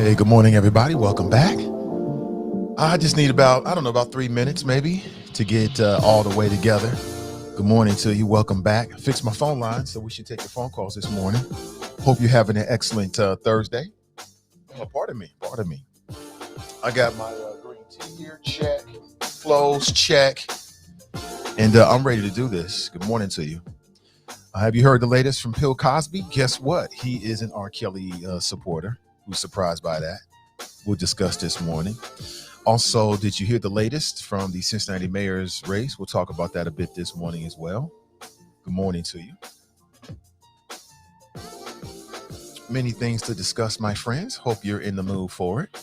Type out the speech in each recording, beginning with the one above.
Hey, good morning, everybody. Welcome back. I just need about 3 minutes maybe to get all the way together. Good morning to you. Welcome back. Fixed my phone line, so we should take your phone calls this morning. Hope you're having an excellent Thursday. Oh, pardon me. I got my green tea here. Check. Flows. Check. And I'm ready to do this. Good morning to you. Have you heard the latest from Bill Cosby? Guess what? He is an R. Kelley supporter. Who's surprised by that? We'll discuss this morning. Also, did you hear the latest from the Cincinnati mayor's race? We'll talk about that a bit this morning as well. Good morning to you. Many things to discuss, my friends. Hope you're in the mood for it.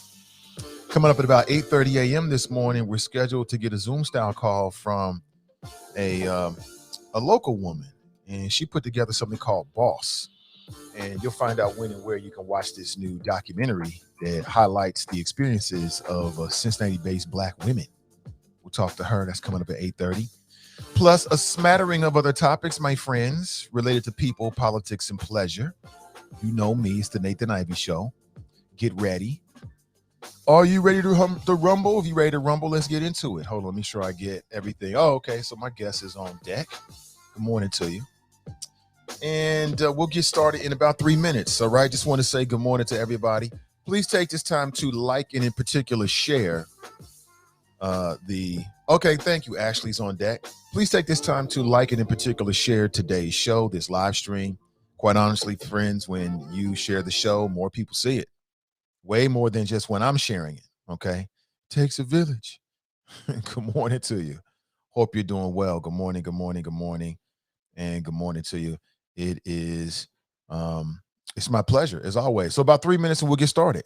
Coming up at about 8:30 a.m. this morning, we're scheduled to get a Zoom-style call from a local woman, and she put together something called B.O.S.S. And you'll find out when and where you can watch this new documentary that highlights the experiences of Cincinnati-based Black women. We'll talk to her. That's coming up at 8:30. Plus a smattering of other topics, my friends, related to people, politics, and pleasure. You know me. It's the Nathan Ivy Show. Get ready. Are you ready to rumble? If you're ready to rumble, let's get into it. Hold on. Let me sure I get everything. Oh, okay. So my guest is on deck. Good morning to you. And we'll get started in about 3 minutes. All right. Just want to say good morning to everybody. Please take this time to like and in particular share okay. Thank you. Ashley's on deck. Please take this time to like and in particular share today's show, this live stream. Quite honestly, friends, when you share the show, more people see it. Way more than just when I'm sharing it. Okay. Takes a village. Good morning to you. Hope you're doing well. Good morning. Good morning. Good morning. And good morning to you. It is, it's my pleasure as always. So about 3 minutes and we'll get started.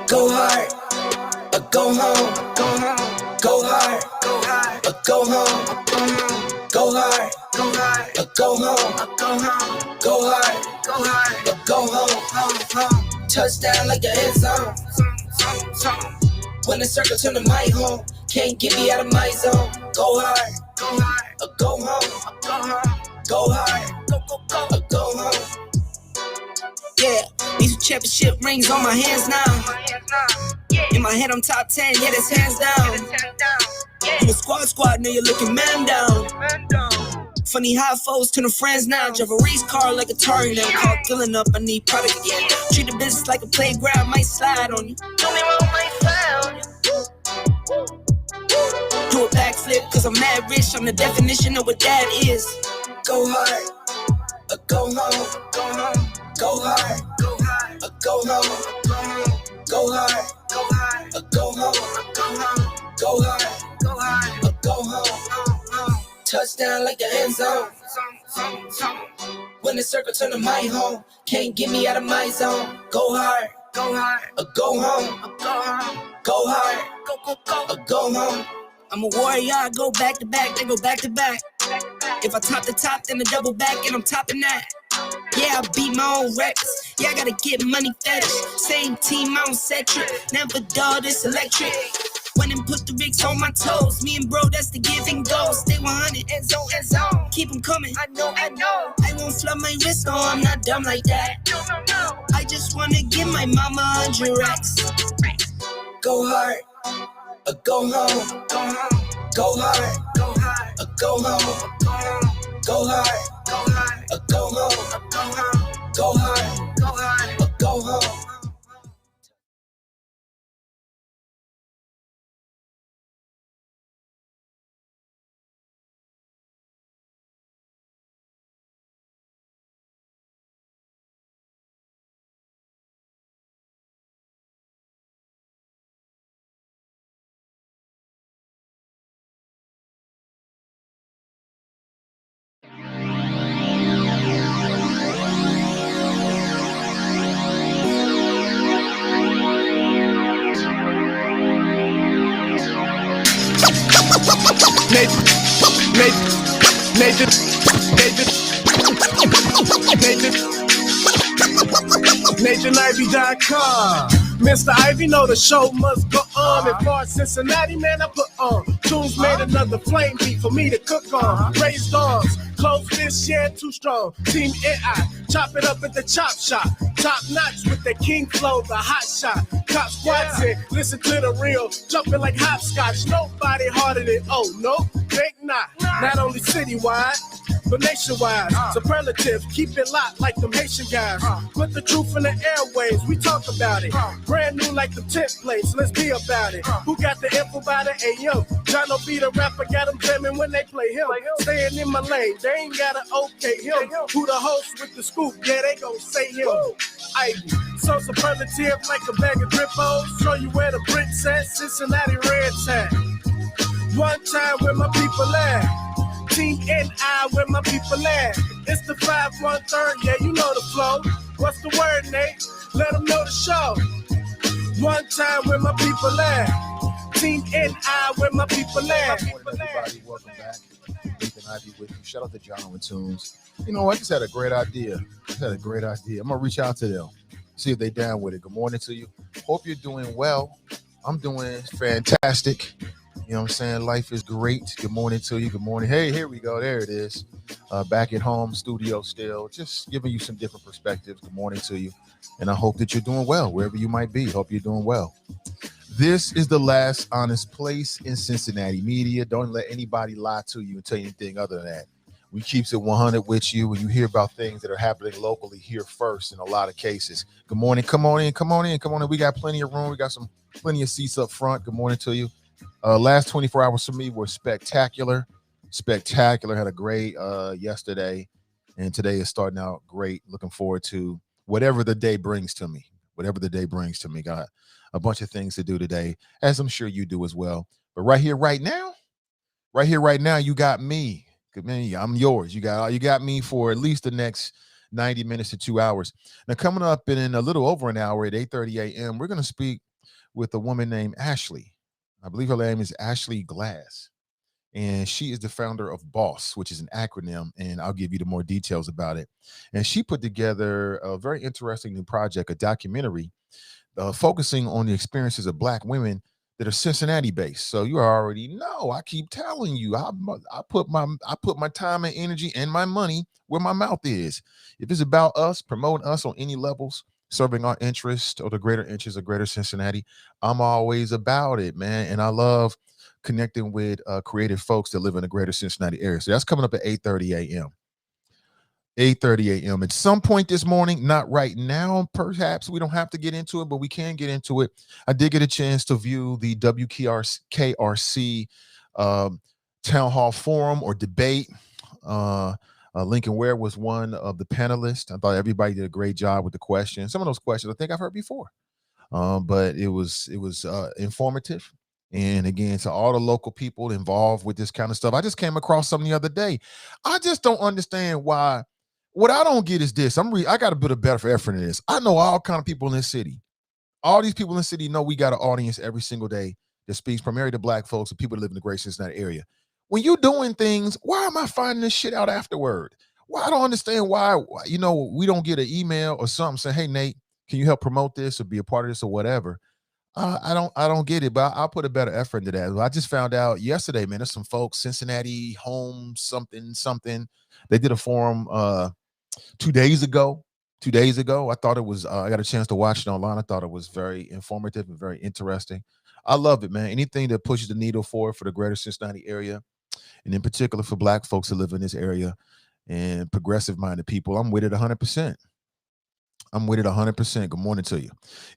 Go hard, or go home, go home, go hard, or go home, go hard, or go home, go hard, or go home. Touchdown like the end zone. When the circle turn to my home, can't get me out of my zone. Go hard, or go home, go hard, or go home. Yeah, these championship rings on my hands now. In my head I'm top 10, yeah, that's hands down. You a squad, now you're looking man down. Funny how foes turn to friends now. Drive a race car like a Atari now. Call filling up, I need product again. Treat the business like a playground, might slide on you. Do me wrong, might slide on you. Do a backflip, cause I'm mad rich. I'm the definition of what that is. Go hard, or go home, go home. Go hard, or go home, go hard, or go home, go hard, or go home. Touchdown like the end zone. When the circle turn to my home, can't get me out of my zone. Go hard, or go home, go hard, or go home. I'm a warrior, I go back to back, they go back to back. If I top the top, then I double back and I'm topping that. Yeah, I beat my own records. Yeah, I gotta get money fetish. Same team, I don't set trip. Never dull, this electric. Went and put the Vicks on my toes. Me and bro, that's the give and go. Stay 100, end zone. Keep them coming. I know. I won't flub my wrist, no, I'm not dumb like that. No. I just wanna give my mama 100 racks. Go hard, or go home. Go hard, or go home. Go hard, or go home. Go hard, or go home. NathanIvy.com. Mr. Ivy know the show must go on. And for Cincinnati, man, I put on. Tunes made another flame beat for me to cook on. Raised arms, close this year too strong. Team AI, chop it up at the chop shop. Top notch with the king flow, the hot shot. Cop squats in, listen to the real, jumping like hopscotch. Nobody harder than, oh no, think not. Not only citywide, but nationwide. Superlative, keep it locked like them Haitian guys. Put the truth in the airwaves, we talk about it. Brand new like the templates, let's be about it. Who got the info by the AM? Jono be the rapper, got them jamming when they play him. Staying in my lane, they ain't gotta okay him. Who the host with the scoop? Yeah, they gon' say him. Ivy, so superlative like a bag of drippos. Show you where the bricks at, Cincinnati Reds at. One time where my people at. Team NI where my people at. It's the 513, yeah, you know the flow. What's the word, Nate? Let them know the show. One time where my people at. Team NI where my people at. Good morning, everybody. Welcome back. Nathan Ivy with you. Shout out to John with Tunes. You know, I just had a great idea. I'm gonna reach out to them, see if they down with it. Good morning to you. Hope you're doing well. I'm doing fantastic. You know what I'm saying? Life is great. Good morning to you. Good morning. Hey, here we go. There it is. Back at home, studio still. Just giving you some different perspectives. Good morning to you. And I hope that you're doing well, wherever you might be. Hope you're doing well. This is the last honest place in Cincinnati media. Don't let anybody lie to you and tell you anything other than that. We keeps it 100 with you when you hear about things that are happening locally here first in a lot of cases. Good morning. Come on in. We got plenty of room. We got plenty of seats up front. Good morning to you. Last 24 hours for me were spectacular. Had a great yesterday, and today is starting out great. Looking forward to whatever the day brings to me. Got a bunch of things to do today, as I'm sure you do as well. But right here, right now, you got me. Good man, I'm yours. You got me for at least the next 90 minutes to 2 hours. Now, coming up in a little over an hour at 8:30 a.m., we're going to speak with a woman named Ashley. I believe her name is Ashley Glass, and she is the founder of B.O.S.S, which is an acronym, and I'll give you the more details about it. And she put together a very interesting new project, a documentary focusing on the experiences of Black women that are Cincinnati-based. So you already know. I keep telling you, I put my time and energy and my money where my mouth is. If it's about us, promoting us on any levels, serving our interest or the greater interests of Greater Cincinnati, I'm always about it, man. And I love connecting with creative folks that live in the Greater Cincinnati area. So that's coming up at 8:30 a.m. 8:30 a.m. At some point this morning, not right now, perhaps. We don't have to get into it, but we can get into it. I did get a chance to view the WKRC town hall forum or debate. Lincoln Ware was one of the panelists. I thought everybody did a great job with the questions. Some of those questions I think I've heard before, but it was informative. And again, to all the local people involved with this kind of stuff, I just came across something the other day. I just don't understand why. What I don't get is this. I got to put a better effort in this. I know all kind of people in this city. All these people in the city know we got an audience every single day that speaks primarily to Black folks and people that live in the Greater Cincinnati area. When you doing things, why am I finding this shit out afterward? Well, I don't understand why, we don't get an email or something saying, hey, Nate, can you help promote this or be a part of this or whatever? I don't get it, but I'll put a better effort into that. I just found out yesterday, man, there's some folks, Cincinnati home something. They did a forum 2 days ago. I thought it was, I got a chance to watch it online. I thought it was very informative and very interesting. I love it, man. Anything that pushes the needle forward for the Greater Cincinnati area, and in particular for Black folks that live in this area and progressive-minded people, I'm with it 100%. Good morning to you.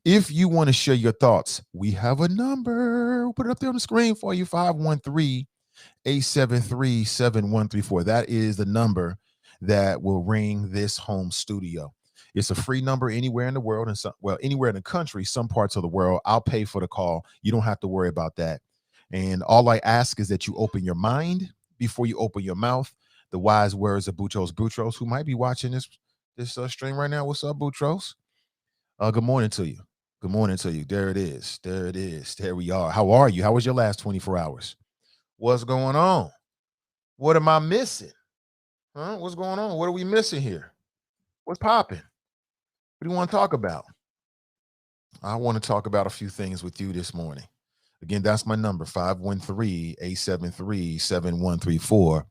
If you want to share your thoughts, we have a number. We'll put it up there on the screen for you, 513-873-7134. That is the number that will ring this home studio. It's a free number anywhere in the world, and anywhere in the country, some parts of the world. I'll pay for the call. You don't have to worry about that. And all I ask is that you open your mind before you open your mouth. The wise words of Boutros, who might be watching this stream right now. What's up, Boutros? Good morning to you. There it is. There we are. How are you? How was your last 24 hours? What's going on? What am I missing? Huh? What's going on? What are we missing here? What's popping? What do you want to talk about? I want to talk about a few things with you this morning. Again, that's my number, 513-873-7134.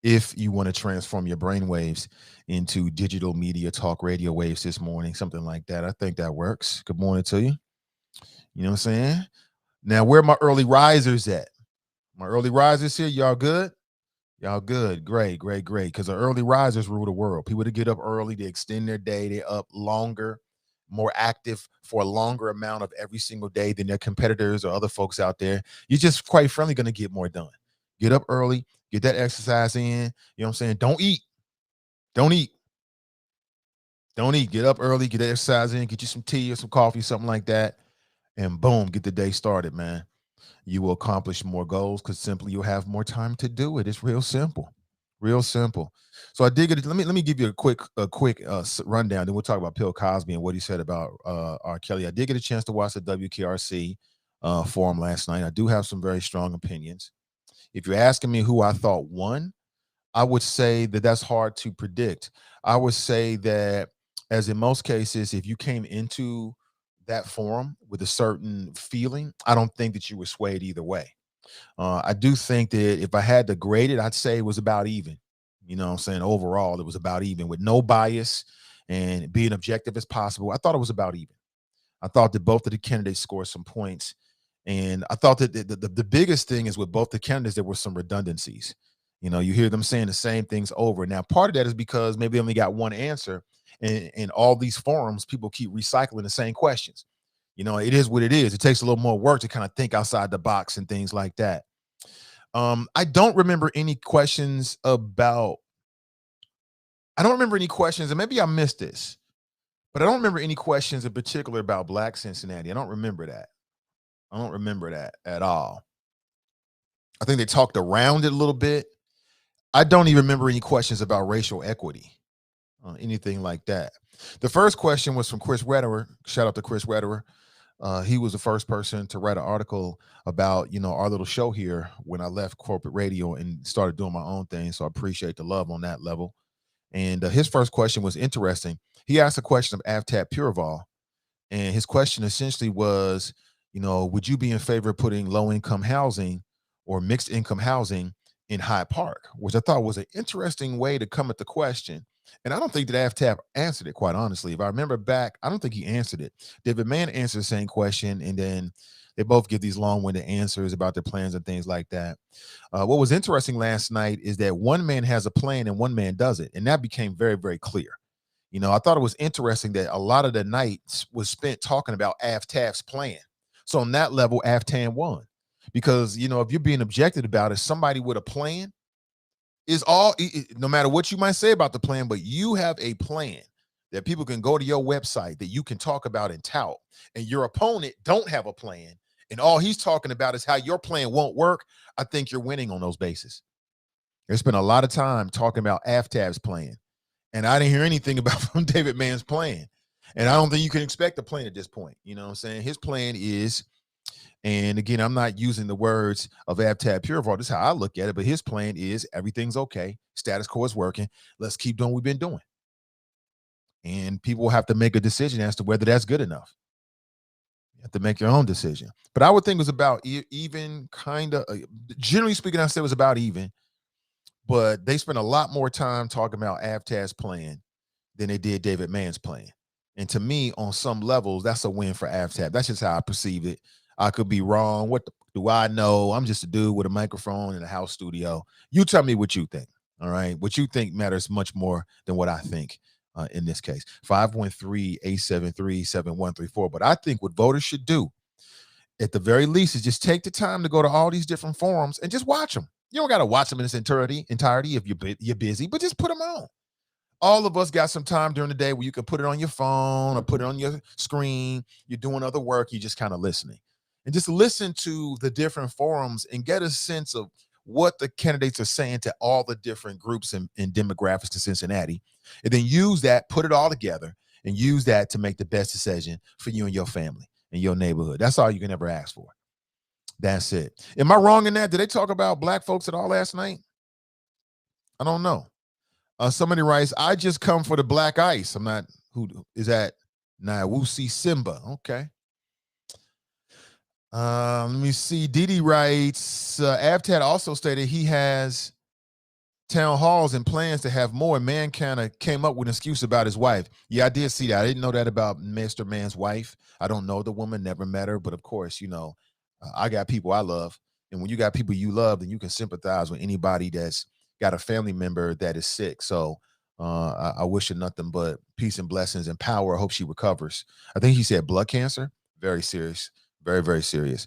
If you want to transform your brainwaves into digital media talk radio waves this morning, something like that, I think that works. Good morning to you. You know what I'm saying? Now, where are my early risers at? My early risers here, y'all good? Y'all good. Great, great, great. Because the early risers rule the world. People that get up early, they extend their day, they're up longer, more active for a longer amount of every single day than their competitors or other folks out there. You're just quite frankly going to get more done. Get up early, get that exercise in. You know what I'm saying? Don't eat. Don't eat. Don't eat. Get up early, get that exercise in, get you some tea or some coffee, something like that. And boom, get the day started, man. You will accomplish more goals because simply you'll have more time to do it. It's real simple, real simple. So I did get. Let me give you a quick rundown. Then we'll talk about Bill Cosby and what he said about R. Kelley. I did get a chance to watch the WKRC forum last night. I do have some very strong opinions. If you're asking me who I thought won, I would say that that's hard to predict. I would say that, as in most cases, if you came into that forum with a certain feeling, I don't think that you were swayed either way. I do think that if I had to grade it, I'd say it was about even. You know what I'm saying? Overall, it was about even with no bias and being objective as possible. I thought it was about even. I thought that both of the candidates scored some points. And I thought that the biggest thing is with both the candidates, there were some redundancies. You know, you hear them saying the same things over. Now, part of that is because maybe they only got one answer. And in all these forums, people keep recycling the same questions. You know, it is what it is. It takes a little more work to kind of think outside the box and things like that. I don't remember any questions about, I don't remember any questions, and maybe I missed this, but I don't remember any questions in particular about Black Cincinnati. I don't remember that. I don't remember that at all. I think they talked around it a little bit. I don't even remember any questions about racial equity, anything like that. The first question was from Chris Wetterer. Shout out to Chris Wetterer. He was the first person to write an article about, you know, our little show here when I left corporate radio and started doing my own thing. So I appreciate the love on that level. And his first question was interesting. He asked a question of Avtab Puraval, and his question essentially was, you know, would you be in favor of putting low income housing or mixed income housing in Hyde Park? Which I thought was an interesting way to come at the question. And I don't think that Avtab answered it, quite honestly. If I remember back, I don't think he answered it. David Mann answered the same question, and then they both give these long-winded answers about their plans and things like that. What was interesting last night is that one man has a plan and one man doesn't, and that became very, very clear. You know, I thought it was interesting that a lot of the night was spent talking about Avtab's plan. So on that level, Avtab won. Because, you know, if you're being objective about it, somebody with a plan is all, no matter what you might say about the plan, but you have a plan that people can go to your website that you can talk about and tout, and your opponent don't have a plan, and all he's talking about is how your plan won't work. I think you're winning on those bases. There's been a lot of time talking about Avtab's plan, and I didn't hear anything about from David Mann's plan. And I don't think you can expect a plan at this point. You know what I'm saying? His plan is, and again, I'm not using the words of Avtab Puraval. This is how I look at it, but his plan is everything's okay. Status quo is working. Let's keep doing what we've been doing. And people will have to make a decision as to whether that's good enough. You have to make your own decision. But I would think it was about even, kind of, generally speaking, I said it was about even, but they spent a lot more time talking about Avtab's plan than they did David Mann's plan. And to me, on some levels, that's a win for Avtab. That's just how I perceive it. I could be wrong. What do I know? I'm just a dude with a microphone in a house studio. You tell me what you think. All right. What you think matters much more than what I think in this case. 513-873-7134. But I think what voters should do, at the very least, is just take the time to go to all these different forums and just watch them. You don't got to watch them in its entirety if you're busy, but just put them on. All of us got some time during the day where you can put it on your phone or put it on your screen. You're doing other work. You're just kind of listening. And just listen to the different forums and get a sense of what the candidates are saying to all the different groups and demographics in Cincinnati. And then use that, put it all together, and use that to make the best decision for you and your family and your neighborhood. That's all you can ever ask for. That's it. Am I wrong in that? Did they talk about Black folks at all last night? I don't know. Somebody writes, I just come for the black ice. I'm not, who is that? Nawusi Simba. Okay. Let me see. Didi writes, Avtat also stated he has town halls and plans to have more. Man kind of came up with an excuse about his wife. Yeah, I did see that. I didn't know that about Mr. Man's wife. I don't know the woman, never met her, but of course, I got people I love. And when you got people you love, then you can sympathize with anybody that's got a family member that is sick. So I wish her nothing but peace and blessings and power. I hope she recovers. I think he said blood cancer. Very serious. Very, very serious.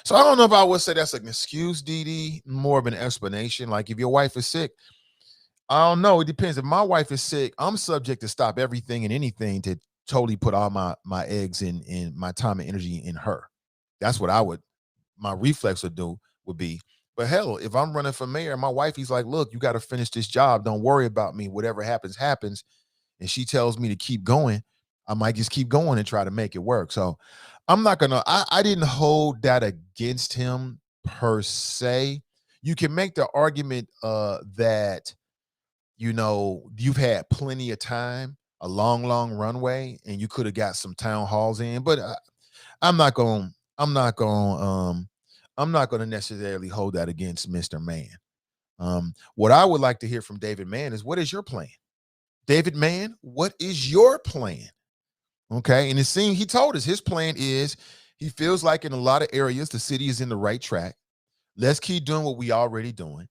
So I don't know if I would say that's an excuse, DD, more of an explanation. Like if your wife is sick, I don't know. It depends. If my wife is sick, I'm subject to stop everything and anything to totally put all my eggs in my time and energy in her. That's what my reflex would be. But hell, if I'm running for mayor, my wife, he's like, look, you got to finish this job. Don't worry about me. Whatever happens, happens. And she tells me to keep going. I might just keep going and try to make it work. So I'm not gonna, I didn't hold that against him per se. You can make the argument that you've had plenty of time, a long, long runway, and you could have got some town halls in. But I'm not going. I'm not going. I'm not going to necessarily hold that against Mr. Man. What I would like to hear from David Mann is, what is your plan, David Mann? What is your plan? Okay, and it seems he told us his plan is he feels like in a lot of areas the city is in the right track. Let's keep doing what we already doing.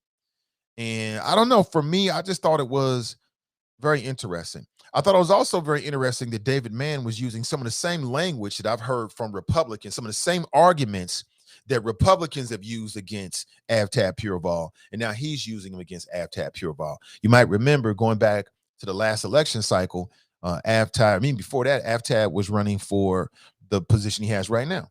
And I don't know. For me, I just thought it was very interesting. I thought it was also very interesting that David Mann was using some of the same language that I've heard from Republicans, some of the same arguments that Republicans have used against Avtab Pureval, and now he's using them against Avtab Pureval. You might remember going back to the last election cycle, before that, Avtab was running for the position he has right now.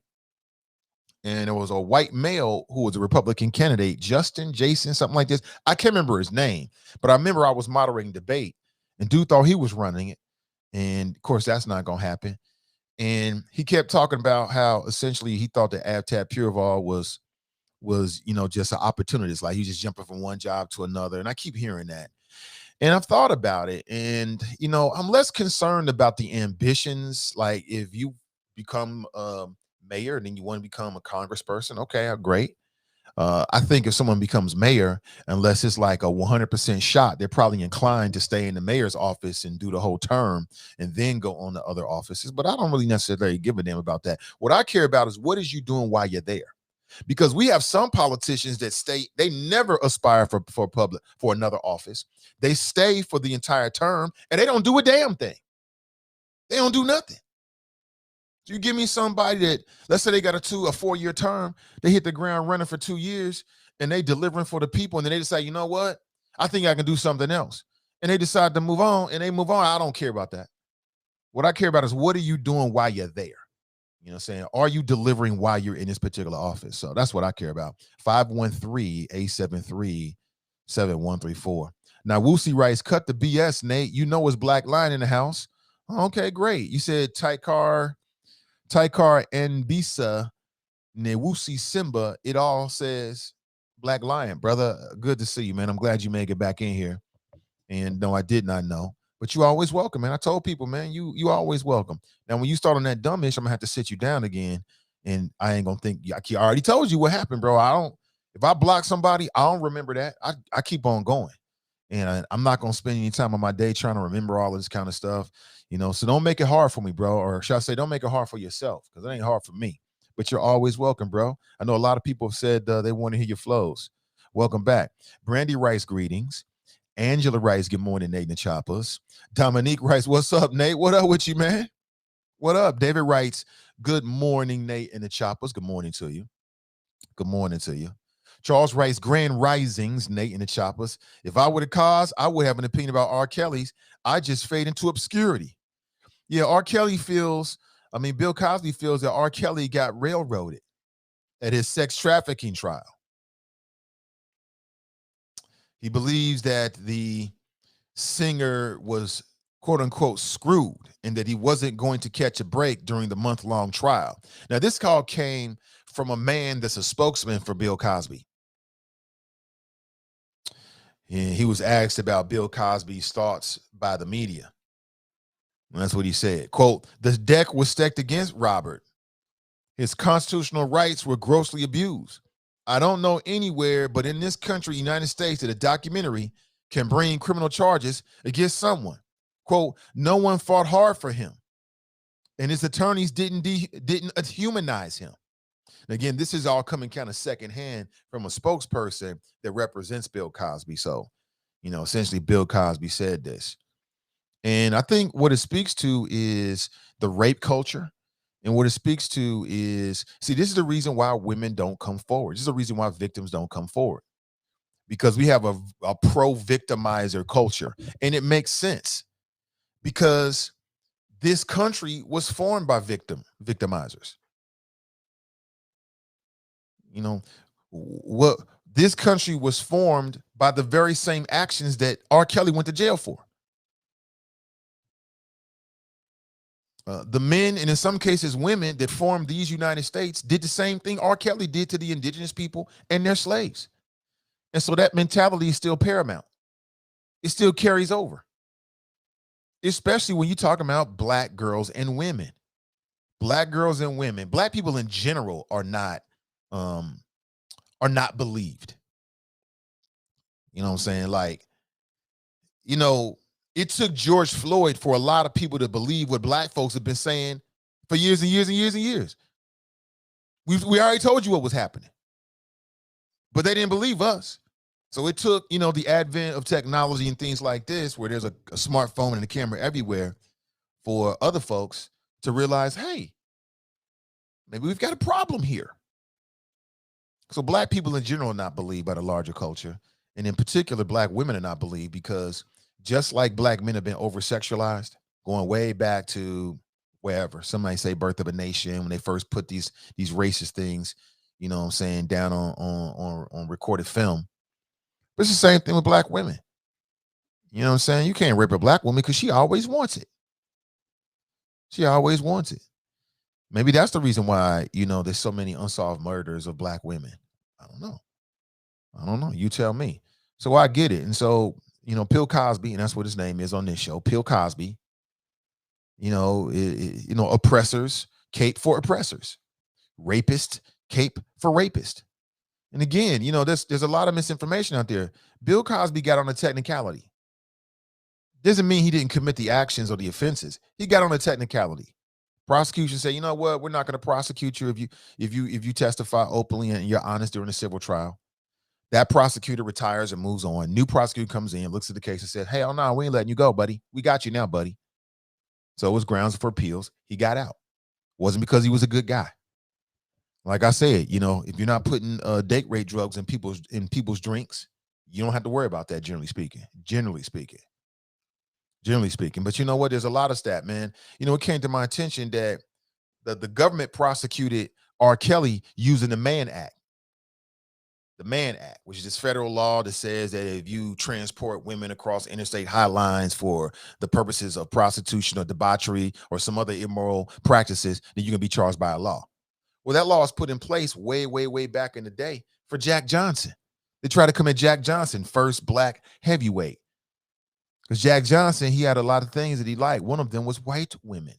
And there was a white male who was a Republican candidate, Jason, something like this. I can't remember his name, but I remember I was moderating debate, and dude thought he was running it. And of course, that's not going to happen. And he kept talking about how essentially he thought that Avtab Pureval was just an opportunist. Like he was just jumping from one job to another. And I keep hearing that. And I've thought about it. And, I'm less concerned about the ambitions. Like if you become mayor and then you want to become a congressperson, okay, great. I think if someone becomes mayor, unless it's like a 100% shot, they're probably inclined to stay in the mayor's office and do the whole term and then go on to other offices. But I don't really necessarily give a damn about that. What I care about is, what is you doing while you're there? Because we have some politicians that they never aspire for another office. They stay for the entire term and they don't do a damn thing. They don't do nothing. You give me somebody that, let's say they got a 4-year term, they hit the ground running for 2 years and they delivering for the people, and then they decide, you know what? I think I can do something else. And they decide to move on, and they move on. I don't care about that. What I care about is, what are you doing while you're there? You know what I'm saying? Are you delivering while you're in this particular office? So that's what I care about. 513-873-7134. Now, Woosie writes, cut the BS, Nate. You know it's Black Lion in the house. Okay, great. You said Taikar and Bisa Newusi Simba. It all says Black Lion, brother. Good to see you, man. I'm glad you made it back in here. And no, I did not know, but you always welcome, man. I told people, man, you always welcome. Now, when you start on that dumb ish, I'm gonna have to sit you down again, and I ain't gonna think. I already told you what happened, bro. If I block somebody, I don't remember that. I keep on going, and I'm not gonna spend any time on my day trying to remember all of this kind of stuff. So don't make it hard for me, bro. Or should I say, don't make it hard for yourself, because it ain't hard for me. But you're always welcome, bro. I know a lot of people have said they want to hear your flows. Welcome back. Brandy writes, greetings. Angela writes, good morning, Nate and the Choppers. Dominique writes, what's up, Nate? What up with you, man? What up? David writes, good morning, Nate and the Choppers. Good morning to you. Good morning to you. Charles writes, grand risings, Nate and the Choppers. If I were the cause, I would have an opinion about R. Kelly's. I just fade into obscurity. Yeah, Bill Cosby feels that R. Kelly got railroaded at his sex trafficking trial. He believes that the singer was, quote unquote, screwed, and that he wasn't going to catch a break during the month-long trial. Now, this call came from a man that's a spokesman for Bill Cosby. And he was asked about Bill Cosby's thoughts by the media. And that's what he said. Quote, the deck was stacked against Robert. His constitutional rights were grossly abused. I don't know anywhere but in this country, United States, that a documentary can bring criminal charges against someone. Quote, no one fought hard for him, and his attorneys didn't humanize him. And again, this is all coming kind of secondhand from a spokesperson that represents Bill Cosby. So, essentially Bill Cosby said this. And I think what it speaks to is the rape culture. And what it speaks to is, see, this is the reason why women don't come forward. This is the reason why victims don't come forward, because we have a pro-victimizer culture. And it makes sense because this country was formed by victimizers. What this country was formed by the very same actions that R. Kelley went to jail for. The men, and in some cases women, that formed these United States did the same thing R. Kelley did to the indigenous people and their slaves. And so that mentality is still paramount. It still carries over, especially when you're talking about Black girls and women. Black girls and women, Black people in general are not believed. You know what I'm saying? Like, it took George Floyd for a lot of people to believe what Black folks have been saying for years and years and years and years. We already told you what was happening, but they didn't believe us. So it took, the advent of technology and things like this, where there's a smartphone and a camera everywhere, for other folks to realize, hey, maybe we've got a problem here. So Black people in general are not believed by the larger culture. And in particular, Black women are not believed, because just like Black men have been over-sexualized, going way back to wherever, somebody say Birth of a Nation, when they first put these racist things, down on recorded film. But it's the same thing with Black women. You know what I'm saying? You can't rape a Black woman because she always wants it. She always wants it. Maybe that's the reason why, there's so many unsolved murders of Black women. I don't know. You tell me. So I get it. And so, Bill Cosby, and that's what his name is on this show, Bill Cosby, oppressors cape for oppressors, rapist cape for rapist. And again, there's a lot of misinformation out there. Bill Cosby got on a technicality. Doesn't mean he didn't commit the actions or the offenses. He got on a technicality. Prosecution said, you know what, we're not going to prosecute you if you testify openly and you're honest during a civil trial. That prosecutor retires and moves on. New prosecutor comes in, looks at the case and said, hey, oh no, we ain't letting you go, buddy. We got you now, buddy. So it was grounds for appeals. He got out. Wasn't because he was a good guy. Like I said, if you're not putting date rape drugs in people's drinks, you don't have to worry about that, generally speaking. But you know what? There's a lot of stat, man. It came to my attention that the government prosecuted R. Kelley using the Mann Act. The Mann Act, which is this federal law that says that if you transport women across interstate highways for the purposes of prostitution or debauchery or some other immoral practices, then you can be charged by a law. Well, that law was put in place way, way, way back in the day for Jack Johnson. They tried to come at Jack Johnson, first Black heavyweight. Because Jack Johnson, he had a lot of things that he liked. One of them was white women.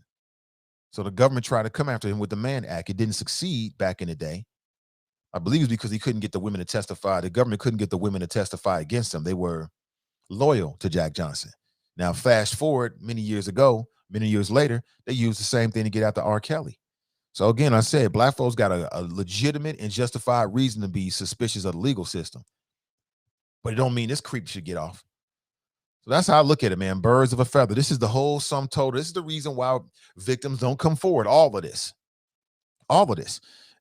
So the government tried to come after him with the Mann Act. It didn't succeed back in the day. I believe it's because he couldn't get the women to testify. The government couldn't get the women to testify against him. They were loyal to Jack Johnson. Now, fast forward many years later, they used the same thing to get after R. Kelley. So again, I said, Black folks got a legitimate and justified reason to be suspicious of the legal system. But it don't mean this creep should get off. So that's how I look at it, man. Birds of a feather. This is the whole sum total. This is the reason why victims don't come forward. All of this.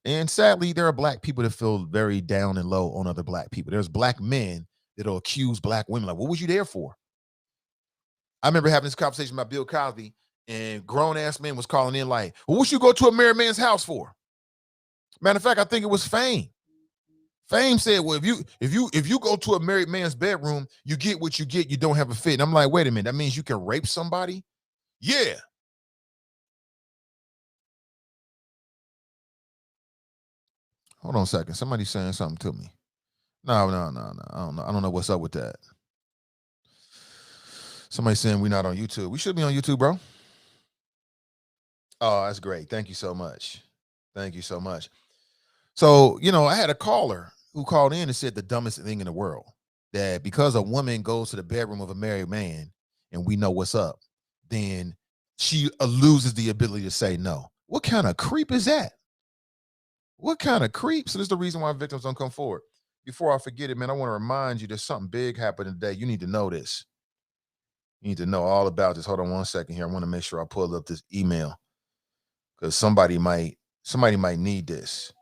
And sadly, there are Black people that feel very down and low on other Black people. There's Black men that'll accuse Black women. Like, what was you there for? I remember having this conversation about Bill Cosby, and grown-ass men was calling in like, well, what you go to a married man's house for? Matter of fact, I think it was Fame. Fame said, well, if you go to a married man's bedroom, you get what you get. You don't have a fit. And I'm like, wait a minute. That means you can rape somebody? Yeah. Hold on a second. Somebody's saying something to me. No. I don't know what's up with that. Somebody's saying we're not on YouTube. We should be on YouTube, bro. Oh, that's great. Thank you so much. Thank you so much. So, I had a caller who called in and said the dumbest thing in the world, that because a woman goes to the bedroom of a married man and we know what's up, then she loses the ability to say no. What kind of creep is that? What kind of creep? So this is the reason why victims don't come forward. Before I forget it, man, I want to remind you there's something big happening today. You need to know this. You need to know all about this. Hold on one second here. I want to make sure I pull up this email because somebody might need this.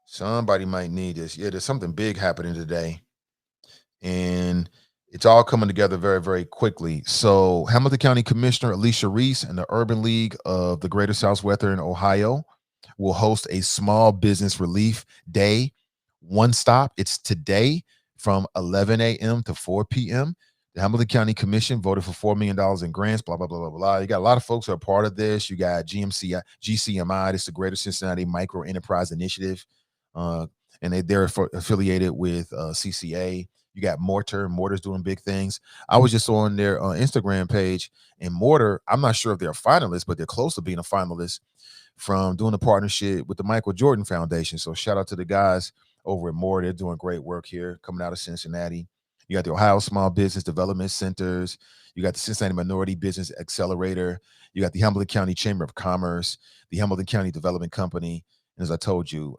Somebody might need this. Yeah, there's something big happening today. And it's all coming together very, very quickly. So Hamilton County Commissioner Alicia Reese and the Urban League of the Greater Southwestern Ohio will host a small business relief day. One stop. It's today from 11 a.m. to 4 p.m. The Hamilton County Commission voted for $4 million in grants, blah, blah, blah, blah, blah. You got a lot of folks who are part of this. You got GCMI, this is the Greater Cincinnati Micro Enterprise Initiative. And they're affiliated with CCA. You got Mortar's doing big things. I was just on their Instagram page, and Mortar, I'm not sure if they're a finalist, but they're close to being a finalist from doing a partnership with the Michael Jordan Foundation. So shout out to the guys over at Mortar. They're doing great work here coming out of Cincinnati. You got the Ohio Small Business Development Centers. You got the Cincinnati Minority Business Accelerator. You got the Hamilton County Chamber of Commerce, the Hamilton County Development Company. And as I told you,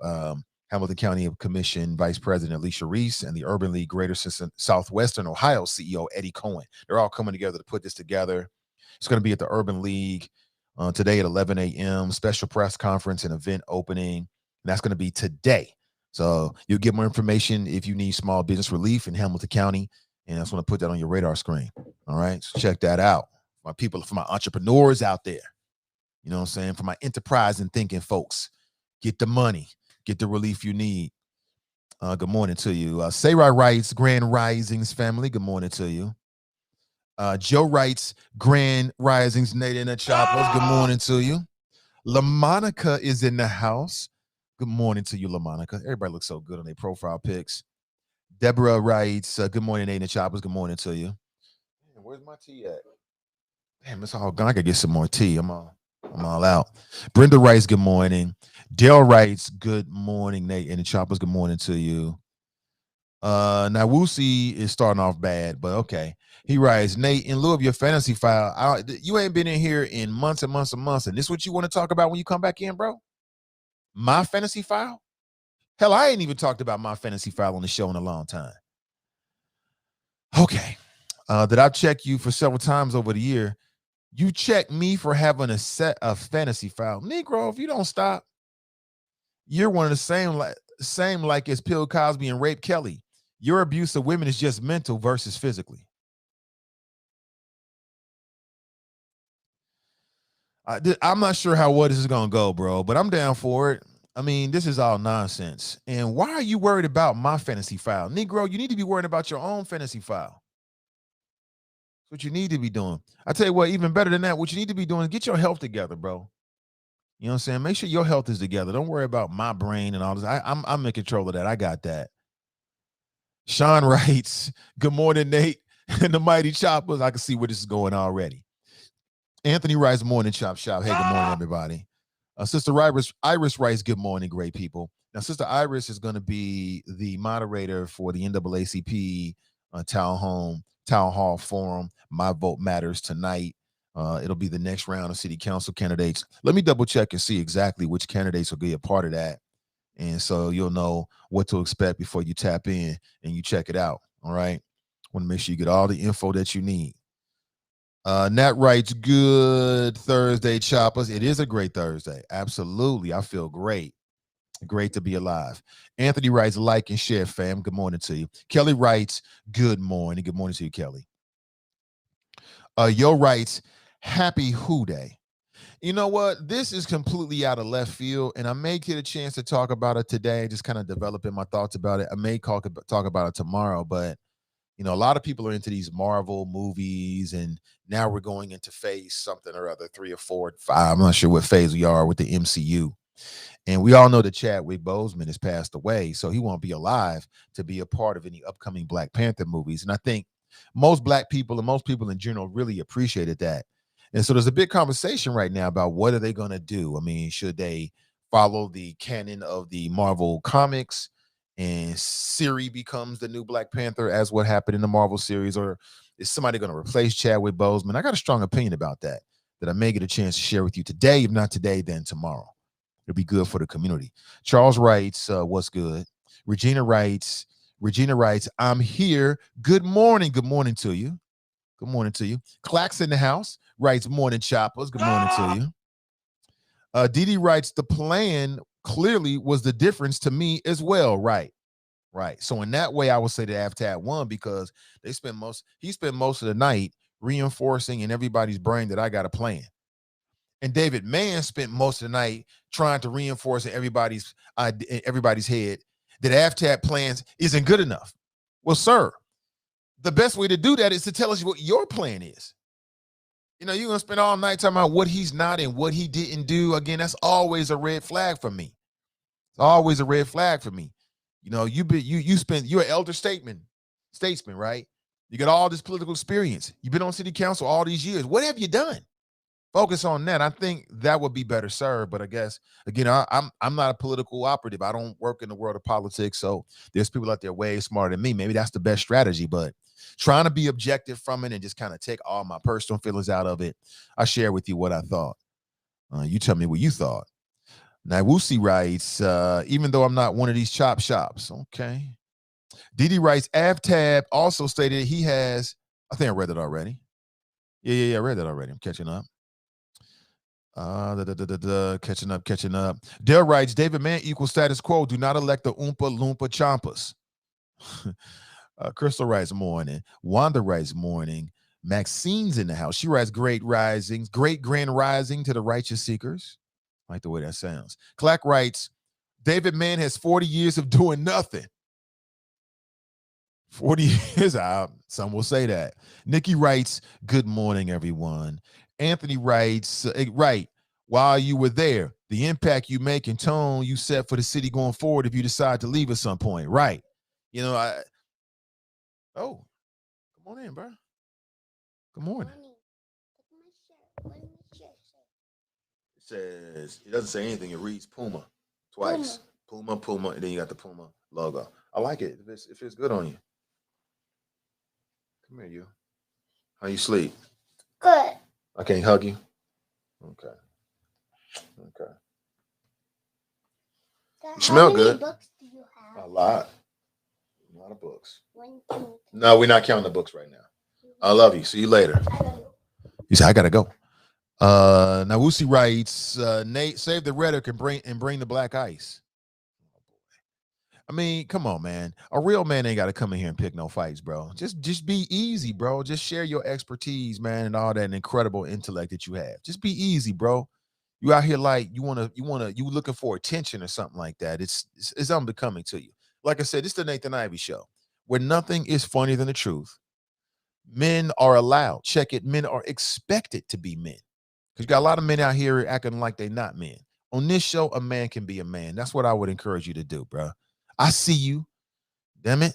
Hamilton County Commission Vice President Alicia Reese and the Urban League Greater Southwestern Ohio CEO Eddie Cohen. They're all coming together to put this together. It's going to be at the Urban League today at 11 a.m. Special press conference and event opening. And that's going to be today. So you'll get more information if you need small business relief in Hamilton County. And I just want to put that on your radar screen. All right. So check that out. My people, for my entrepreneurs out there, you know what I'm saying? For my enterprise and thinking folks, get the money. Get the relief you need. Good morning to you. Sarai writes, Grand Risings family. Good morning to you. Joe writes, Grand Risings, Nate and the Choppers. Good morning to you. LaMonica is in the house. Good morning to you, LaMonica. Everybody looks so good on their profile pics. Deborah writes, good morning, Nate and the Choppers. Good morning to you. Man, where's my tea at? Damn, it's all gone. I gotta get some more tea. I'm all out. Brenda writes, good morning. Dale writes, good morning, Nate and the Choppers. Good morning to you. Now Woosie is starting off bad, but okay. He writes, Nate, in lieu of your fantasy file, you ain't been in here in months and months and months, and this is what you want to talk about when you come back in, bro? My fantasy file? Hell, I ain't even talked about my fantasy file on the show in a long time. Okay. That I've checked you for several times over the year. You check me for having a set of fantasy file. Negro, if you don't stop, you're one of the same like as Bill Cosby and rape Kelley. Your abuse of women is just mental versus physically. I'm not sure how this is going to go, bro, but I'm down for it. I mean, this is all nonsense. And why are you worried about my fantasy file? Negro, you need to be worried about your own fantasy file. That's what you need to be doing. I tell you what, even better than that, what you need to be doing is get your health together, bro. You know what I'm saying? Make sure your health is together. Don't worry about my brain and all this. I'm in control of that. I got that. Sean writes, good morning, Nate and the Mighty Choppers. I can see where this is going already. Anthony writes, morning, Chop Shop. Hey, good morning, everybody. Sister Iris writes, good morning, great people. Now, Sister Iris is going to be the moderator for the NAACP Town Hall Forum. My Vote Matters tonight. It'll be the next round of city council candidates. Let me double check and see exactly which candidates will be a part of that. And so you'll know what to expect before you tap in and you check it out. All right. Want to make sure you get all the info that you need. Nat writes, good Thursday, Choppers. It is a great Thursday. Absolutely. I feel great. Great to be alive. Anthony writes, like and share, fam. Good morning to you. Kelly writes, good morning. Good morning to you, Kelly. Yo writes, happy Who Day. You know what? This is completely out of left field, and I may get a chance to talk about it today, just kind of developing my thoughts about it. I may talk about it tomorrow, but you know, a lot of people are into these Marvel movies, and now we're going into phase something or other, 3 or 4 or 5. I'm not sure what phase we are with the MCU. And we all know that Chadwick Boseman has passed away, so he won't be alive to be a part of any upcoming Black Panther movies. And I think most Black people and most people in general really appreciated that. And so there's a big conversation right now about what are they going to do? I mean, should they follow the canon of the Marvel comics and Siri becomes the new Black Panther as what happened in the Marvel series, or is somebody going to replace Chadwick Boseman? I got a strong opinion about that I may get a chance to share with you today. If not today, then tomorrow. It'll be good for the community. Charles writes, what's good? Regina writes, I'm here. Good morning. Good morning to you. Good morning to you. Clacks in the house writes, morning choppers. Good morning to you. Didi writes, the plan clearly was the difference to me as well. Right. So in that way, I would say that AFTAB won because he spent most of the night reinforcing in everybody's brain that I got a plan. And David Mann spent most of the night trying to reinforce in everybody's head that AFTAB plans isn't good enough. Well, sir, the best way to do that is to tell us what your plan is. You're going to spend all night talking about what he's not and what he didn't do. Again, that's always a red flag for me. It's always a red flag for me. You're an elder statesman, right? You got all this political experience. You've been on city council all these years. What have you done? Focus on that. I think that would be better served. But I guess, again, I'm not a political operative. I don't work in the world of politics. So there's people out there way smarter than me. Maybe that's the best strategy. But trying to be objective from it and just kind of take all my personal feelings out of it, I share with you what I thought. You tell me what you thought. Now, Woosie writes, even though I'm not one of these chop shops. Okay. Didi writes, AFTAB also stated he has, I think I read it already. Yeah, I read that already. I'm catching up. Catching up. Dale writes, David Mann equals status quo. Do not elect the Oompa Loompa Chompas. Crystal writes, morning. Wanda writes, morning. Maxine's in the house. She writes, great grand rising to the righteous seekers. I like the way that sounds. Clack writes, David Mann has 40 years of doing nothing. 40 years out. Some will say that. Nikki writes, good morning, everyone. Anthony writes, right, while you were there, the impact you make and tone you set for the city going forward if you decide to leave at some point. Right. Come on in, bro. Good morning. It says, it doesn't say anything. It reads Puma twice. Puma, and then you got the Puma logo. I like it. It feels good on you. Come here, you. How you sleep? Good. I can't hug you? Okay. You smell good. How many books do you have? A lot of books. 1, 2, 3. No, we're not counting the books right now. I love you. See you later. You say, I gotta go. Now Woosie writes, Nate, save the rhetoric and bring the black ice. I mean, come on, man. A real man ain't got to come in here and pick no fights, bro. Just be easy, bro. Just share your expertise, man, and all that incredible intellect that you have. Just be easy, bro. You out here like you looking for attention or something like that. It's unbecoming to you. Like I said, this is the Nathan Ivey Show, where nothing is funnier than the truth. Men are allowed. Check it. Men are expected to be men. Because you got a lot of men out here acting like they're not men. On this show, a man can be a man. That's what I would encourage you to do, bro. I see you. Damn it.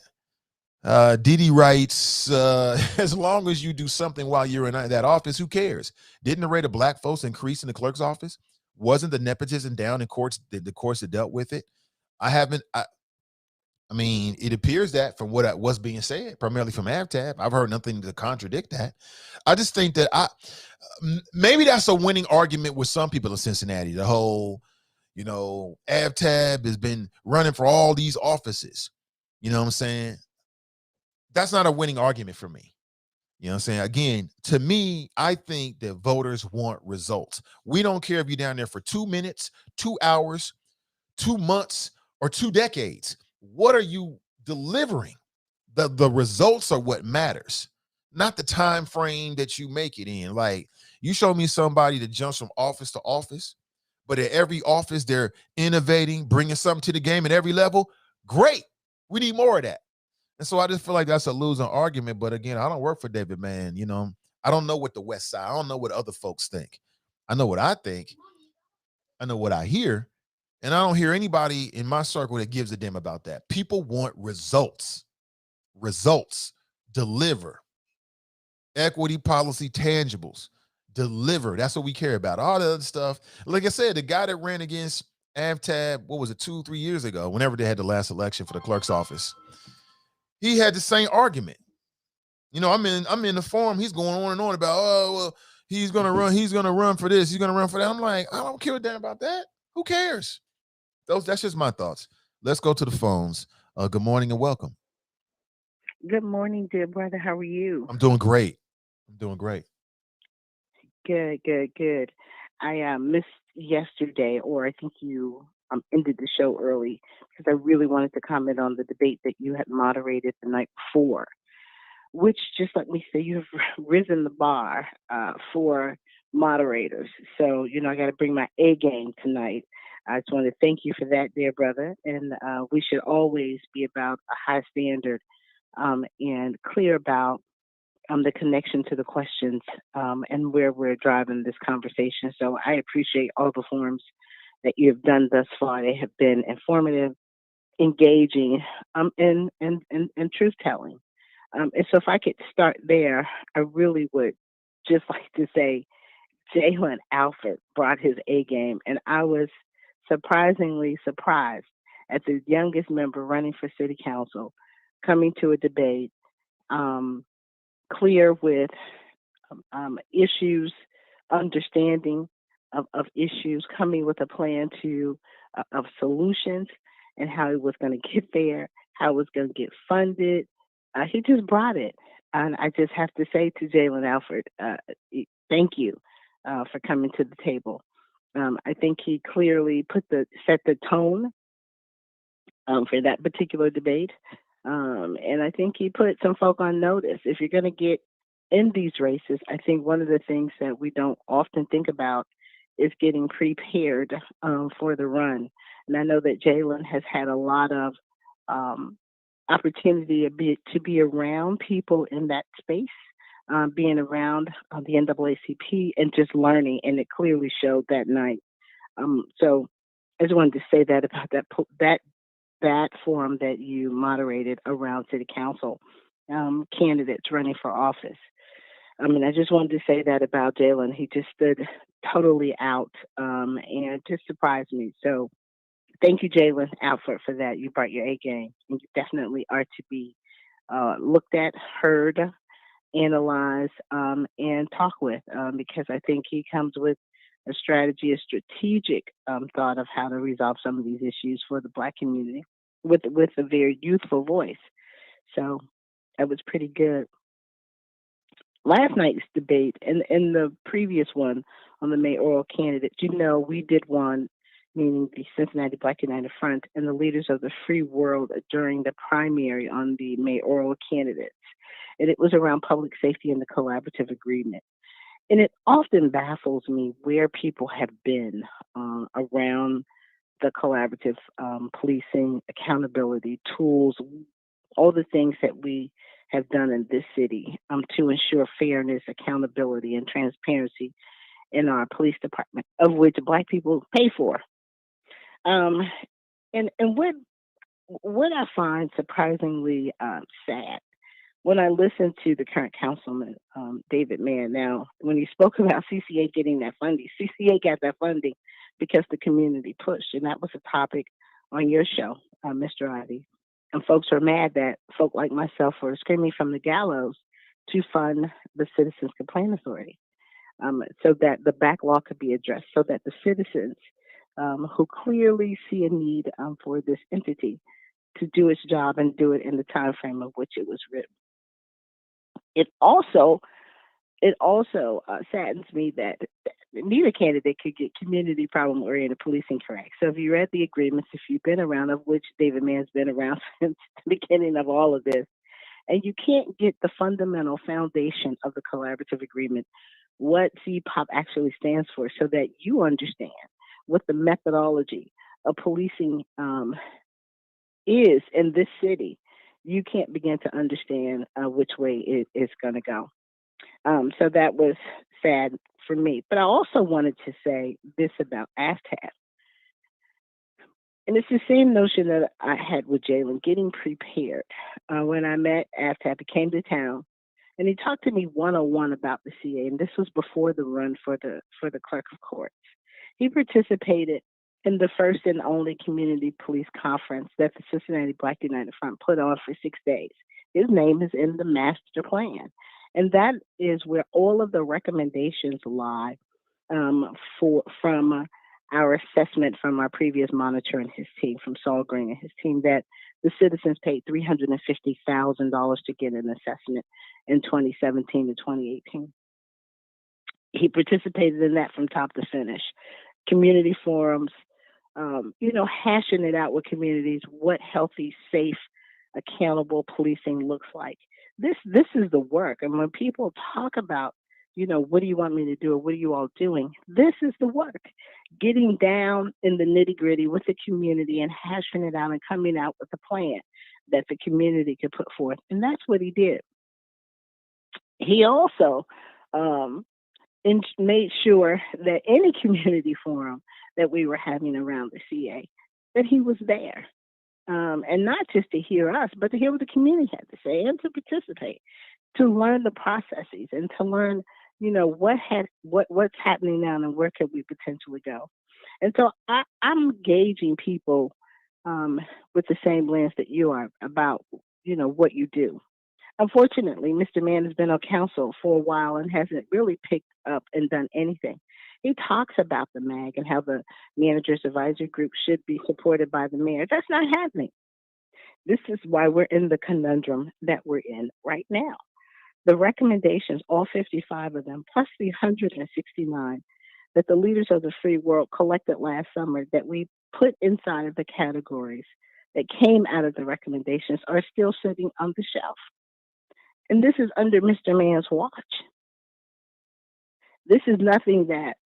Didi writes, as long as you do something while you're in that office, who cares? Didn't the rate of black folks increase in the clerk's office? Wasn't the nepotism down in courts, the courts that dealt with it? I mean, it appears that from what was being said, primarily from AFTAB, I've heard nothing to contradict that. I just think that maybe that's a winning argument with some people in Cincinnati. The whole, AFTAB has been running for all these offices. You know what I'm saying? That's not a winning argument for me. You know what I'm saying? Again, to me, I think that voters want results. We don't care if you're down there for 2 minutes, 2 hours, 2 months, or 2 decades. What are you delivering? The results are what matters, not the time frame that you make it in. Like, you show me somebody that jumps from office to office, but at every office they're innovating, bringing something to the game at every level. Great. We need more of that. And so I just feel like that's a losing argument. But again, I don't work for David Mann. I don't know what the West Side, I don't know what other folks think. I know what I think. I know what I hear. And I don't hear anybody in my circle that gives a damn about that. People want results. Results. Deliver. Equity policy tangibles. Deliver. That's what we care about. All the other stuff. Like I said, the guy that ran against AvTab, what was it, 2-3 years ago, whenever they had the last election for the clerk's office. He had the same argument. You know, I'm in the forum. He's going on and on about, oh, well, he's gonna run for this, he's gonna run for that. I'm like, I don't care a damn about that. Who cares? That's just my thoughts. Let's go to the phones. Good morning and welcome. Good morning, dear brother. How are you? I'm doing great. Good, good, good. I missed yesterday, or I think you ended the show early because I really wanted to comment on the debate that you had moderated the night before, which, just let me say, you have risen the bar for moderators. So, I got to bring my A game tonight. I just want to thank you for that, dear brother. And we should always be about a high standard and clear about the connection to the questions and where we're driving this conversation. So I appreciate all the forums that you have done thus far. They have been informative, engaging, and truth telling. And so if I could start there, I really would just like to say Jalen Alford brought his A game, and I was surprisingly surprised at the youngest member running for city council coming to a debate clear with issues, understanding of issues, coming with a plan of solutions and how he was going to get there, how it was going to get funded. He just brought it. And I just have to say to Jalen Alford, thank you for coming to the table. I think he clearly set the tone for that particular debate. And I think he put some folk on notice. If you're going to get in these races, I think one of the things that we don't often think about is getting prepared for the run. And I know that Jalen has had a lot of opportunity to be around people in that space, being around the NAACP and just learning, and it clearly showed that night. So I just wanted to say that about that forum that you moderated around city council candidates running for office. I just wanted to say that about Jalen. He just stood totally out and just surprised me. So thank you, Jalen Alford, for that. You brought your A game, and you definitely are to be looked at, heard, analyzed, and talk with, because I think he comes with a strategic thought of how to resolve some of these issues for the Black community with a very youthful voice. So that was pretty good. Last night's debate and the previous one on the mayoral candidates, we did one, meaning the Cincinnati Black United Front and the leaders of the free world during the primary on the mayoral candidates. And it was around public safety and the collaborative agreement. And it often baffles me where people have been around the collaborative policing, accountability, tools, all the things that we have done in this city to ensure fairness, accountability, and transparency in our police department, of which Black people pay for. And what I find surprisingly sad, when I listened to the current councilman, David Mann, now, when he spoke about CCA getting that funding, CCA got that funding because the community pushed, and that was a topic on your show, Mr. Ivy. And folks are mad that folk like myself were screaming from the gallows to fund the Citizens Complaint Authority, so that the backlog could be addressed, so that the citizens who clearly see a need for this entity to do its job and do it in the time frame of which it was written. It also saddens me that neither candidate could get community problem-oriented policing correct. So if you read the agreements, if you've been around, of which David Mann's been around since the beginning of all of this, and you can't get the fundamental foundation of the collaborative agreement, what CPOP actually stands for, so that you understand what the methodology of policing is in this city, you can't begin to understand which way it is going to go. So that was sad for me. But I also wanted to say this about AFTAB. And it's the same notion that I had with Jalen, getting prepared. When I met AFTAB, he came to town, and he talked to me one-on-one about the CA, and this was before the run for the clerk of courts. He participated in the first and only community police conference that the Cincinnati Black United Front put on for 6 days. His name is in the master plan. And that is where all of the recommendations lie from our assessment from our previous monitor and his team, from Saul Green and his team, that the citizens paid $350,000 to get an assessment in 2017 to 2018. He participated in that from top to finish. Community forums, hashing it out with communities, what healthy, safe, accountable policing looks like. This is the work. And when people talk about, what do you want me to do, or what are you all doing? This is the work. Getting down in the nitty gritty with the community and hashing it out and coming out with a plan that the community could put forth. And that's what he did. He also made sure that any community forum that we were having around the CA, that he was there. And not just to hear us, but to hear what the community had to say and to participate, to learn the processes and to learn, what's happening now and where could we potentially go. And so I'm gauging people with the same lens that you are about, what you do. Unfortunately, Mr. Mann has been on council for a while and hasn't really picked up and done anything. He talks about the MAG and how the Managers Advisory Group should be supported by the mayor. That's not happening. This is why we're in the conundrum that we're in right now. The recommendations, all 55 of them, plus the 169 that the leaders of the free world collected last summer that we put inside of the categories that came out of the recommendations, are still sitting on the shelf. And this is under Mr. Mann's watch. This is nothing that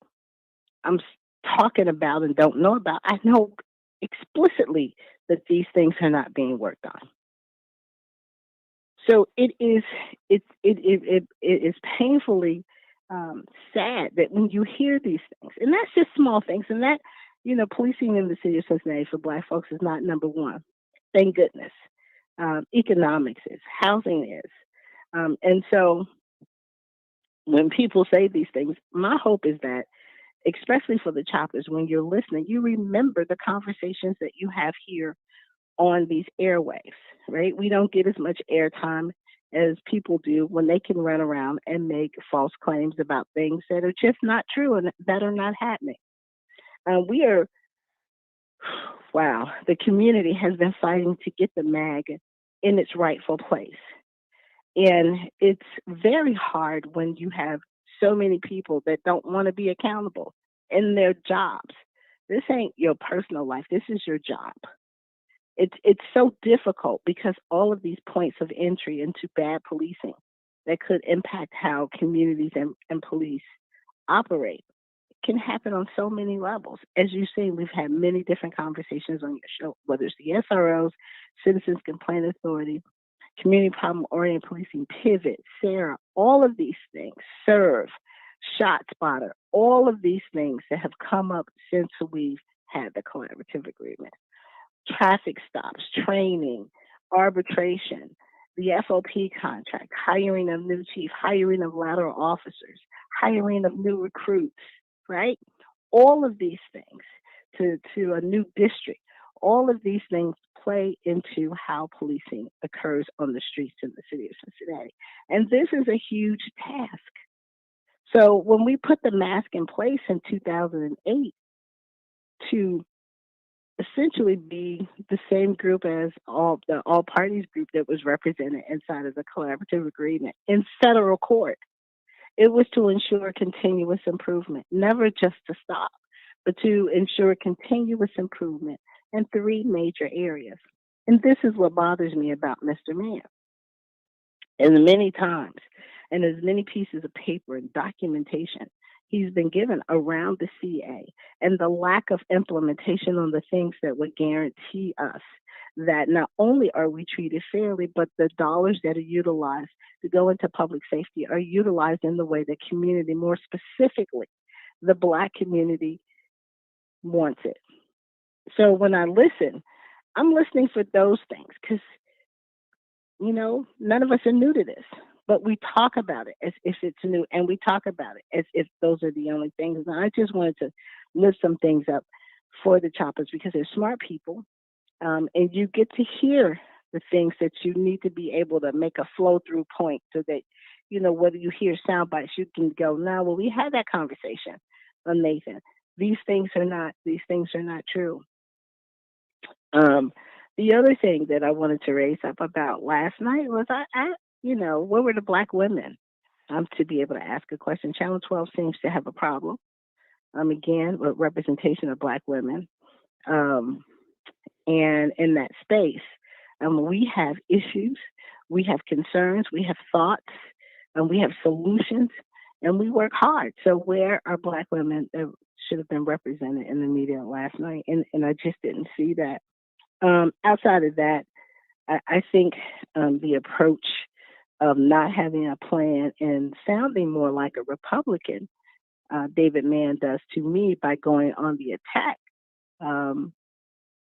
I'm talking about and don't know about. I know explicitly that these things are not being worked on. So it is painfully sad that when you hear these things, and that's just small things, and that, policing in the city of Cincinnati for Black folks is not number one. Thank goodness. Economics is, housing is. And so when people say these things, my hope is that, especially for the choppers, when you're listening, you remember the conversations that you have here on these airwaves, right? We don't get as much airtime as people do when they can run around and make false claims about things that are just not true and that are not happening. The community has been fighting to get the MAG in its rightful place. And it's very hard when you have so many people that don't want to be accountable in their jobs. This ain't your personal life. This is your job. It's so difficult because all of these points of entry into bad policing that could impact how communities and police operate can happen on so many levels. As you say, we've had many different conversations on your show, whether it's the SROs, Citizens Complaint Authority, Community Problem-Oriented Policing, Pivot, SARA, all of these things, SERVE, ShotSpotter, all of these things that have come up since we've had the collaborative agreement. Traffic stops, training, arbitration, the FOP contract, hiring of new chief, hiring of lateral officers, hiring of new recruits, right? All of these things to a new district, all of these things play into how policing occurs on the streets in the city of Cincinnati. And this is a huge task. So when we put the mask in place in 2008 to essentially be the same group as the all parties group that was represented inside of the collaborative agreement in federal court, it was to ensure continuous improvement, never just to stop, but to ensure continuous improvement in three major areas. And this is what bothers me about Mr. Mann. And many times, and as many pieces of paper and documentation he's been given around the CA, and the lack of implementation on the things that would guarantee us that not only are we treated fairly, but the dollars that are utilized to go into public safety are utilized in the way the community, more specifically, the Black community, wants it. So when I listen, I'm listening for those things because, none of us are new to this. But we talk about it as if it's new, and we talk about it as if those are the only things. And I just wanted to lift some things up for the choppers because they're smart people, and you get to hear the things that you need to be able to make a flow through point so that, whether you hear sound bites, you can go, no, well, we had that conversation, Nathan. These things are not true. Um, the other thing that I wanted to raise up about last night was where were the black women to be able to ask a question? Channel 12 seems to have a problem, again, with representation of black women. Um, and in that space, we have issues, we have concerns, we have thoughts, and we have solutions, and we work hard. So where are black women that should have been represented in the media last night? And I just didn't see that. Outside of that, I think the approach of not having a plan and sounding more like a Republican, David Mann does to me by going on the attack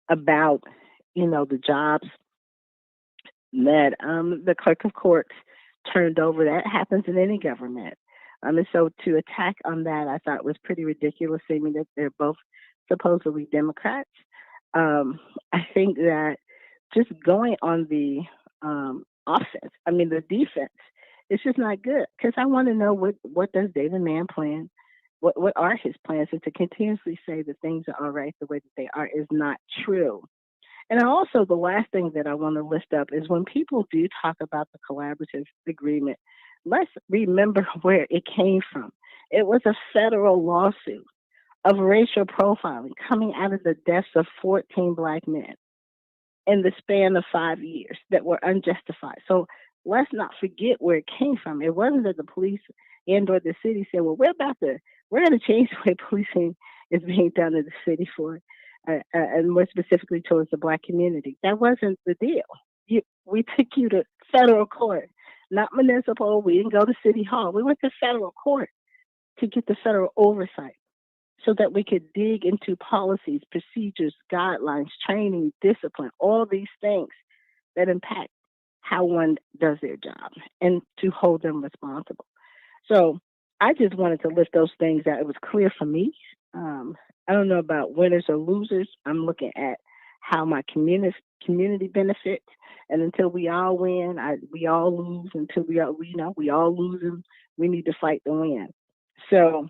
about, the jobs that the clerk of courts turned over. That happens in any government. And so to attack on that, I thought was pretty ridiculous, seeming that they're both supposedly Democrats. I think that just going on the offense, the defense, it's just not good because I want to know what does David Mann plan? What are his plans? And to continuously say that things are all right the way that they are is not true. And also, the last thing that I want to lift up is when people do talk about the collaborative agreement, let's remember where it came from. It was a federal lawsuit of racial profiling coming out of the deaths of 14 black men in the span of 5 years that were unjustified. So let's not forget where it came from. It wasn't that the police and or the city said, well, we're going to change the way policing is being done in the city for and more specifically towards the black community. That wasn't the deal. We took you to federal court, not municipal. We didn't go to city hall. We went to federal court to get the federal oversight so that we could dig into policies, procedures, guidelines, training, discipline, all these things that impact how one does their job and to hold them responsible. So I just wanted to lift those things out. It was clear for me. I don't know about winners or losers. I'm looking at how my community benefits, and until we all win, we all lose. Until we all lose, and we need to fight to win. So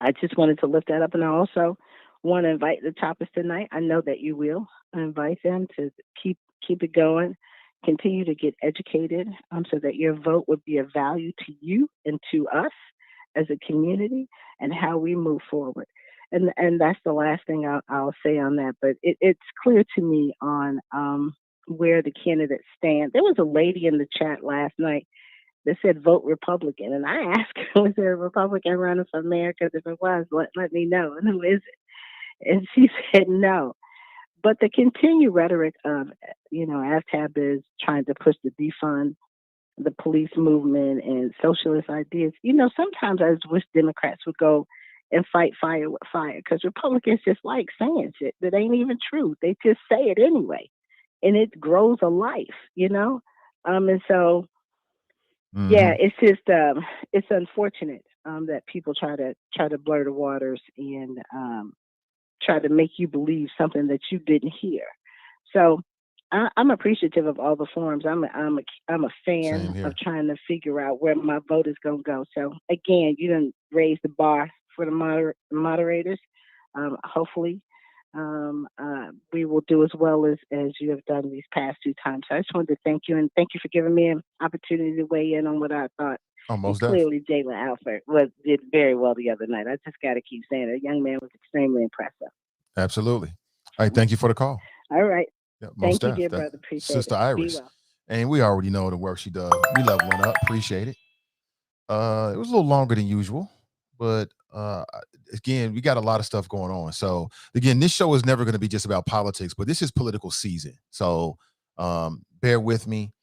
I just wanted to lift that up, and I also want to invite the choppers tonight. I know that you will. I invite them to keep it going, continue to get educated, so that your vote would be of value to you and to us as a community and how we move forward. And that's the last thing I'll say on that. But it's clear to me on where the candidates stand. There was a lady in the chat last night that said vote Republican. And I asked her, was there a Republican running for mayor? Because if it was, let me know. And who is it? And she said no. But the continued rhetoric of, ASTAB is trying to push the defund the police movement and socialist ideas. Sometimes I just wish Democrats would go and fight fire with fire, because Republicans just like saying shit that ain't even true. They just say it anyway, and it grows a life, And so, yeah, it's just it's unfortunate that people try to blur the waters and try to make you believe something that you didn't hear. So I'm appreciative of all the forums. I'm a fan of trying to figure out where my vote is going to go. So again, you didn't raise the bar for the moderators. Hopefully, we will do as well as you have done these past 2 times. So I just wanted to thank you, and thank you for giving me an opportunity to weigh in on what I thought. Clearly, Jalen Alford did very well the other night. I just got to keep saying it. The young man was extremely impressive. Absolutely. All right. Thank you for the call. All right. Yeah, thank you, dear brother. Appreciate Sister it. Iris. Well. And we already know the work she does. We leveling up. Appreciate it. It was a little longer than usual, but again, we got a lot of stuff going on. So again, this show is never going to be just about politics, but this is political season. So bear with me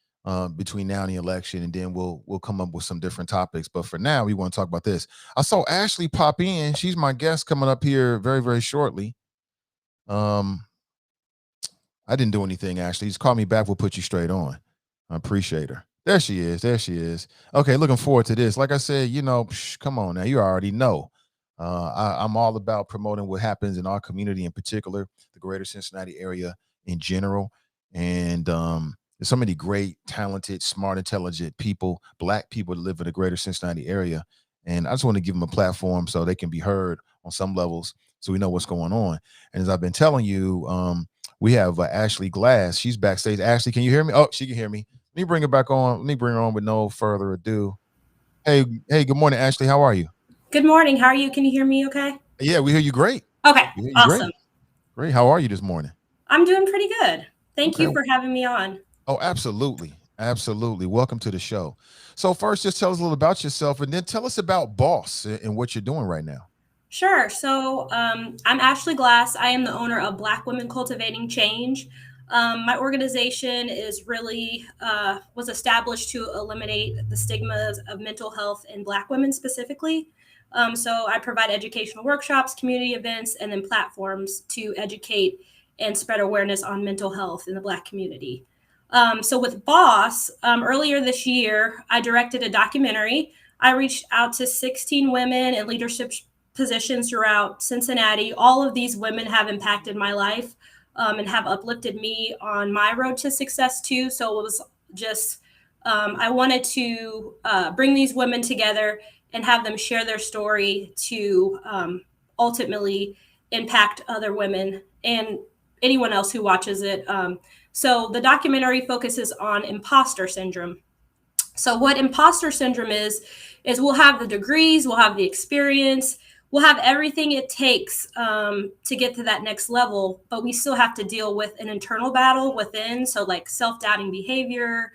between now and the election, and then we'll come up with some different topics. But for now, we want to talk about this. I saw Ashley pop in. She's my guest coming up here very, very shortly. I didn't do anything, Ashley. Just call me back. We'll put you straight on. I appreciate her. There she is. Okay, looking forward to this. Like I said, come on now. You already know. I'm all about promoting what happens in our community, in particular, the greater Cincinnati area in general. And there's so many great, talented, smart, intelligent people, Black people that live in the greater Cincinnati area. And I just want to give them a platform so they can be heard on some levels so we know what's going on. And as I've been telling you, we have Ashley Glass. She's backstage. Ashley, can you hear me? Oh, she can hear me. Let me bring her back on. Let me bring her on with no further ado. Hey, good morning, Ashley. How are you? Good morning. How are you? Can you hear me okay? Yeah, we hear you great. Okay, We hear you great. awesome. Great. How are you this morning? I'm doing pretty good. Thank Okay. you for having me on. Oh, absolutely. Absolutely. Welcome to the show. So first, just tell us a little about yourself and then tell us about Boss and what you're doing right now. Sure. So I'm Ashley Glass. I am the owner of Black Women Cultivating Change. My organization is really was established to eliminate the stigmas of mental health in Black women specifically. So I provide educational workshops, community events, and then platforms to educate and spread awareness on mental health in the Black community. So with B.O.S.S, earlier this year, I directed a documentary. I reached out to 16 women in leadership positions throughout Cincinnati. All of these women have impacted my life and have uplifted me on my road to success too. So it was just, I wanted to bring these women together and have them share their story to ultimately impact other women and anyone else who watches it. So the documentary focuses on imposter syndrome. So what imposter syndrome is we'll have the degrees, we'll have the experience, we'll have everything it takes to get to that next level, but we still have to deal with an internal battle within. So like self-doubting behavior,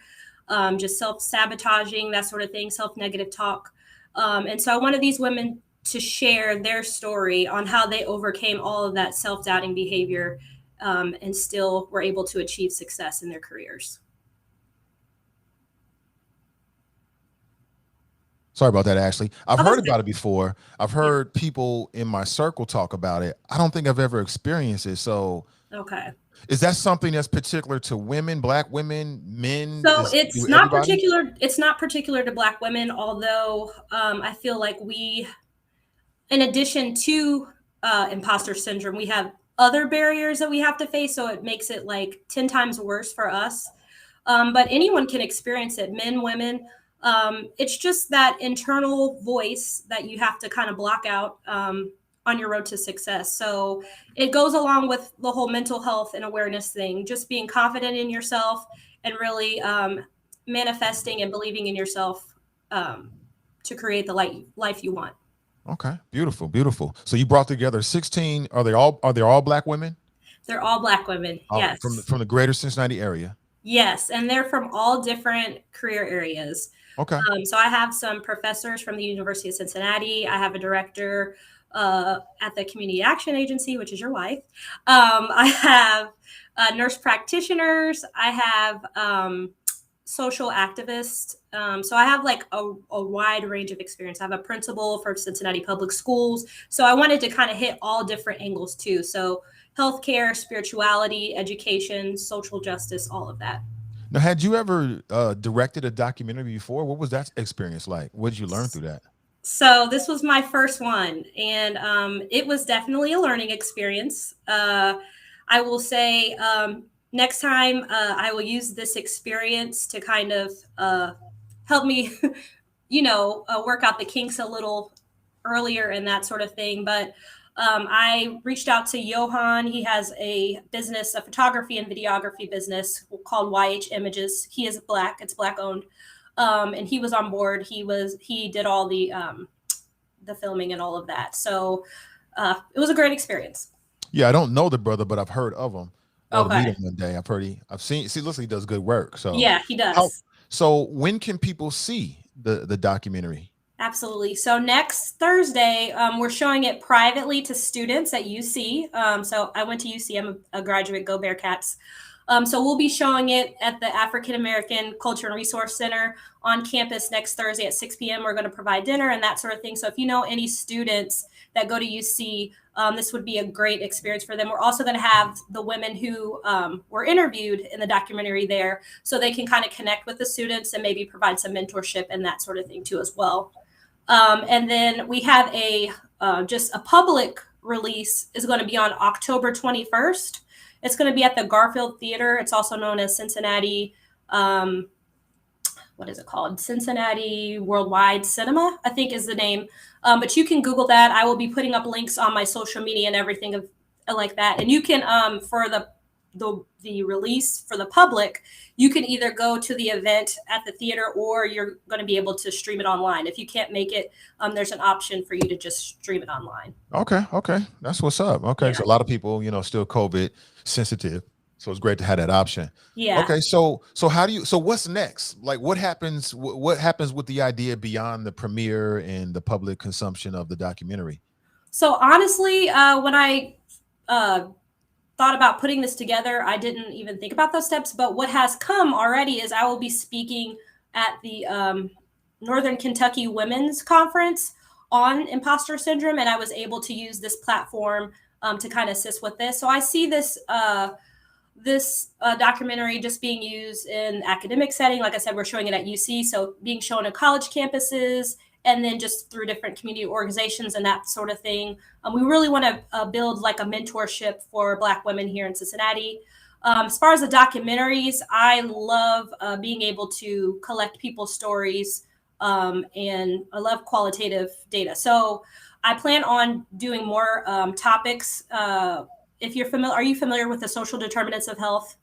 just self-sabotaging, that sort of thing, self-negative talk. And so I wanted these women to share their story on how they overcame all of that self-doubting behavior and still were able to achieve success in their careers. Sorry about that, Ashley. I've heard about it before. I've heard people in my circle talk about it. I don't think I've ever experienced it. So, okay. Is that something that's particular to women, Black women, men? So it's not particular. It's not particular to Black women, although I feel like we, in addition to imposter syndrome, we have other barriers that we have to face. So it makes it like 10 times worse for us. But anyone can experience it, men, women. It's just that internal voice that you have to kind of block out on your road to success. So it goes along with the whole mental health and awareness thing, just being confident in yourself and really manifesting and believing in yourself to create the life you want. Okay, beautiful, beautiful. So you brought together 16. Are they all Black women? They're all Black women. Yes. From the greater Cincinnati area. Yes, and they're from all different career areas. Okay. So I have some professors from the University of Cincinnati. I have a director at the Community Action Agency, which is your wife. I have nurse practitioners. I have social activists. So I have like a wide range of experience. I have a principal for Cincinnati Public Schools. So I wanted to kind of hit all different angles too. So healthcare, spirituality, education, social justice, all of that. Now, had you ever directed a documentary before? What was that experience like? What did you learn through that? So this was my first one, and it was definitely a learning experience. I will say next time I will use this experience to kind of help me, work out the kinks a little earlier and that sort of thing. But I reached out to Johan. He has a business, a photography and videography business called YH Images. He is Black. It's Black owned. And he was on board. He did all the filming and all of that. So it was a great experience. Yeah, I don't know the brother, but I've heard of him. Okay. Meet him one day. I've seen. Looks like he does good work. So yeah, he does. So when can people see the documentary? Absolutely. So next Thursday, we're showing it privately to students at UC. So I went to UC. I'm a graduate. Go Bearcats. So we'll be showing it at the African American Culture and Resource Center on campus next Thursday at 6 p.m. We're going to provide dinner and that sort of thing. So if you know any students that go to UC, this would be a great experience for them. We're also going to have the women who were interviewed in the documentary there, so they can kind of connect with the students and maybe provide some mentorship and that sort of thing too as well. And then we have a just a public release is going to be on October 21st. It's going to be at the Garfield Theater. It's also known as Cincinnati. What is it called? Cincinnati Worldwide Cinema, I think is the name. But you can Google that. I will be putting up links on my social media and everything like that. And you can, for the release for the public, you can either go to the event at the theater or you're going to be able to stream it online. If you can't make it, there's an option for you to just stream it online. Okay, that's what's up. Okay, Yeah. so a lot of people, still COVID sensitive, so it's great to have that option. Yeah. Okay, so what's next? Like, what happens? What happens with the idea beyond the premiere and the public consumption of the documentary? So honestly, when I thought about putting this together, I didn't even think about those steps. But what has come already is I will be speaking at the Northern Kentucky Women's Conference on Imposter Syndrome, and I was able to use this platform to kind of assist with this. So I see this documentary just being used in academic setting. Like I said, we're showing it at UC, so being shown at college campuses, and then just through different community organizations and that sort of thing. We really want to build like a mentorship for Black women here in Cincinnati. As far as the documentaries, I love being able to collect people's stories, and I love qualitative data. So I plan on doing more topics. If you're familiar, are you familiar with the social determinants of health?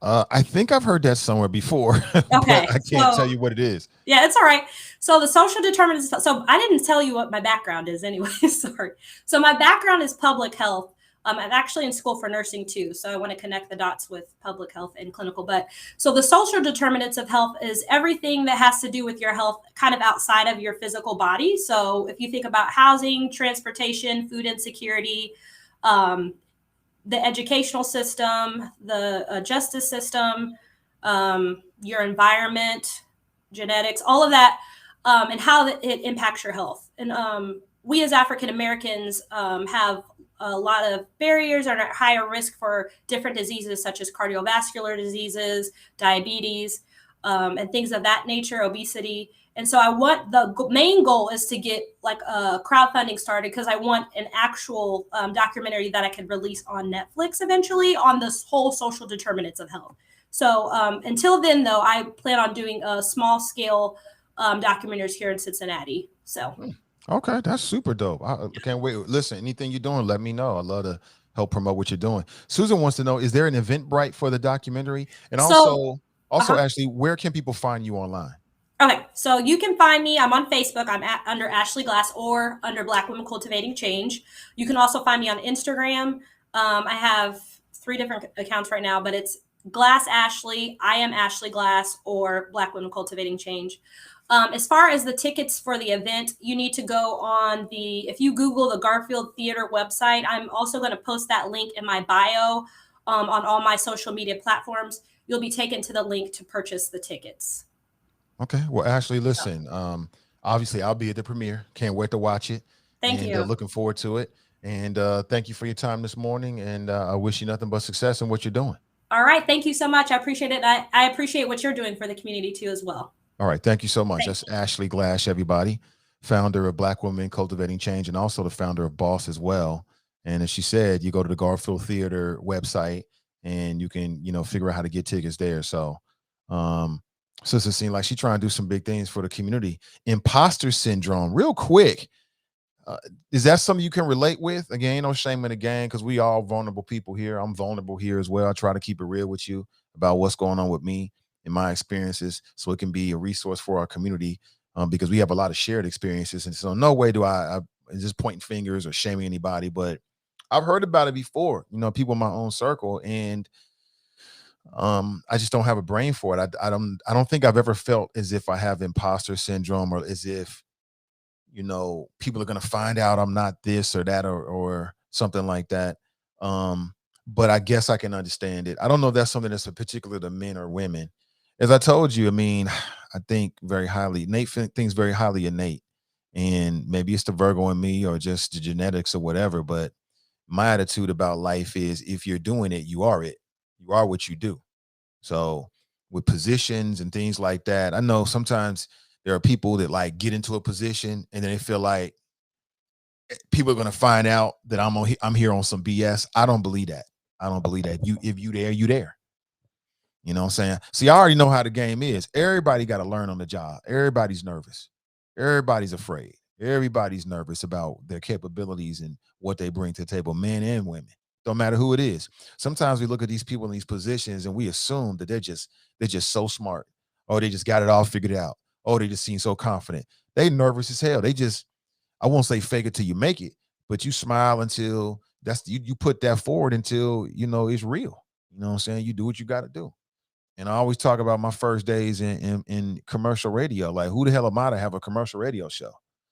I think I've heard that somewhere before, Okay, but I can't tell you what it is. Yeah, it's all right. So the social determinants. So I didn't tell you what my background is anyway. Sorry. So my background is public health. I'm actually in school for nursing too. So I want to connect the dots with public health and clinical. But so the social determinants of health is everything that has to do with your health kind of outside of your physical body. So if you think about housing, transportation, food insecurity, the educational system, the justice system, your environment, genetics, all of that, and how it impacts your health. And we as African Americans have a lot of barriers and are at higher risk for different diseases such as cardiovascular diseases, diabetes, and things of that nature, obesity. And so I want, the main goal is to get like a crowdfunding started, because I want an actual documentary that I could release on Netflix eventually on this whole social determinants of health. So until then, though, I plan on doing a small scale documentaries here in Cincinnati. So. Okay, that's super dope. I can't wait. Listen, anything you're doing, let me know. I'd love to help promote what you're doing. Susan wants to know, is there an Eventbrite for the documentary? And also, Ashley, where can people find you online? Okay, so you can find me. I'm on Facebook. I'm under Ashley Glass or under Black Women Cultivating Change. You can also find me on Instagram. I have 3 different accounts right now, but it's Glass Ashley, I am Ashley Glass, or Black Women Cultivating Change. As far as the tickets for the event, you need to go on if you Google the Garfield Theater website. I'm also going to post that link in my bio on all my social media platforms. You'll be taken to the link to purchase the tickets. Okay. Well, Ashley, listen, obviously I'll be at the premiere. Can't wait to watch it. Thank you. Looking forward to it. And thank you for your time this morning. And I wish you nothing but success in what you're doing. All right. Thank you so much. I appreciate it. I appreciate what you're doing for the community too as well. All right. Thank you so much. That's Ashley Glass, everybody, founder of Black Women Cultivating Change, and also the founder of B.O.S.S as well. And as she said, you go to the Garfield Theater website and you can, figure out how to get tickets there. So, Sister seems like she's trying to do some big things for the community. Imposter syndrome, real quick. Is that something you can relate with? Again, no shame in the game, because we all vulnerable people here. I'm vulnerable here as well. I try to keep it real with you about what's going on with me and my experiences, so it can be a resource for our community, because we have a lot of shared experiences. And so no way do I just pointing fingers or shaming anybody, but I've heard about it before, people in my own circle, and I just don't have a brain for it. I don't think I've ever felt as if I have imposter syndrome, or as if, people are going to find out I'm not this or that, or something like that. But I guess I can understand it. I don't know if that's something that's particular to men or women. As I told you, I think very highly. Nate thinks very highly of Nate, and maybe it's the Virgo in me or just the genetics or whatever. But my attitude about life is, if you're doing it, you are it. You are what you do. So with positions and things like that, I know sometimes there are people that like get into a position and then they feel like people are going to find out that I'm here on some BS. I don't believe that. I don't believe that. If you there, you there. You know what I'm saying? See, I already know how the game is. Everybody got to learn on the job. Everybody's nervous. Everybody's afraid. Everybody's nervous about their capabilities and what they bring to the table, men and women. Don't matter who it is. Sometimes we look at these people in these positions and we assume that they're just so smart. Oh, they just got it all figured out. Oh, they just seem so confident. They nervous as hell. They just, I won't say fake it till you make it, but you smile until you put that forward until you know it's real. You know what I'm saying? You do what you got to do. And I always talk about my first days in commercial radio. Like, who the hell am I to have a commercial radio show?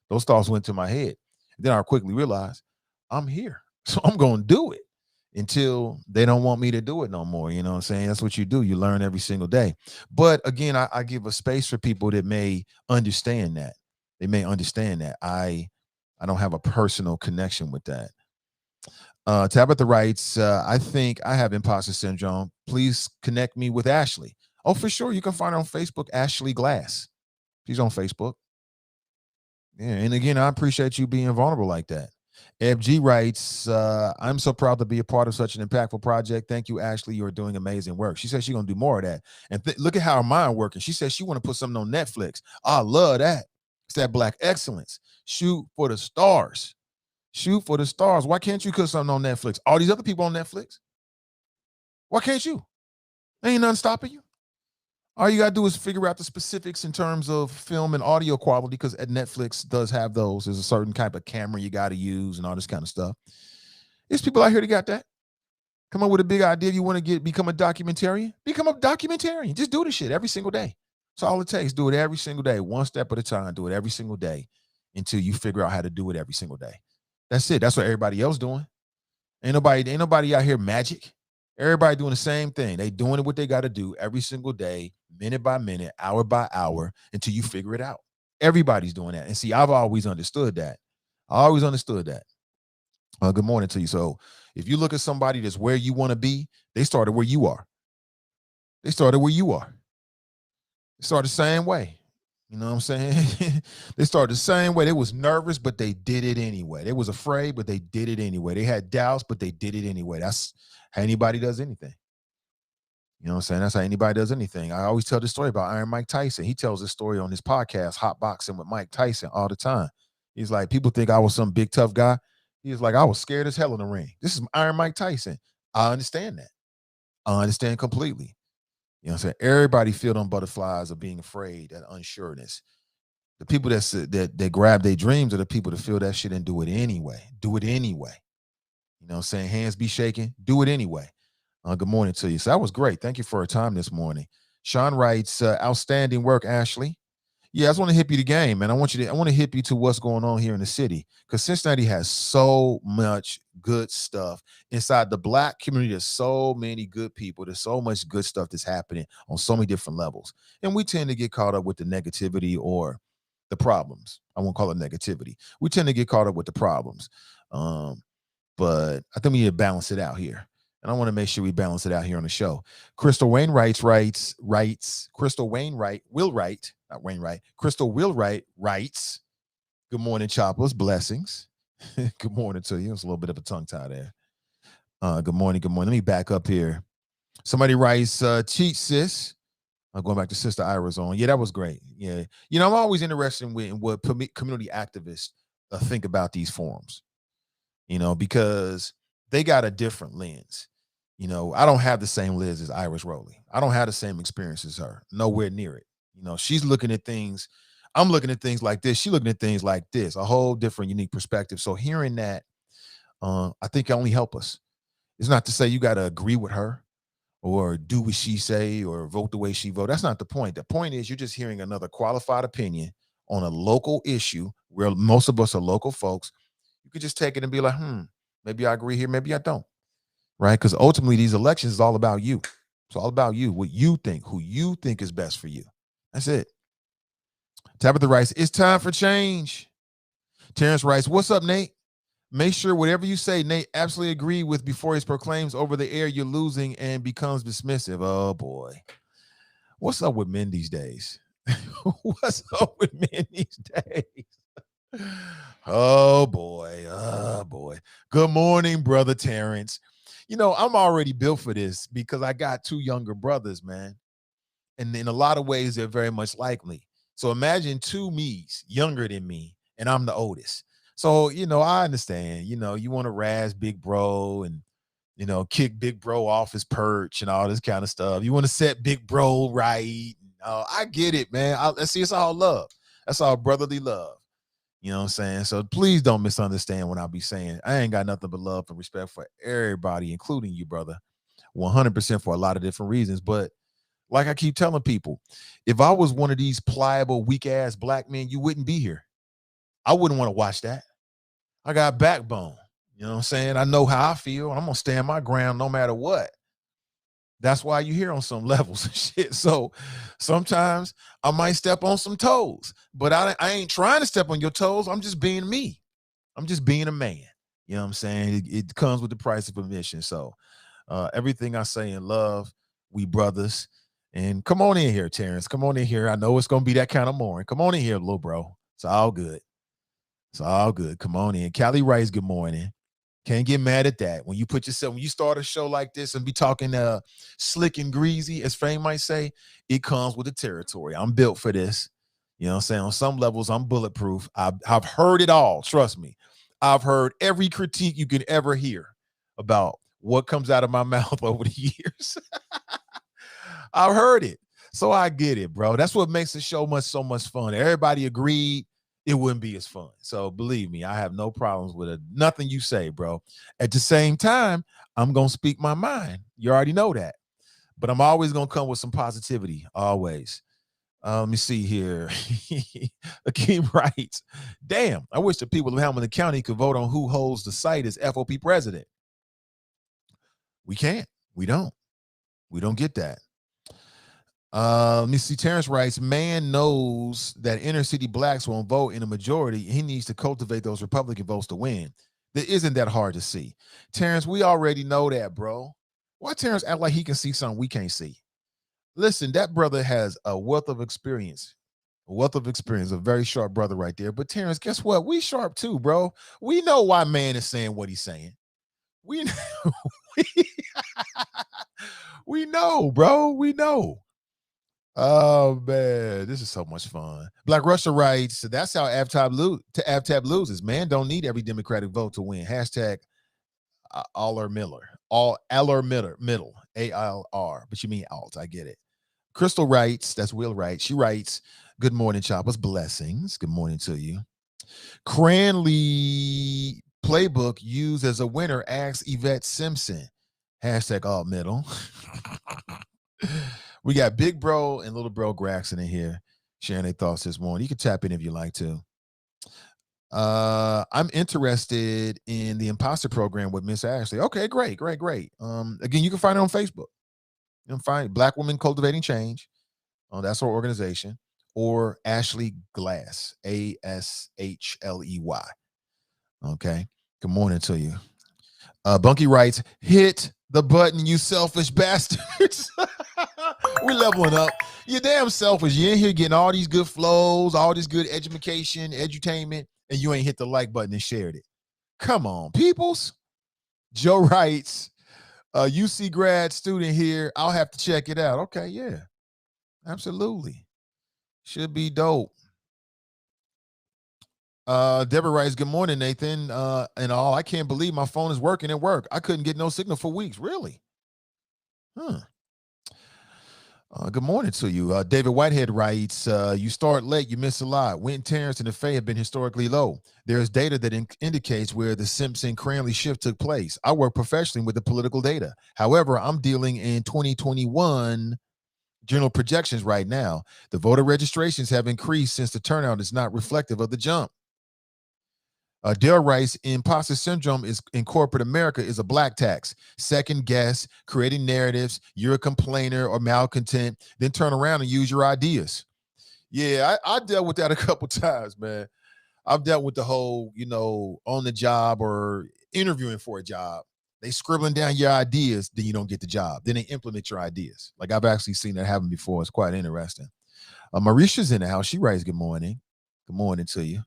Those thoughts went to my head. Then I quickly realized I'm here. So I'm going to do it until they don't want me to do it no more. You know what I'm saying? That's what you do. You learn every single day. But again, I give a space for people that may understand that. They may understand that. I don't have a personal connection with that. Tabitha writes, I think I have imposter syndrome. Please connect me with Ashley. Oh, for sure. You can find her on Facebook, Ashley Glass. She's on Facebook. Yeah, and again, I appreciate you being vulnerable like that. FG writes, I'm so proud to be a part of such an impactful project. Thank you, Ashley. You're doing amazing work. She says she's going to do more of that. And look at how her mind working. She says she want to put something on Netflix. I love that. It's that Black excellence. Shoot for the stars. Shoot for the stars. Why can't you put something on Netflix? All these other people on Netflix. Why can't you? Ain't nothing stopping you. All you got to do is figure out the specifics in terms of film and audio quality, because Netflix does have those. There's a certain type of camera you got to use and all this kind of stuff. There's people out here that got that. Come up with a big idea. You want to become a documentarian? Become a documentarian. Just do this shit every single day. That's all it takes. Do it every single day, one step at a time. Do it every single day until you figure out how to do it every single day. That's it. That's what everybody else doing. Ain't nobody out here magic. Everybody doing the same thing. They doing what they got to do every single day, minute by minute, hour by hour, until you figure it out. Everybody's doing that. And see, I've always understood that. I always understood that. Good morning to you. So if you look at somebody that's where you want to be, they started where you are. They started where you are. They started the same way. You know what I'm saying? They started the same way. They was nervous, but they did it anyway. They was afraid, but they did it anyway. They had doubts, but they did it anyway. That's how anybody does anything. You know what I'm saying? That's how anybody does anything. I always tell this story about Iron Mike Tyson. He tells this story on his podcast, Hot Boxing with Mike Tyson, all the time. He's like, people think I was some big tough guy. He's like, I was scared as hell in the ring. This is Iron Mike Tyson. I understand that. I understand completely. You know what I'm saying? Everybody feel them butterflies of being afraid and unsureness. The people that grab their dreams are the people that feel that shit and do it anyway. Do it anyway. You know what I'm saying? Hands be shaking. Do it anyway. Good morning to you. So that was great. Thank you for your time this morning. Sean writes, outstanding work, Ashley. Yeah, I just want to hip you the game, man. I want to hip you to what's going on here in the city, because Cincinnati has so much good stuff inside the Black community. There's so many good people. There's so much good stuff that's happening on so many different levels, and we tend to get caught up with the negativity or the problems. I won't call it negativity. We tend to get caught up with the problems, but I think we need to balance it out here. And I want to make sure we balance it out here on the show. Crystal Wainwright writes, Crystal Wainwright, Willwright, not Wainwright, Crystal Willwright writes, good morning, Choppers, blessings. Good morning to you. It's a little bit of a tongue tie there. Good morning, good morning. Let me back up here. Somebody writes, cheat sis. I'm going back to Sister Ira's on. Yeah, that was great. Yeah. You know, I'm always interested in what community activists think about these forums, you know, because they got a different lens. You know, I don't have the same lens as Iris Rowley. I don't have the same experience as her. Nowhere near it. You know, she's looking at things. I'm looking at things like this. She's looking at things like this. A whole different, unique perspective. So hearing that, I think can only help us. It's not to say you got to agree with her or do what she say or vote the way she vote. That's not the point. The point is you're just hearing another qualified opinion on a local issue where most of us are local folks. You could just take it and be like, maybe I agree here, maybe I don't. Right? Because ultimately, these elections is all about you. It's all about you, what you think, who you think is best for you. That's it. Tabitha writes, it's time for change. Terrence writes, what's up, Nate? Make sure whatever you say, Nate absolutely agree with before he proclaims over the air you're losing and becomes dismissive. Oh, boy. What's up with men these days? What's up with men these days? Oh boy. Oh boy. Good morning, brother Terrence. I'm already built for this because I got two younger brothers, man. And in a lot of ways, they're very much like me. So imagine two me's younger than me, and I'm the oldest. So, I understand, you want to razz big bro and, kick big bro off his perch and all this kind of stuff. You want to set big bro right. I get it, man. Let's see, it's all love. That's all brotherly love. You know what I'm saying? So please don't misunderstand what I'll be saying. I ain't got nothing but love and respect for everybody, including you, brother. 100% for a lot of different reasons. But like I keep telling people, if I was one of these pliable, weak ass black men, you wouldn't be here. I wouldn't want to watch that. I got backbone. You know what I'm saying? I know how I feel. I'm going to stand my ground no matter what. That's why you hear on some levels and shit. So sometimes I might step on some toes, but I ain't trying to step on your toes. I'm just being me. I'm just being a man. You know what I'm saying? It comes with the price of admission. So everything I say in love, we brothers. And come on in here, Terrence. Come on in here. I know it's going to be that kind of morning. Come on in here, little bro. It's all good. It's all good. Come on in. Callie Rice, good morning. Can't get mad at that. When you start a show like this and be talking slick and greasy, as Fame might say, it comes with the territory. I'm built for this. You know what I'm saying? On some levels, I'm bulletproof. I've heard it all. Trust me. I've heard every critique you can ever hear about what comes out of my mouth over the years. I've heard it. So I get it, bro. That's what makes the show so much fun. Everybody agreed it wouldn't be as fun. So believe me, I have no problems with it. Nothing you say, bro. At the same time, I'm going to speak my mind. You already know that. But I'm always going to come with some positivity, always. Let me see here. Akeem writes, damn, I wish the people of Hamilton County could vote on who holds the site as FOP president. We can't. We don't get that. Let me see. Terrence writes, man knows that inner city blacks won't vote in a majority. He needs to cultivate those Republican votes to win. That isn't that hard to see. Terrence, we already know that, bro. Why Terrence act like he can see something we can't see? Listen, that brother has a wealth of experience. A very sharp brother right there. But Terrence, guess what? We sharp too, bro. We know why man is saying what he's saying. We know, we know, bro. We know. Oh man, this is so much fun. Black Russia writes, that's how AvTab loses. Man don't need every Democratic vote to win. Hashtag Aller Miller. Middle. ALR. But you mean alt. I get it. Crystal writes, that's Will writes. She writes, good morning, Choppers. Blessings. Good morning to you. Cranley playbook used as a winner. Asks Yvette Simpson. Hashtag alt middle. We got Big Bro and Little Bro Graxon in here sharing their thoughts this morning. You can tap in if you like to. I'm interested in the Imposter program with Miss Ashley. Okay, great. Again, you can find it on Facebook. You can find Black Women Cultivating Change. That's our organization. Or Ashley Glass, ASHLEY. Okay. Good morning to you. Bunky writes, hit the button, you selfish bastards. We're leveling up. You're damn selfish. You're in here getting all these good flows, all this good education, edutainment, and you ain't hit the like button and shared it. Come on, peoples. Joe writes, UC grad student here. I'll have to check it out. Okay, yeah. Absolutely. Should be dope. Deborah writes, good morning, Nathan. And all, I can't believe my phone is working at work. I couldn't get no signal for weeks. Really? Good morning to you. David Whitehead writes, you start late, you miss a lot. Wynton Terrence and the Faye have been historically low. There's data that indicates where the Simpson-Cranley shift took place. I work professionally with the political data. However, I'm dealing in 2021 general projections right now. The voter registrations have increased since the turnout is not reflective of the jump. Dale writes, Impostor Syndrome is in corporate America is a black tax. Second guess, creating narratives, you're a complainer or malcontent, then turn around and use your ideas. Yeah, I dealt with that a couple times, man. I've dealt with the whole, on the job or interviewing for a job. They scribbling down your ideas, then you don't get the job. Then they implement your ideas. Like I've actually seen that happen before. It's quite interesting. Marisha's in the house. She writes, good morning. Good morning to you.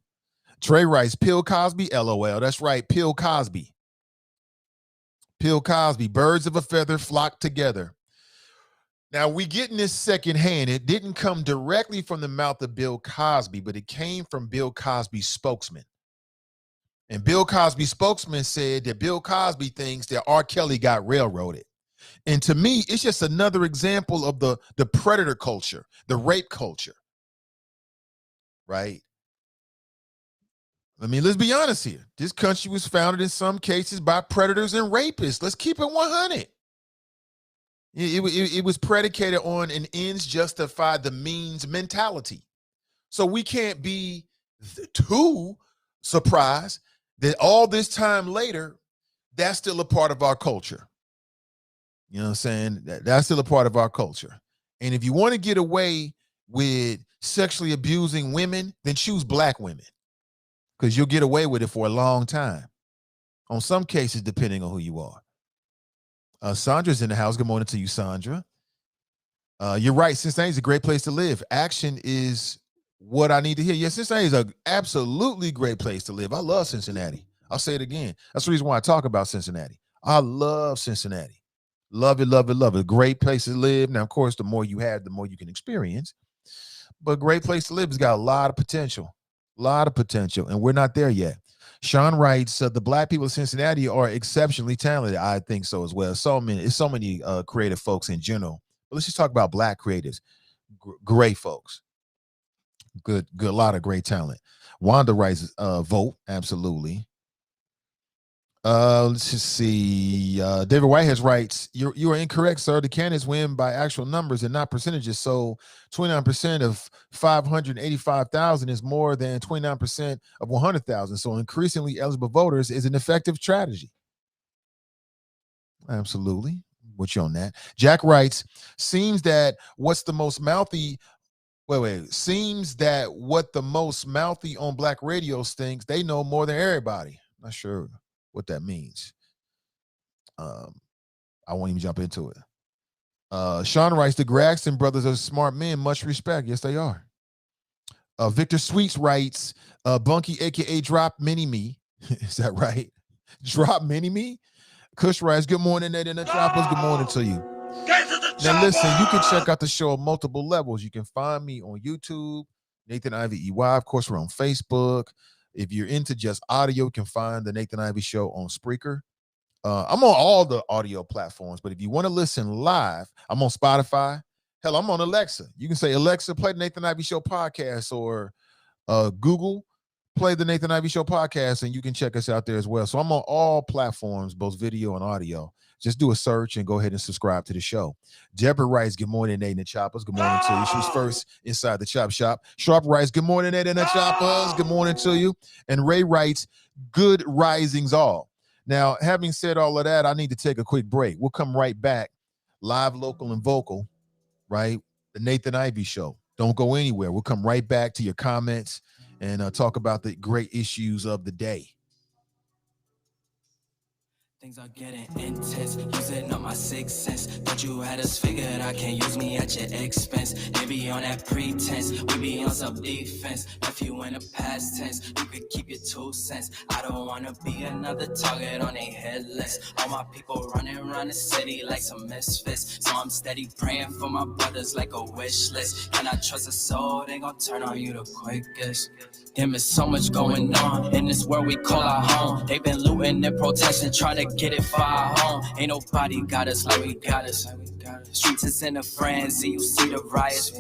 Trey writes, Bill Cosby, LOL. That's right, Bill Cosby. Bill Cosby, birds of a feather flock together. Now, we getting this secondhand. It didn't come directly from the mouth of Bill Cosby, but it came from Bill Cosby's spokesman. And Bill Cosby's spokesman said that Bill Cosby thinks that R. Kelley got railroaded. And to me, it's just another example of the predator culture, the rape culture, right? I mean, let's be honest here. This country was founded in some cases by predators and rapists. Let's keep it 100. It was predicated on an ends justify the means mentality. So we can't be too surprised that all this time later, that's still a part of our culture. You know what I'm saying? That's still a part of our culture. And if you want to get away with sexually abusing women, then choose black women, because you'll get away with it for a long time. On some cases, depending on who you are. Sandra's in the house. Good morning to you, Sandra. You're right. Cincinnati is a great place to live. Action is what I need to hear. Yes, Cincinnati is an absolutely great place to live. I love Cincinnati. I'll say it again. That's the reason why I talk about Cincinnati. I love Cincinnati. Love it, love it, love it. Great place to live. Now, of course, the more you have, the more you can experience. But great place to live has got a lot of potential. A lot of potential. And we're not there yet. Sean writes, the black people of Cincinnati are exceptionally talented. I think so as well. So many creative folks in general. But let's just talk about black creatives. Great folks. Good, a lot of great talent. Wanda writes, vote. Absolutely. Let's just see. David Whitehead writes, you are incorrect, sir. The candidates win by actual numbers and not percentages. So 29% of 585,000 is more than 29% of 100,000. So increasingly eligible voters is an effective strategy. Absolutely. With you on that. Jack writes, seems that what the most mouthy on black radio thinks they know more than everybody. Not sure what that means. I won't even jump into it. Sean writes, the Gregson brothers are smart men. Much respect. Yes, they are. Victor Sweets writes, Bunky, aka Drop Mini Me. Is that right? Drop Mini Me? Kush writes, good morning, Nate and the Choppers. Good morning to you. Now listen, you can check out the show on multiple levels. You can find me on YouTube, Nathan Ivy EY. Of course, we're on Facebook. If you're into just audio, you can find the Nathan Ivy Show on Spreaker. I'm on all the audio platforms, but if you want to listen live, I'm on Spotify. Hell, I'm on Alexa. You can say, Alexa, play the Nathan Ivy Show podcast, or Google, play the Nathan Ivy Show podcast, and you can check us out there as well. So I'm on all platforms, both video and audio. Just do a search and go ahead and subscribe to the show. Deborah writes, good morning, Nate and the Choppers. Good morning to you. She was first inside the Chop Shop. Sharp writes, good morning, Nate and the Choppers. Good morning to you. And Ray writes, good risings all. Now, having said all of that, I need to take a quick break. We'll come right back, live, local, and vocal, right? The Nathan Ivy Show. Don't go anywhere. We'll come right back to your comments and talk about the great issues of the day. Things are getting intense, using up my sixth sense. Thought you had us figured, I can't use me at your expense. They be on that pretense, we be on some defense. If you in the past tense, you could keep your 2 cents. I don't wanna be another target on a head list. All my people running around the city like some misfits. So I'm steady praying for my brothers like a wish list. Can I trust a soul? They gon' turn on you the quickest. Damn, there's so much going on in this world we call our home. They've been looting and protesting, trying to get it far home. Ain't nobody got us like we got us. Streets is in a frenzy, you see the riots.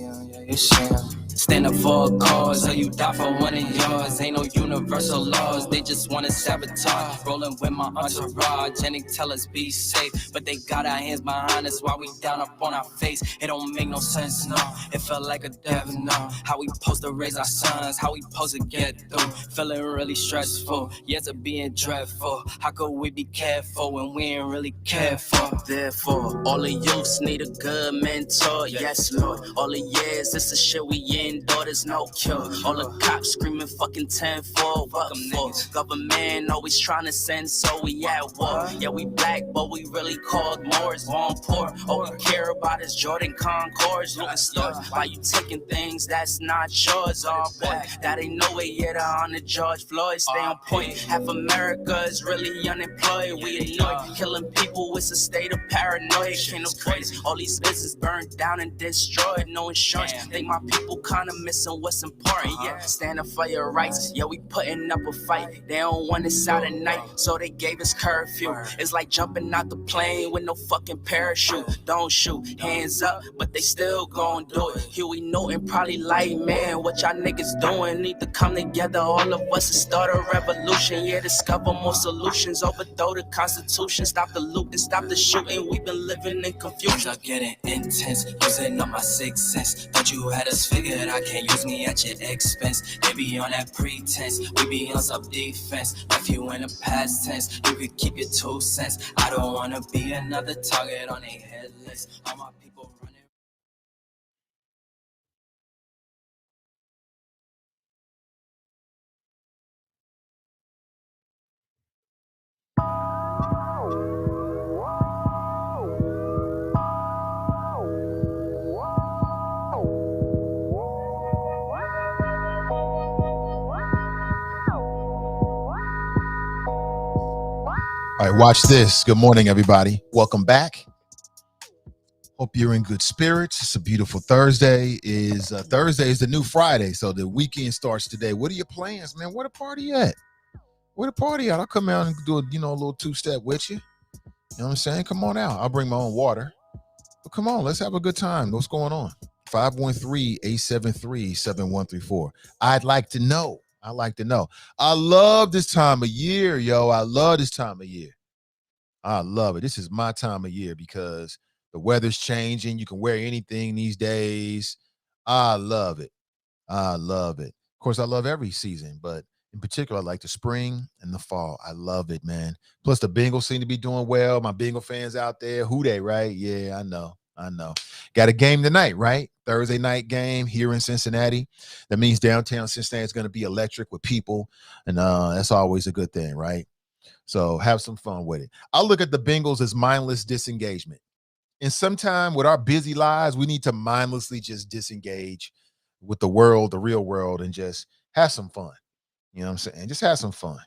Stand up for a cause, or you die for one of yours. Ain't no universal laws, they just wanna sabotage. Rolling with my entourage, and they tell us be safe. But they got our hands behind us while we down up on our face. It don't make no sense, no. It felt like a devil, no. How we supposed to raise our sons, how we supposed to get through. Feeling really stressful, years of being dreadful. How could we be careful when we ain't really careful? Therefore, all the youths need a good mentor, yes, Lord. All the years, this is shit we in getting daughters, no kill. All the cops screaming fucking 10-4, what for? Government always trying to send, so we at war. Yeah, we black, but we really called Moors, born poor. All we care about is Jordan Concords, looting stores. Why you taking things that's not yours? Oh boy, that ain't no way yet on the George Floyd. Stay on point. Half America is really unemployed. We annoyed, killing people with a state of paranoia. Can't avoid it. All these businesses burned down and destroyed. No insurance. Think my people kinda missing what's important. Yeah, stand up for your rights. Yeah, we putting up a fight. They don't want us out at night, so they gave us curfew. It's like jumping out the plane with no fucking parachute. Don't shoot, hands up, but they still gon' do it. Huey Newton probably like, man, what y'all niggas doing? Need to come together, all of us, and start a revolution. Yeah, discover more solutions, overthrow the Constitution, stop the looting, stop the shooting. We've been living in confusion. I'm getting intense, using up my 6 cents. Thought you had us figured, I can't use me at your expense. They be on that pretense, we be on some defense. If you in the past tense, you could keep your 2 cents. I don't wanna be another target on a head list. All my people running. All right, watch this. Good morning, everybody. Welcome back. Hope you're in good spirits. It's a beautiful Thursday. Thursday is the new Friday, so the weekend starts today. What are your plans, man? Where the party at? Where the party at? I'll come out and do a little 2-step with you. You know what I'm saying? Come on out. I'll bring my own water. But come on, let's have a good time. What's going on? 513-873-7134. I'd like to know. I love this time of year, yo. I love this time of year. I love it. This is my time of year because the weather's changing. You can wear anything these days. I love it. Of course, I love every season, but in particular, I like the spring and the fall. I love it, man. Plus, the Bengals seem to be doing well. My Bengal fans out there, who they, right? Yeah, I know. Got a game tonight, right? Thursday night game here in Cincinnati. That means downtown Cincinnati is going to be electric with people, and that's always a good thing, right? So have some fun with it. I look at the Bengals as mindless disengagement. And sometime with our busy lives, we need to mindlessly just disengage with the world, the real world, and just have some fun. You know what I'm saying? Just have some fun.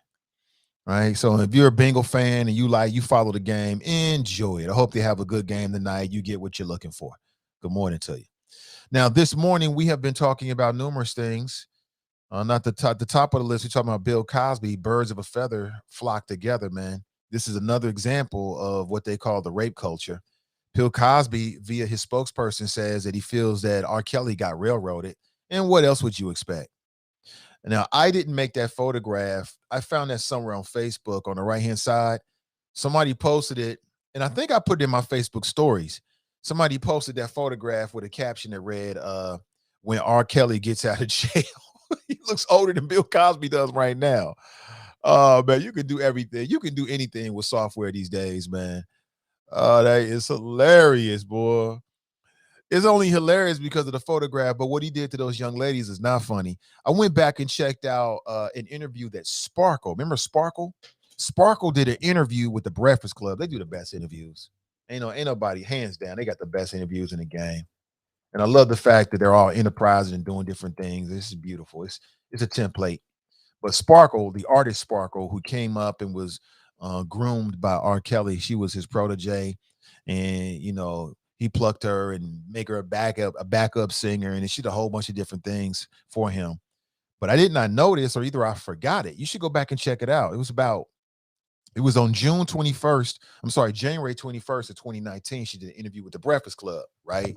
Right. So if you're a Bengal fan and you follow the game, enjoy it. I hope they have a good game tonight. You get what you're looking for. Good morning to you. Now, this morning, we have been talking about numerous things. Not the top of the list. We're talking about Bill Cosby. Birds of a feather flock together, man. This is another example of what they call the rape culture. Bill Cosby, via his spokesperson, says that he feels that R. Kelley got railroaded. And what else would you expect? Now, I didn't make that photograph. I found that somewhere on Facebook on the right-hand side. Somebody posted it, and I think I put it in my Facebook stories. Somebody posted that photograph with a caption that read, when R. Kelley gets out of jail. He looks older than Bill Cosby does right now. Man, you can do everything. You can do anything with software these days, man. That is hilarious, boy. It's only hilarious because of the photograph, but what he did to those young ladies is not funny. I went back and checked out an interview that Sparkle, remember Sparkle? Sparkle did an interview with the Breakfast Club. They do the best interviews. Ain't nobody, hands down, they got the best interviews in the game. And I love the fact that they're all enterprising and doing different things. This is beautiful. It's a template. But Sparkle, the artist Sparkle, who came up and was groomed by R. Kelley, she was his protege. And, he plucked her and make her a backup singer, and she did a whole bunch of different things for him. But I did not notice, or either I forgot it. You should go back and check it out. It was on January 21st of 2019. She did an interview with the Breakfast Club, right?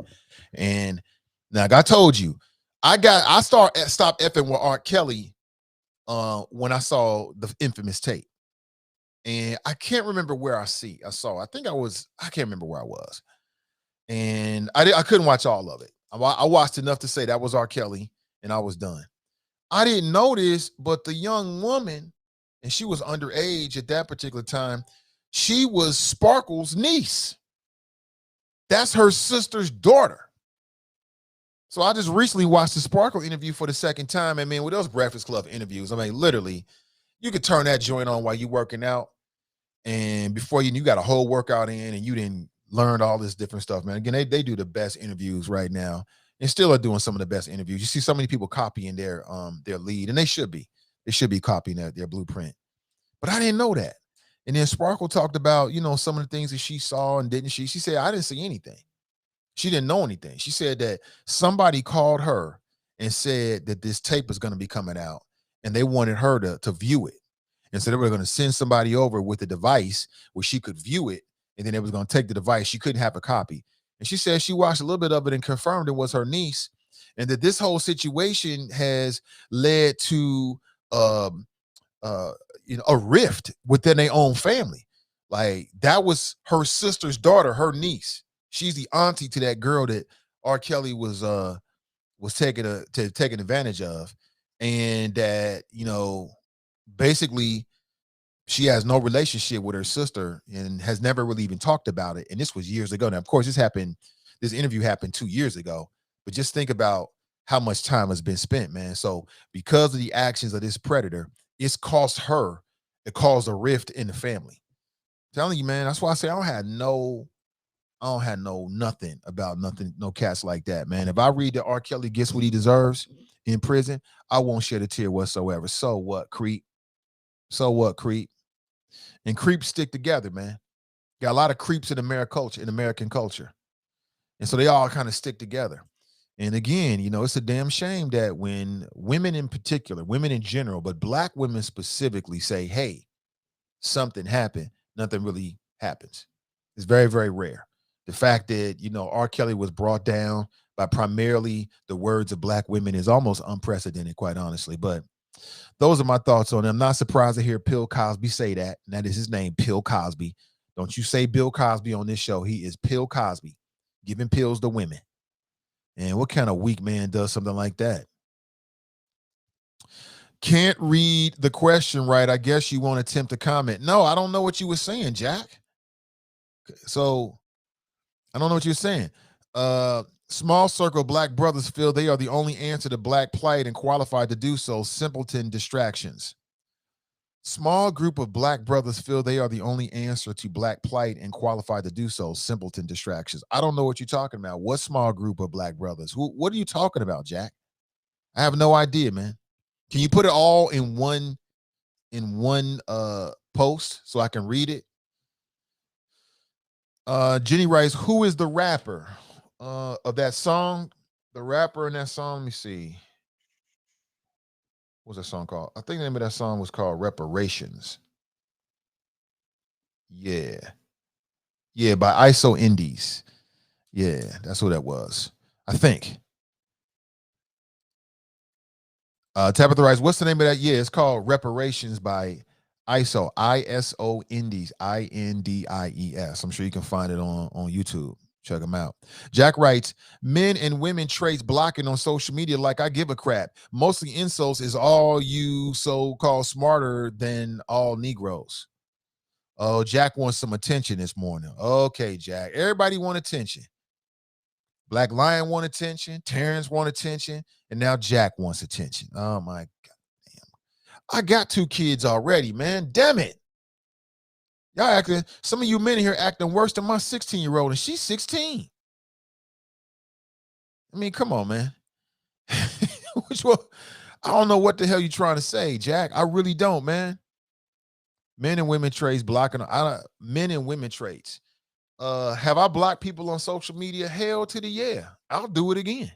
And now I told you, I stopped effing with R. Kelley when I saw the infamous tape. And I can't remember where I can't remember where I was. And I couldn't watch all of it. I watched enough to say that was R. Kelley, and I was done. I didn't notice, but the young woman, and she was underage at that particular time, she was Sparkle's niece. That's her sister's daughter. So I just recently watched the Sparkle interview for the second time. And man, with those Breakfast Club interviews, I mean, literally, you could turn that joint on while you working out. And before you got a whole workout in and you didn't learn all this different stuff, man. Again, they do the best interviews right now and still are doing some of the best interviews. You see so many people copying their lead, and they should be. They should be copying their blueprint. But I didn't know that. And then Sparkle talked about, some of the things that she saw and didn't she. She said, I didn't see anything. She didn't know anything. She said that somebody called her and said that this tape was going to be coming out and they wanted her to view it. And so they were going to send somebody over with a device where she could view it. And then it was going to take the device. She couldn't have a copy. And she said she watched a little bit of it and confirmed it was her niece. And that this whole situation has led to a rift within their own family. Like that was her sister's daughter, her niece. She's the auntie to that girl that R. Kelley was taking advantage of, and that basically she has no relationship with her sister and has never really even talked about it. And this was years ago. Now, of course, this interview happened 2 years ago, but just think about how much time has been spent, man. So because of the actions of this predator, it caused a rift in the family. I'm telling you, man, that's why I say I don't have no cats like that, man. If I read that R. Kelley gets what he deserves in prison, I won't shed a tear whatsoever. So what, creep? So what, creep? And creeps stick together, man. Got a lot of creeps in American culture. And so they all kind of stick together. And again, it's a damn shame that when women in particular, women in general, but Black women specifically say, hey, something happened, nothing really happens. It's very, very rare. The fact that, R. Kelley was brought down by primarily the words of Black women is almost unprecedented, quite honestly. But those are my thoughts on it. I'm not surprised to hear Bill Cosby say that. And that is his name, Bill Cosby. Don't you say Bill Cosby on this show. He is Bill Cosby, giving pills to women. And what kind of weak man does something like that? Can't read the question right. I guess you won't attempt to comment. No, I don't know what you were saying, Jack. So I don't know what you're saying. Small circle of Black brothers feel they are the only answer to Black plight and qualified to do so. Simpleton distractions. Small group of Black brothers feel they are the only answer to Black plight and qualified to do so. Simpleton distractions. I don't know what you're talking about. What small group of Black brothers? What are you talking about, Jack? I have no idea, man. Can you put it all in one post so I can read it? Jenny writes, who is the rapper of that song? The rapper in that song, let me see. What's that song called? I think the name of that song was called Reparations. Yeah, by ISO Indies. Yeah, that's who that was, I think. Tabitha writes, what's the name of that? Yeah, it's called Reparations by ISO Indies, INDIES. I'm sure you can find it on YouTube. Check them out. Jack writes, men and women traits blocking on social media like I give a crap. Mostly insults is all you so-called smarter than all Negroes. Oh, Jack wants some attention this morning. Okay, Jack. Everybody want attention. Black Lion want attention. Terrence want attention. And now Jack wants attention. Oh, my God. Damn. I got 2 kids already, man. Damn it. Y'all acting, some of you men here acting worse than my 16-year-old, and she's 16. I mean, come on, man. Which one? I don't know what the hell you're trying to say, Jack. I really don't, man. Men and women traits blocking. Men and women traits. Have I blocked people on social media? Hell to the yeah. I'll do it again.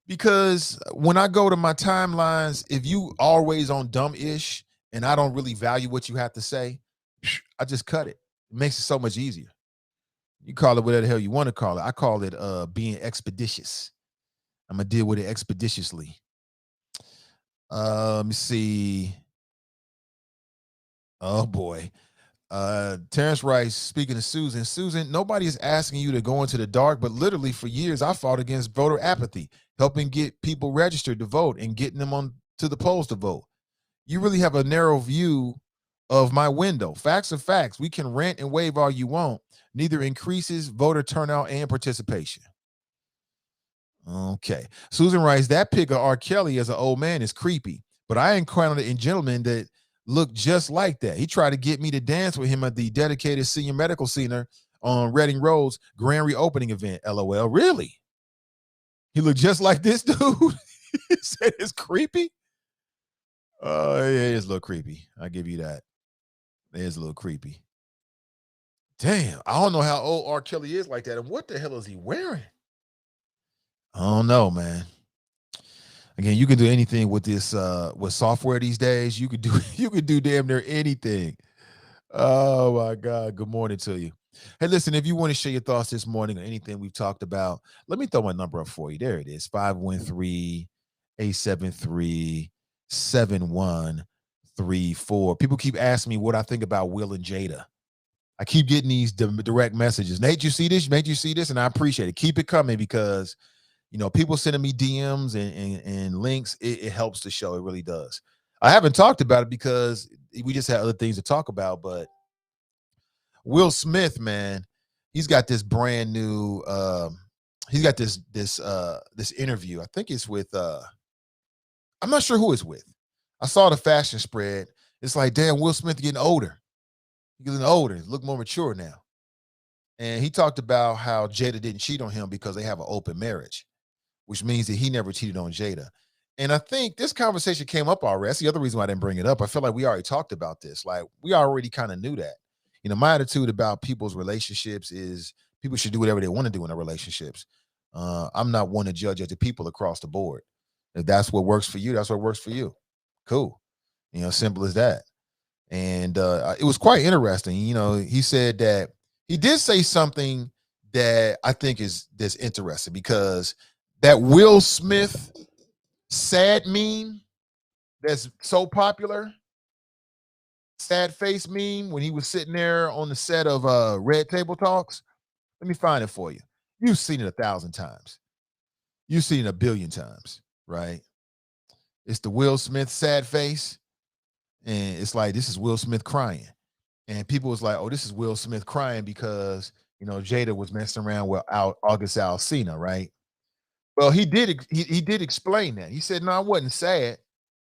Because when I go to my timelines, if you always on dumb-ish and I don't really value what you have to say, I just cut it. It makes it so much easier. You call it whatever the hell you want to call it. I call it being expeditious. I'm going to deal with it expeditiously. Let me see. Oh, boy. Terrence writes, speaking of Susan, nobody is asking you to go into the dark, but literally for years, I fought against voter apathy, helping get people registered to vote and getting them on to the polls to vote. You really have a narrow view of my window. Facts are facts. We can rant and wave all you want. Neither increases voter turnout and participation. Okay. Susan writes, that pic of R. Kelley as an old man is creepy, but I encountered a gentleman that looked just like that. He tried to get me to dance with him at the dedicated senior medical center on Reading Road's grand reopening event. LOL. Really? He looked just like this dude? He said it's creepy? Yeah, it is a little creepy. I'll give you that. It is a little creepy. Damn, I don't know how old R. Kelley is like that. And what the hell is he wearing? I don't know, man. Again, you can do anything with this with software these days. You could do damn near anything. Oh my God. Good morning to you. Hey, listen, if you want to share your thoughts this morning or anything we've talked about, let me throw my number up for you. There it is. 513-873-7134. People keep asking me what I think about Will and Jada. I keep getting these direct messages. Nate, you see this? Nate, you see this? And I appreciate it. Keep it coming because, you know, people sending me DMs and links. It helps the show. It really does. I haven't talked about it because we just had other things to talk about. But Will Smith, man, he's got this brand new. He's got this interview. I think it's with. I'm not sure who it's with. I saw the fashion spread. It's like, damn, Will Smith getting older. He's getting older. Look more mature now. And he talked about how Jada didn't cheat on him because they have an open marriage, which means that he never cheated on Jada. And I think this conversation came up already. That's the other reason why I didn't bring it up. I feel like we already talked about this. Like, we already kind of knew that. You know, my attitude about people's relationships is people should do whatever they want to do in their relationships. I'm not one to judge other people across the board. If that's what works for you, that's what works for you. Cool. You know, simple as that. And it was quite interesting. You know, he said that he did say something that I think that's interesting because that Will Smith sad meme that's so popular, sad face meme when he was sitting there on the set of Red Table Talks. Let me find it for you. You've seen it 1,000 times. You've seen it 1,000,000,000 times, right? It's the Will Smith sad face. And it's like, this is Will Smith crying. And people was like, oh, this is Will Smith crying because, you know, Jada was messing around with August Alsina, right? Well, he did explain that. He said, no, I wasn't sad.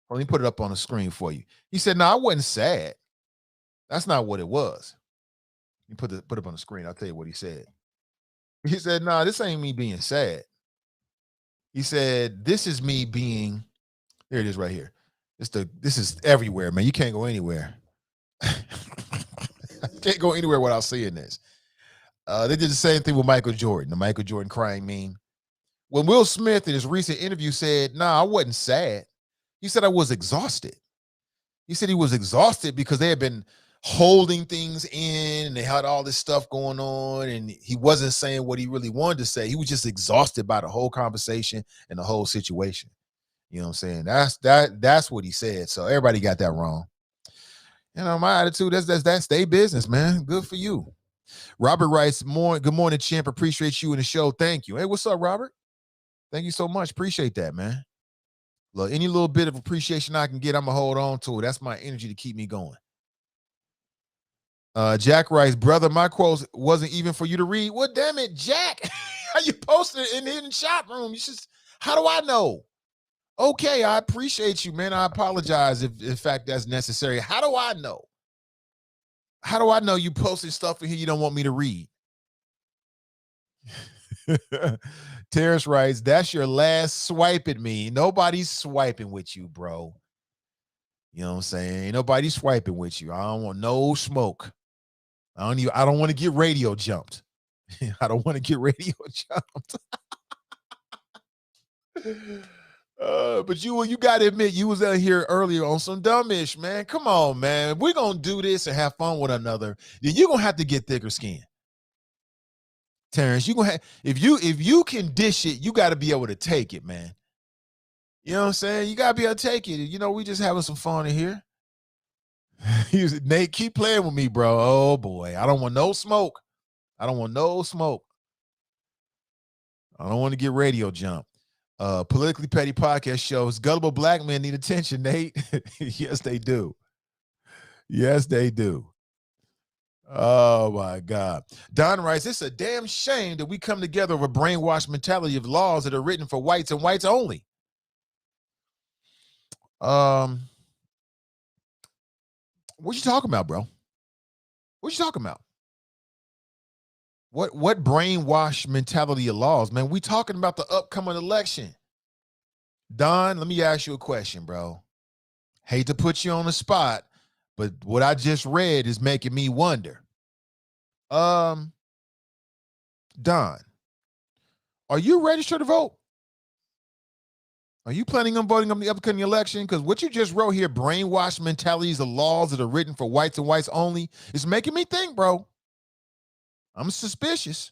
Let me put it up on the screen for you. He said, no, I wasn't sad. That's not what it was. You put it up on the screen. I'll tell you what he said. He said, no, this ain't me being sad. He said, this is me being, here it is right here. This is everywhere, man. You can't go anywhere. Can't go anywhere without seeing this. They did the same thing with Michael Jordan, the Michael Jordan crying meme. When Will Smith in his recent interview said, nah, I wasn't sad. He said I was exhausted. He said he was exhausted because they had been holding things in and they had all this stuff going on and he wasn't saying what he really wanted to say. He was just exhausted by the whole conversation and the whole situation. You know what I'm saying? That's what he said. So everybody got that wrong. You know, my attitude, that's their business, man. Good for you. Robert writes, good morning, champ. Appreciate you in the show. Thank you. Hey, what's up, Robert? Thank you so much. Appreciate that, man. Look, any little bit of appreciation I can get, I'm going to hold on to it. That's my energy to keep me going. Jack writes, brother, my quote wasn't even for you to read. Well, damn it, Jack. How you posted it in the chat room? You just, how do I know? Okay, I appreciate you, man. I apologize if in fact that's necessary. How do I know? How do I know you posted stuff in here you don't want me to read? Terrence writes, that's your last swipe at me. Nobody's swiping with you, bro. You know what I'm saying? Ain't nobody swiping with you. I don't want no smoke. I don't want to get radio jumped. I don't want to get radio jumped. But you got to admit, you was out here earlier on some dumbish, man. Come on, man. We're going to do this and have fun with another. You're going to have to get thicker skin. Terrence, you gonna have, if you can dish it, you got to be able to take it, man. You know what I'm saying? You got to be able to take it. You know, we just having some fun in here. Nate, keep playing with me, bro. Oh, boy. I don't want no smoke. I don't want no smoke. I don't want to get radio jump. Politically Petty Podcast shows gullible black men need attention, Nate. Yes, they do. Yes, they do. Oh my God. Don writes, it's a damn shame that we come together with a brainwashed mentality of laws that are written for whites and whites only. What you talking about, bro? What you talking about? What brainwash mentality of laws, man? We talking about the upcoming election. Don, let me ask you a question, bro. Hate to put you on the spot, but what I just read is making me wonder. Don, are you registered to vote? Are you planning on voting on the upcoming election? Because what you just wrote here, brainwash mentalities of laws that are written for whites and whites only, is making me think, bro. I'm suspicious.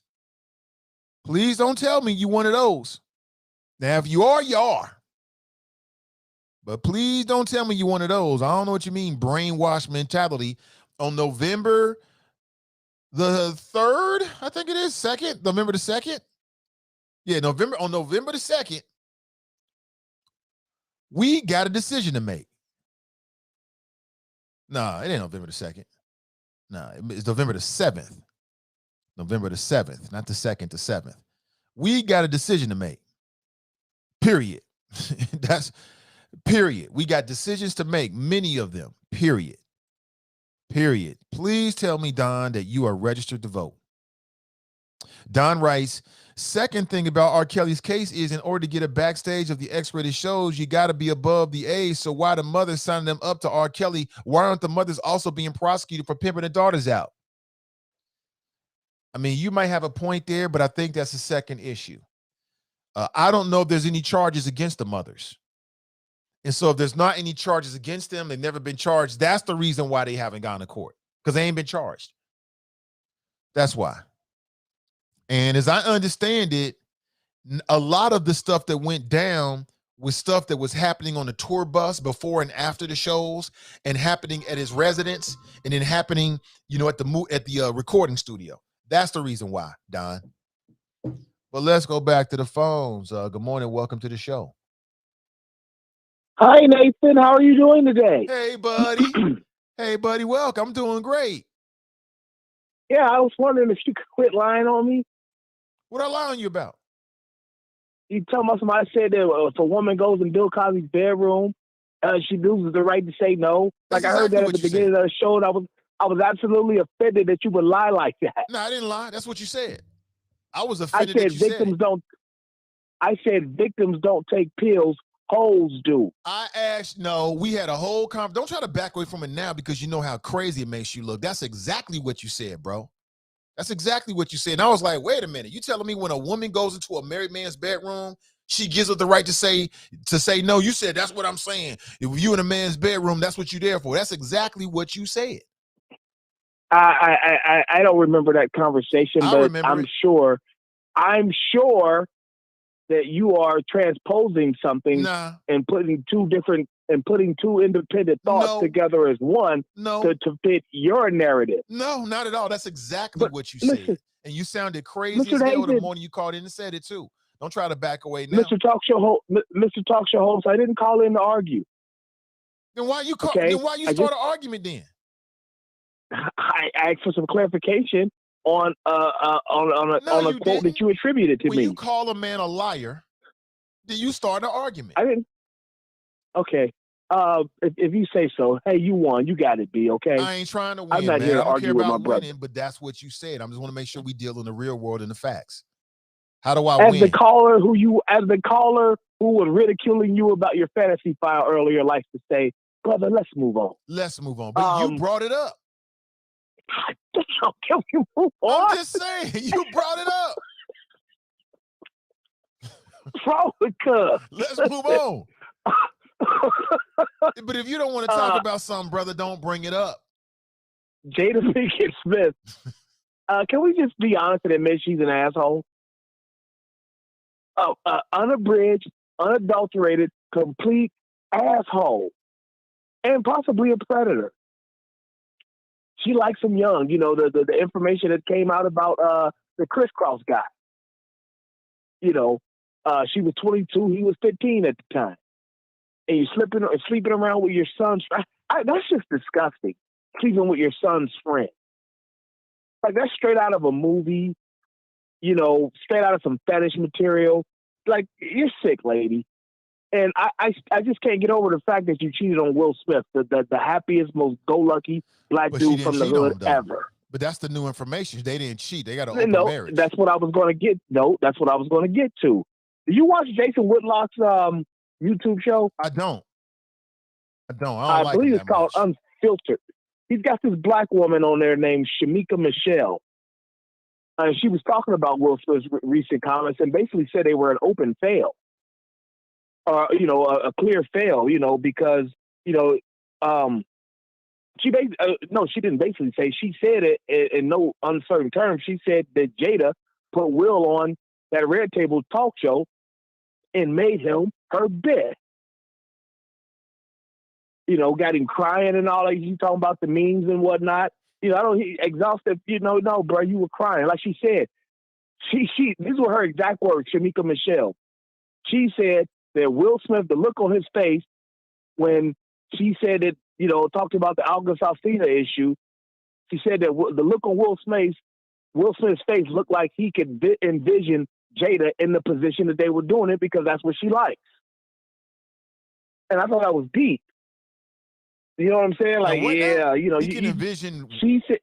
Please don't tell me you one of those. Now, if you are, you are. But please don't tell me you one of those. I don't know what you mean, brainwash mentality. On November the 3rd, I think it is, 2nd, November the 2nd. Yeah, on November the 2nd, we got a decision to make. Nah, it ain't November the 2nd. Nah, it's November the 7th. November the 7th, not the 2nd, the 7th. We got a decision to make. Period. That's period. We got decisions to make, many of them. Period. Period. Please tell me, Don, that you are registered to vote. Don writes, second thing about R. Kelly's case is in order to get a backstage of the X-rated shows, you got to be above the age. So why the mothers signing them up to R. Kelly? Why aren't the mothers also being prosecuted for pimping their daughters out? I mean, you might have a point there, but I think that's the second issue. I don't know if there's any charges against the mothers. And so if there's not any charges against them, they've never been charged, that's the reason why they haven't gone to court, because they ain't been charged. That's why. And as I understand it, a lot of the stuff that went down was stuff that was happening on the tour bus before and after the shows, and happening at his residence, and then happening, at the recording studio. That's the reason why, Don. But let's go back to the phones. Good morning. Welcome to the show. Hi, Nathan. How are you doing today? Hey, buddy. Hey, buddy. Welcome. I'm doing great. Yeah, I was wondering if you could quit lying on me. What I lie on you about? You tell me somebody said that if a woman goes in Bill Cosby's bedroom, she loses the right to say no. That's I heard that at the beginning of the show, and I was absolutely offended that you would lie like that. No, I didn't lie. That's what you said. I was offended that you victims don't. I said victims don't take pills. Hoes do. I asked. No, we had a whole conversation. Don't try to back away from it now because you know how crazy it makes you look. That's exactly what you said, bro. That's exactly what you said. And I was like, wait a minute. You telling me when a woman goes into a married man's bedroom, she gives her the right to say no? You said that's what I'm saying. If you in a man's bedroom, that's what you're there for. That's exactly what you said. I don't remember that conversation, but I'm sure that you are transposing something and putting two independent thoughts together as one to fit your narrative. No, not at all. That's exactly what you said. And you sounded crazy as hell the morning you called in and said it too. Don't try to back away now. Mr. Talk Show host, I didn't call in to argue. Then why you start an argument then? I asked for some clarification on a quote that you attributed to me. When you call a man a liar, then you start an argument. I didn't. Okay. If you say so, hey, you won. You got it, B. Okay. I ain't trying to win. I'm not here to argue with my brother. Winning, but that's what you said. I just want to make sure we deal in the real world and the facts. How do I win? As the caller who was ridiculing you about your fantasy file earlier likes to say, brother, let's move on. Let's move on. But you brought it up. Damn, can we move on? I'm just saying, you brought it up. Let's move on. But if you don't want to talk about something, brother, don't bring it up. Jada Pinkett Smith. Can we just be honest and admit she's an asshole? Unabridged, unadulterated, complete asshole. And possibly a predator. She likes him young. You know, the information that came out about the crisscross guy. You know, she was 22, he was 15 at the time. And you sleeping around with your son's friend. That's just disgusting. Sleeping with your son's friend. Like, that's straight out of a movie, you know, straight out of some fetish material. Like, you're sick, lady. And I just can't get over the fact that you cheated on Will Smith, the happiest, most go-lucky black dude from the hood ever. But that's the new information. They didn't cheat. They got an open marriage. That's what I was going to get. No, that's what I was going to get to. Did you watch Jason Whitlock's YouTube show? I don't. I believe it's called Unfiltered. He's got this black woman on there named Shamika Michelle. And she was talking about Will Smith's recent comments and basically said they were an open fail. You know, a clear fail, you know, because, you know, she didn't basically say, she said it in no uncertain terms. She said that Jada put Will on that Red Table talk show and made him her bitch. You know, got him crying and all that. You talking about the memes and whatnot. You know, he exhausted, you know, no, bro, you were crying. Like she said, these were her exact words, Shamika Michelle. She said that Will Smith, the look on his face when she said that, you know, talked about the August Alsina issue, she said that the look on Will Smith's face looked like he could envision Jada in the position that they were doing it because that's what she likes. And I thought that was deep. You know what I'm saying? Like, yeah, you know, you can envision. She said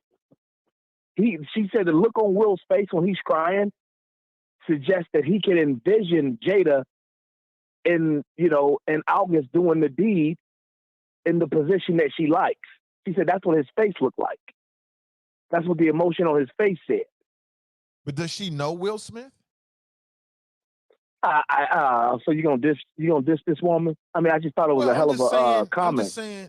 the look on Will's face when he's crying suggests that he can envision Jada in August doing the deed in the position that she likes. She said that's what his face looked like. That's what the emotion on his face said. But does she know Will Smith? So you gonna diss this woman? I mean, I just thought it was a hell of a comment. I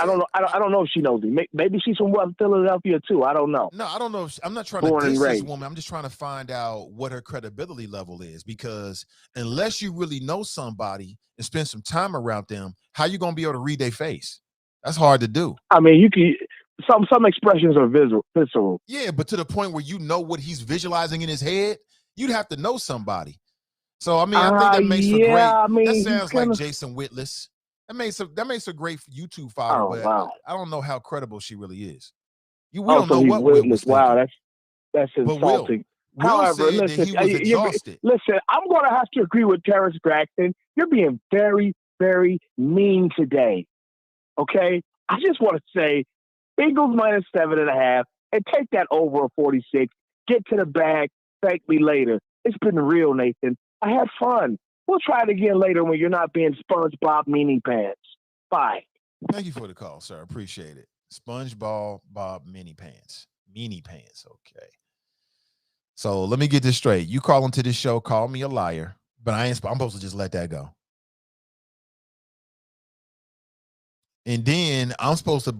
don't know if she knows him. Maybe she's from Philadelphia too. I don't know. No, I don't know. I'm not trying to diss this woman. I'm just trying to find out what her credibility level is, because unless you really know somebody and spend some time around them, how you gonna be able to read their face? That's hard to do. I mean, you can. Some expressions are visceral. Yeah, but to the point where you know what he's visualizing in his head, you'd have to know somebody. So I mean, I think that makes for great. I mean, that sounds like Jason Whitlock. That makes a great YouTube follower, but wow. I don't know how credible she really is. We don't know what Will was thinking. Wow, that's insulting. Will However, said that he was exhausted. Listen, I'm going to have to agree with Terrence Braxton. You're being very, very mean today. Okay, I just want to say, Eagles -7.5, and take that over a 46. Get to the bag. Thank me later. It's been real, Nathan. I had fun. We'll try it again later when you're not being SpongeBob Meanie Pants. Bye. Thank you for the call, sir. Appreciate it. SpongeBob Meanie Pants. Meanie Pants. Okay. So let me get this straight. You call into this show, call me a liar, but I'm supposed to just let that go. And then I'm supposed to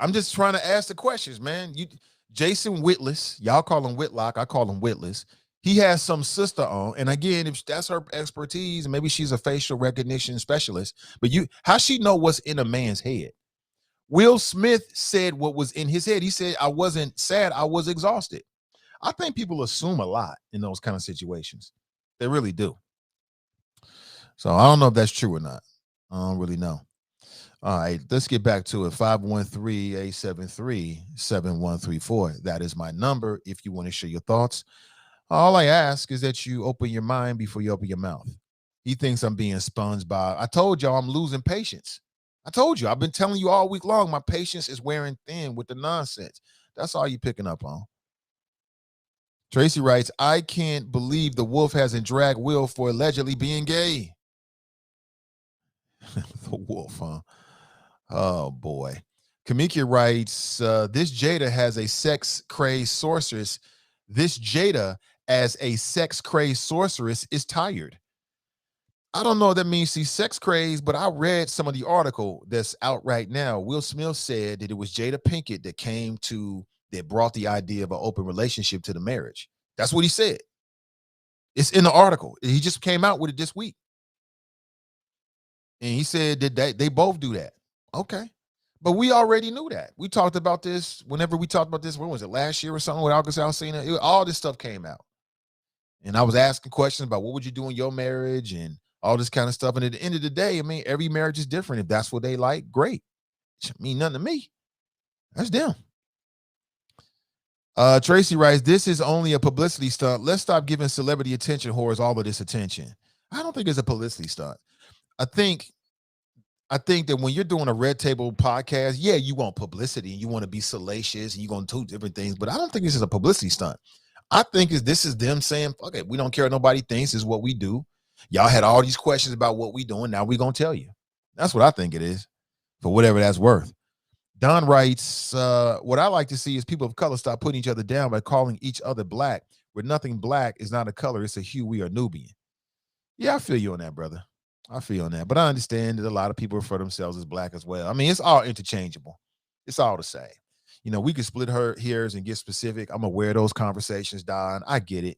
I'm just trying to ask the questions, man. Jason Whitlock, y'all call him Whitlock, I call him Whitlock. He has some sister on, and again, if that's her expertise, maybe she's a facial recognition specialist. But how she know what's in a man's head? Will Smith said what was in his head. He said, "I wasn't sad, I was exhausted." I think people assume a lot in those kind of situations. They really do. So I don't know if that's true or not. I don't really know. All right, let's get back to it. 513-873-7134. That is my number if you want to share your thoughts. All I ask is that you open your mind before you open your mouth. He thinks I'm being SpongeBob. I told y'all I'm losing patience. I told you. I've been telling you all week long my patience is wearing thin with the nonsense. That's all you picking up on. Tracy writes, I can't believe the wolf hasn't dragged Will for allegedly being gay. The wolf, huh? Oh, boy. Kamika writes, this Jada has a sex-crazed sorceress. This Jada as a sex-crazed sorceress is tired. I don't know what that means she's sex-crazed, but I read some of the article that's out right now. Will Smith said that it was Jada Pinkett that brought the idea of an open relationship to the marriage. That's what he said. It's in the article. He just came out with it this week. And he said that they both do that. Okay. But we already knew that. We talked about this whenever we talked about this. When was it? Last year or something with August Alsina? All this stuff came out. And I was asking questions about what would you do in your marriage and all this kind of stuff. And at the end of the day, I mean, every marriage is different. If that's what they like, great. It mean nothing to me. That's them. Tracy writes, this is only a publicity stunt. Let's stop giving celebrity attention whores all of this attention. I don't think it's a publicity stunt. I think that when you're doing a Red Table podcast, yeah, you want publicity and you want to be salacious and you're going to do different things, but I don't think this is a publicity stunt. I think this is them saying, fuck it, we don't care what nobody thinks, this is what we do. Y'all had all these questions about what we doing, now we going to tell you. That's what I think it is, for whatever that's worth. Don writes, what I like to see is people of color stop putting each other down by calling each other black, where nothing black is not a color, it's a hue. We are Nubian. Yeah, I feel you on that, brother. I feel on that. But I understand that a lot of people refer themselves as black as well. I mean, it's all interchangeable. It's all the same. You know, we can split hairs and get specific. I'm aware of those conversations, Don. I get it.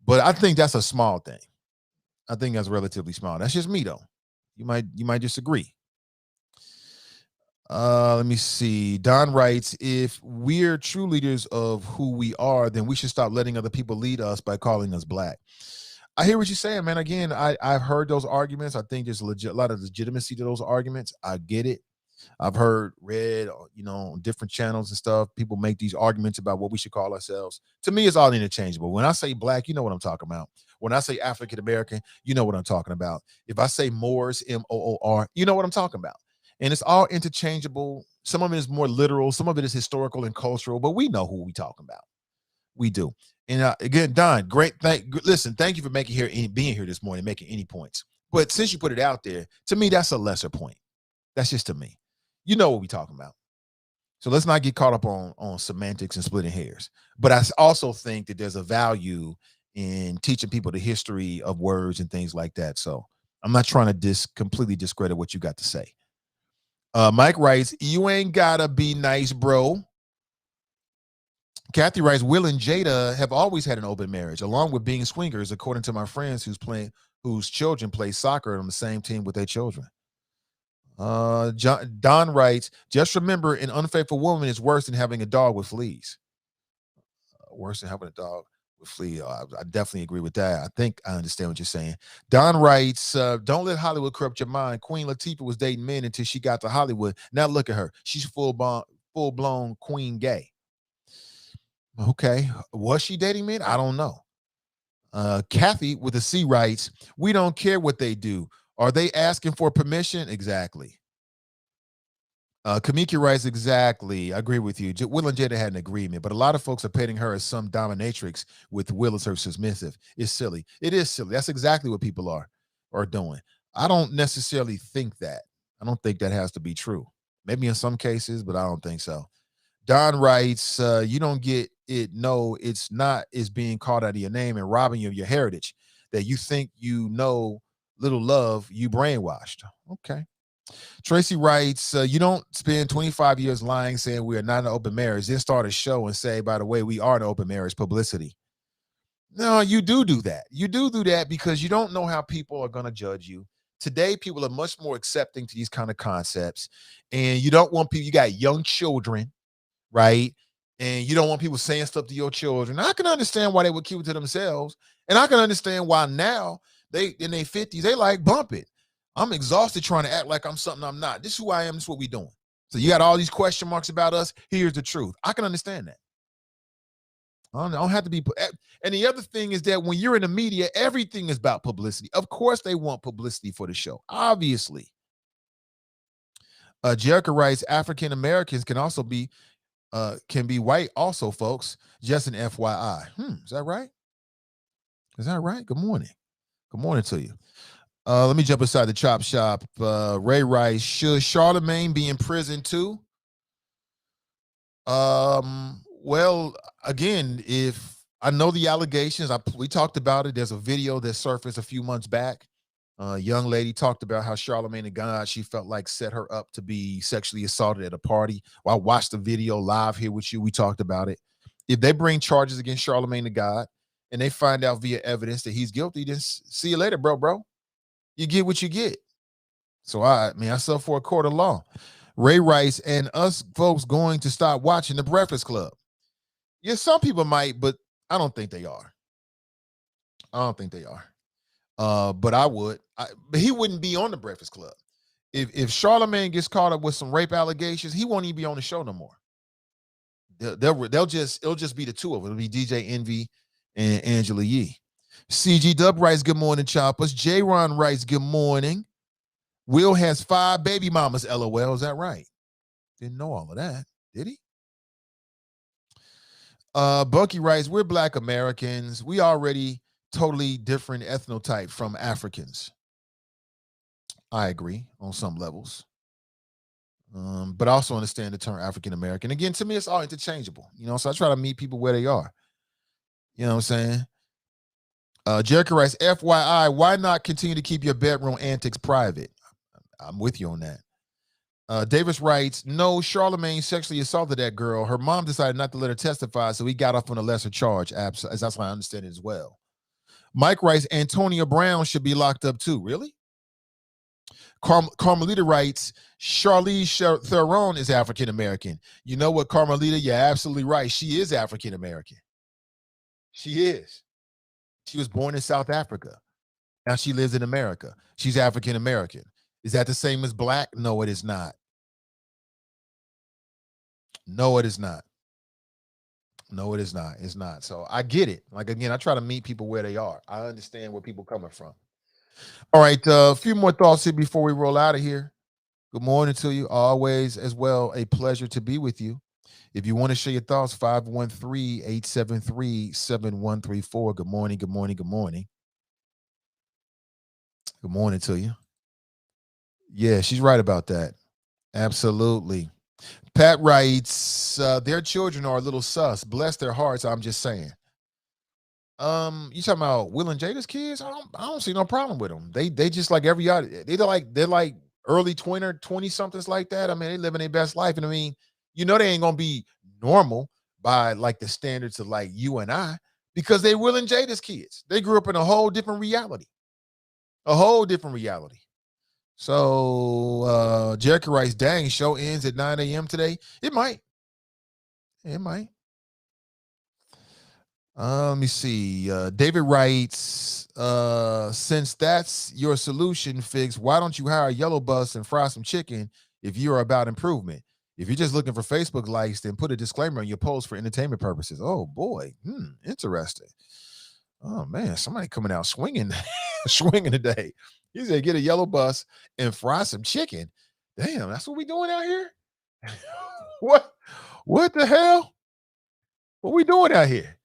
But I think that's a small thing. I think that's relatively small. That's just me, though. You might disagree. Let me see. Don writes, if we're true leaders of who we are, then we should stop letting other people lead us by calling us black. I hear what you're saying, man. Again, I've heard those arguments. I think there's a lot of legitimacy to those arguments. I get it. I've read, on different channels and stuff, people make these arguments about what we should call ourselves. To me, it's all interchangeable. When I say black, you know what I'm talking about. When I say African American, you know what I'm talking about. If I say Moors, M-O-O-R, you know what I'm talking about. And it's all interchangeable. Some of it is more literal. Some of it is historical and cultural, but we know who we talking about. We do. And again, Don, great. Listen, thank you for being here this morning, making any points. But since you put it out there, to me, that's a lesser point. That's just to me. You know what we talking about. So let's not get caught up on semantics and splitting hairs. But I also think that there's a value in teaching people the history of words and things like that. So I'm not trying to completely discredit what you got to say. Mike writes, you ain't gotta be nice, bro. Kathy writes, Will and Jada have always had an open marriage, along with being swingers, according to my friends whose children play soccer on the same team with their children. Don writes, just remember, an unfaithful woman is worse than having a dog with fleas. Worse than having a dog with fleas. I definitely agree with that. I think I understand what you're saying. Don writes, don't let Hollywood corrupt your mind. Queen Latifah was dating men until she got to Hollywood. Now look at her. She's full-blown queen gay. Okay. Was she dating men? I don't know. Kathy with a C writes, we don't care what they do. Are they asking for permission? Exactly. Kamiki writes, exactly. I agree with you. Will and Jada had an agreement, but a lot of folks are painting her as some dominatrix with Will as her submissive. It's silly. It is silly. That's exactly what people are doing. I don't necessarily think that. I don't think that has to be true. Maybe in some cases, but I don't think so. Don writes, you don't get it. No, it's not. It's being called out of your name and robbing you of your heritage that you think you know. Little love, you brainwashed. Okay. Tracy writes, you don't spend 25 years lying, saying we are not an open marriage, then start a show and say, by the way, we are an open marriage. Publicity. No, you do that. You do that because you don't know how people are going to judge you. Today, people are much more accepting to these kind of concepts. And you don't want people, you got young children, right? And you don't want people saying stuff to your children. I can understand why they would keep it to themselves. And I can understand why now, they in their 50s, they like bump it. I'm exhausted trying to act like I'm something I'm not. This is who I am. This is what we're doing. So you got all these question marks about us. Here's the truth. I can understand that. I don't have to be. And the other thing is that when you're in the media, everything is about publicity. Of course, they want publicity for the show. Obviously. Jerica writes, African Americans can also be white also, folks. Just an FYI. Is that right? Is that right? Good morning. Good morning to you. Let me jump inside the chop shop. Ray writes, should Charlemagne be in prison too? Well, again, if I know the allegations, we talked about it. There's a video that surfaced a few months back. A young lady talked about how Charlemagne the God, she felt like set her up to be sexually assaulted at a party. Well, I watched the video live here with you. We talked about it. If they bring charges against Charlemagne the God, and they find out via evidence that he's guilty, then see you later, bro. You get what you get. So I sell for a court of law. Ray writes, and us folks going to stop watching The Breakfast Club. Yeah, some people might, but I don't think they are. But I would. But he wouldn't be on The Breakfast Club. If Charlemagne gets caught up with some rape allegations, he won't even be on the show no more. It'll just be the two of them. It'll be DJ Envy and Angela Yee. CG Dub writes, good morning, Choppers. J Ron writes, good morning. Will has 5 baby mamas, LOL. Is that right? Didn't know all of that, did he? Bucky writes, we're Black Americans. We already totally different ethnotype from Africans. I agree on some levels. But I also understand the term African American. Again, to me, it's all interchangeable, so I try to meet people where they are. You know what I'm saying? Jericho writes, FYI, why not continue to keep your bedroom antics private? I'm with you on that. Davis writes, no, Charlemagne sexually assaulted that girl. Her mom decided not to let her testify, so he got off on a lesser charge. As that's how I understand it as well. Mike writes, Antonia Brown should be locked up too. Really? Carmelita writes, Charlize Theron is African-American. You know what, Carmelita? You're absolutely right. She is African-American. She is. She was born in South Africa. Now she lives in America. She's African-American. Is that the same as Black? No, it is not. No, it is not. No, it is not. It's not. So I get it. Like, again, I try to meet people where they are. I understand where people are coming from. All right, a few more thoughts here before we roll out of here. Good morning to you. Always, as well, a pleasure to be with you. If you want to share your thoughts, 513-873-7134. Good morning, good morning, good morning. Good morning to you. Yeah, she's right about that. Absolutely. Pat writes, their children are a little sus. Bless their hearts, I'm just saying. You talking about Will and Jada's kids? I don't see no problem with them. They just like every other. They're like early 20 somethings like that. I mean, they living their best life, and I mean, they ain't gonna be normal by like the standards of like you and I, because they Will and Jada's kids. They grew up in a whole different reality. So Jericho writes, dang, show ends at 9 a.m. today. It might. Let me see. David writes, since that's your solution, Figs, why don't you hire a yellow bus and fry some chicken if you're about improvement? If you're just looking for Facebook likes, then put a disclaimer on your post for entertainment purposes. Oh, boy. Interesting. Oh, man. Somebody coming out swinging today. He said, get a yellow bus and fry some chicken. Damn, that's what we doing out here? What the hell? What we doing out here?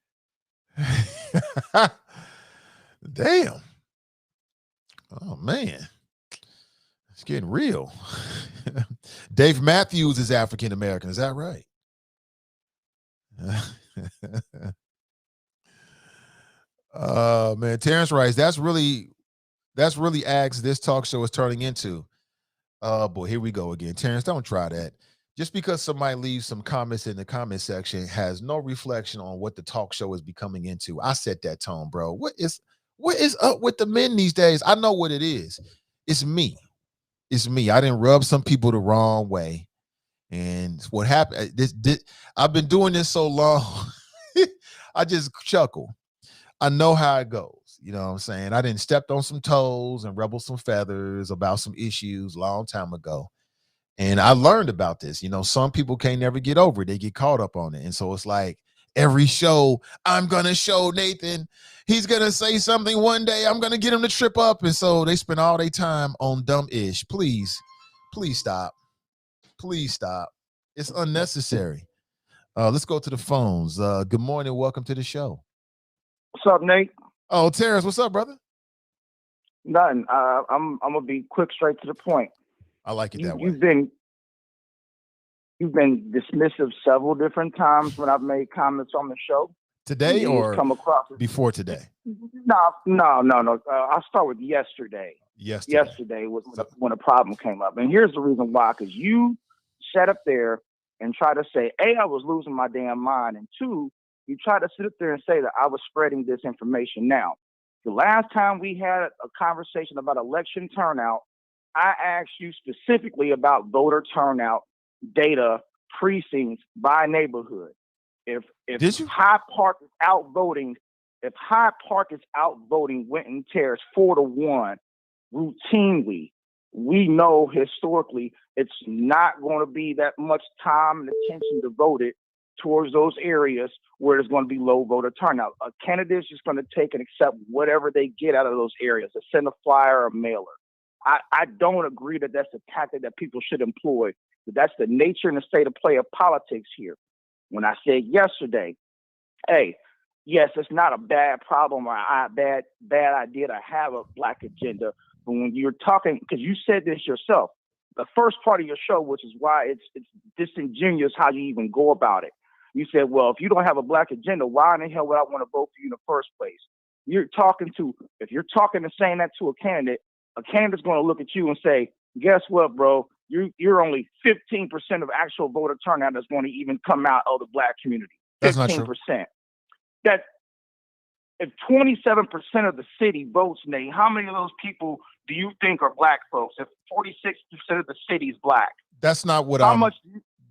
Damn. Oh, man. It's getting real. Dave Matthews is African American. Is that right? Man, Terrence writes, that's really acts this talk show is turning into. Oh boy, here we go again. Terrence, don't try that. Just because somebody leaves some comments in the comment section has no reflection on what the talk show is becoming into. I set that tone, bro. What is up with the men these days? I know what it is. It's me. I didn't rub some people the wrong way. And what happened, I've been doing this so long, I just chuckle. I know how it goes. You know what I'm saying? I didn't step on some toes and ruffle some feathers about some issues a long time ago. And I learned about this. Some people can't never get over it. They get caught up on it. And so it's like every show, I'm going to show Nathan. He's going to say something one day. I'm going to get him to trip up. And so they spend all their time on dumb-ish. Please stop. Please stop. It's unnecessary. Let's go to the phones. Good morning. Welcome to the show. What's up, Nate? Oh, Terrence, what's up, brother? Nothing. I'm gonna be quick, straight to the point. I like it that way. You've been dismissive several different times when I've made comments on the show. Today or come across before today? No. I'll start with yesterday. Yesterday was when a problem came up, and here's the reason why: because you sat up there and tried to say, A, I was losing my damn mind, and 2, you try to sit up there and say that I was spreading disinformation. Now, the last time we had a conversation about election turnout, I asked you specifically about voter turnout data, precincts by neighborhood. If Hyde Park is outvoting, Winton Terrace 4-1 routinely, we know historically it's not going to be that much time and attention devoted towards those areas where there's going to be low voter turnout. A candidate is just going to take and accept whatever they get out of those areas, to send a flyer or a mailer. I don't agree that that's a tactic that people should employ. But that's the nature and the state of play of politics here. When I said yesterday, hey, yes, it's not a bad problem or a bad idea to have a black agenda. But when you're talking, because you said this yourself, the first part of your show, which is why it's disingenuous how you even go about it. You said, well, if you don't have a black agenda, why in the hell would I want to vote for you in the first place? If you're talking and saying that to a candidate's going to look at you and say, guess what, bro? You're only 15% of actual voter turnout that's going to even come out of the black community. 15%. That's not true. That if 27% of the city votes, Nate, how many of those people do you think are black folks? If 46% of the city is black, that's not what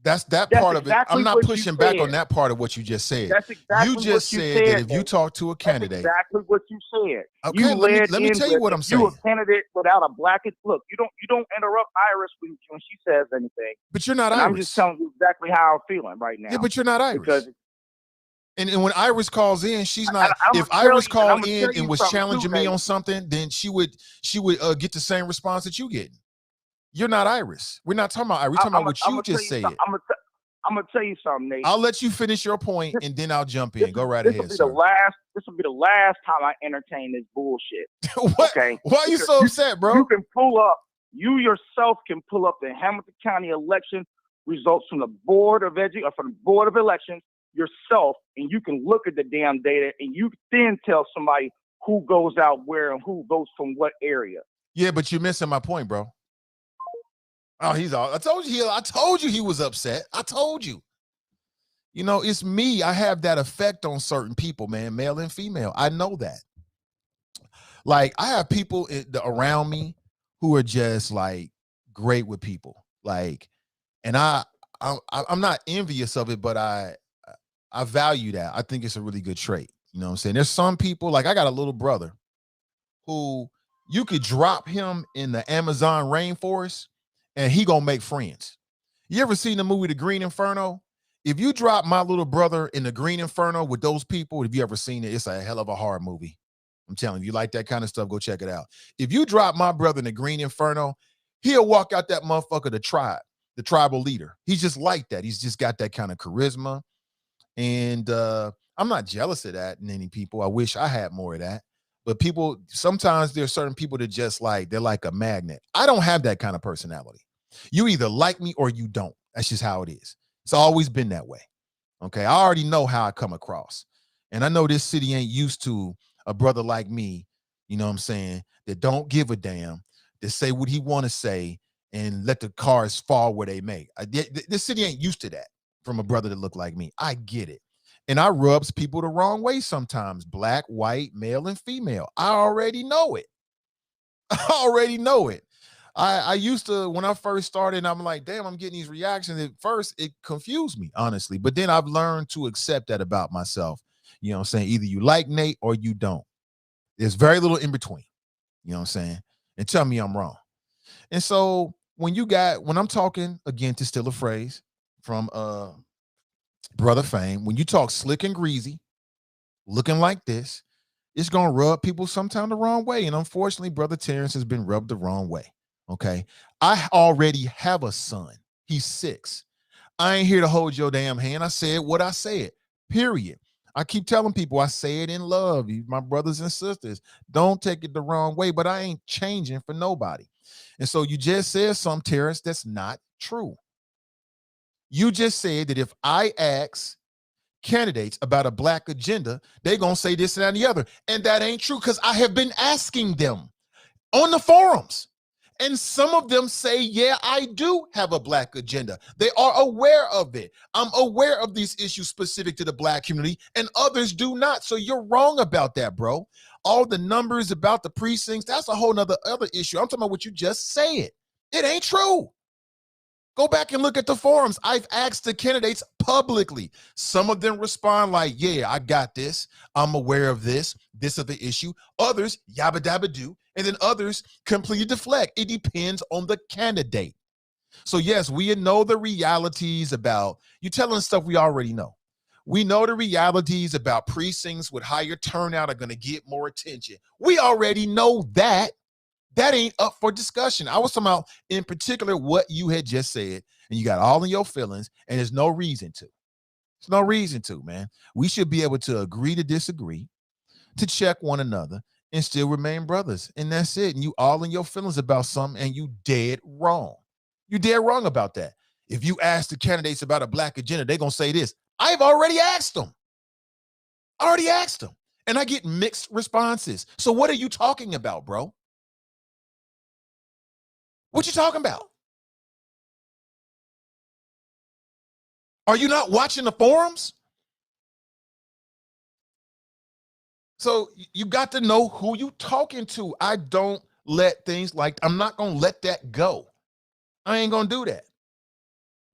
That's part of it. I'm not pushing back on that part of what you just said. That's exactly you just said that if you talk to a candidate, that's exactly what you said. Okay, let me tell you what I'm saying. You a candidate without a black. Look, you don't interrupt Iris when she says anything. But you're not Iris. I'm just telling you exactly how I'm feeling right now. Yeah, but you're not Iris. Because and when Iris calls in, she's not. If Iris called in and was challenging me on something, then she would get the same response that you get. You're not Iris. We're not talking about Iris. We're talking about what you just said. I'm gonna tell you something, Nate. I'll let you finish your point, and then I'll jump in. Go right ahead, sir. This will be the last time I entertain this bullshit. Okay. Why are you so upset, bro? You yourself can pull up the Hamilton County election results from the Board of Elections yourself, and you can look at the damn data, and you then tell somebody who goes out where and who votes from what area. Yeah, but you're missing my point, bro. Oh, I told you he was upset. I told you. You know, it's me. I have that effect on certain people, man, male and female. I know that. Like, I have people around me who are just like great with people. Like, and I'm not envious of it, but I value that. I think it's a really good trait. You know what I'm saying? There's some people, like I got a little brother who you could drop him in the Amazon rainforest and he gonna make friends. You ever seen the movie The Green Inferno? If you drop my little brother in The Green Inferno with those people, if you ever seen it, it's a hell of a horror movie. I'm telling you, like that kind of stuff, go check it out. If you drop my brother in The Green Inferno, he'll walk out that motherfucker, the tribal leader. He's just like that. He's just got that kind of charisma. And I'm not jealous of that in any people. I wish I had more of that. But people, sometimes there are certain people that just like, they're like a magnet. I don't have that kind of personality. You either like me or you don't. That's just how it is. It's always been that way. Okay. I already know how I come across. And I know this city ain't used to a brother like me, you know what I'm saying, that don't give a damn, that say what he want to say and let the cars fall where they may. This city ain't used to that from a brother that look like me. I get it. And I rubs people the wrong way sometimes, black, white, male, and female. I already know it. I used to, when I first started, I'm like, damn, I'm getting these reactions. At first, it confused me, honestly. But then I've learned to accept that about myself. You know what I'm saying? Either you like Nate or you don't. There's very little in between. You know what I'm saying? And tell me I'm wrong. And so when I'm talking, again, to steal a phrase from Brother Fame, when you talk slick and greasy, looking like this, it's going to rub people sometime the wrong way. And unfortunately, Brother Terrence has been rubbed the wrong way. Okay. I already have a son. He's 6. I ain't here to hold your damn hand. I said what I said, period. I keep telling people I say it in love. My brothers and sisters, don't take it the wrong way, but I ain't changing for nobody. And so you just said something, Terrence, that's not true. You just said that if I ask candidates about a black agenda, they're going to say this and that and the other. And that ain't true, because I have been asking them on the forums. And some of them say, yeah, I do have a black agenda. They are aware of it. I'm aware of these issues specific to the black community, and others do not. So you're wrong about that, bro. All the numbers about the precincts, that's a whole other issue. I'm talking about what you just said. It ain't true. Go back and look at the forums. I've asked the candidates publicly. Some of them respond like, yeah, I got this. I'm aware of this. This is the issue. Others, yabba dabba do. And then others completely deflect. It depends on the candidate. So yes, we know the realities about you telling stuff we already know. We know the realities about precincts with higher turnout are going to get more attention. We already know that. That ain't up for discussion. I was talking about in particular what you had just said, and you got all in your feelings, and there's no reason to. There's no reason to, man. We should be able to agree to disagree, to check one another, and still remain brothers. And that's it. And you all in your feelings about something, and you dead wrong. You dead wrong about that. If you ask the candidates about a black agenda, they're going to say this. I've already asked them. And I get mixed responses. So what are you talking about, bro? What you talking about? Are you not watching the forums? So you got to know who you talking to. I don't let things like, I'm not going to let that go. I ain't going to do that.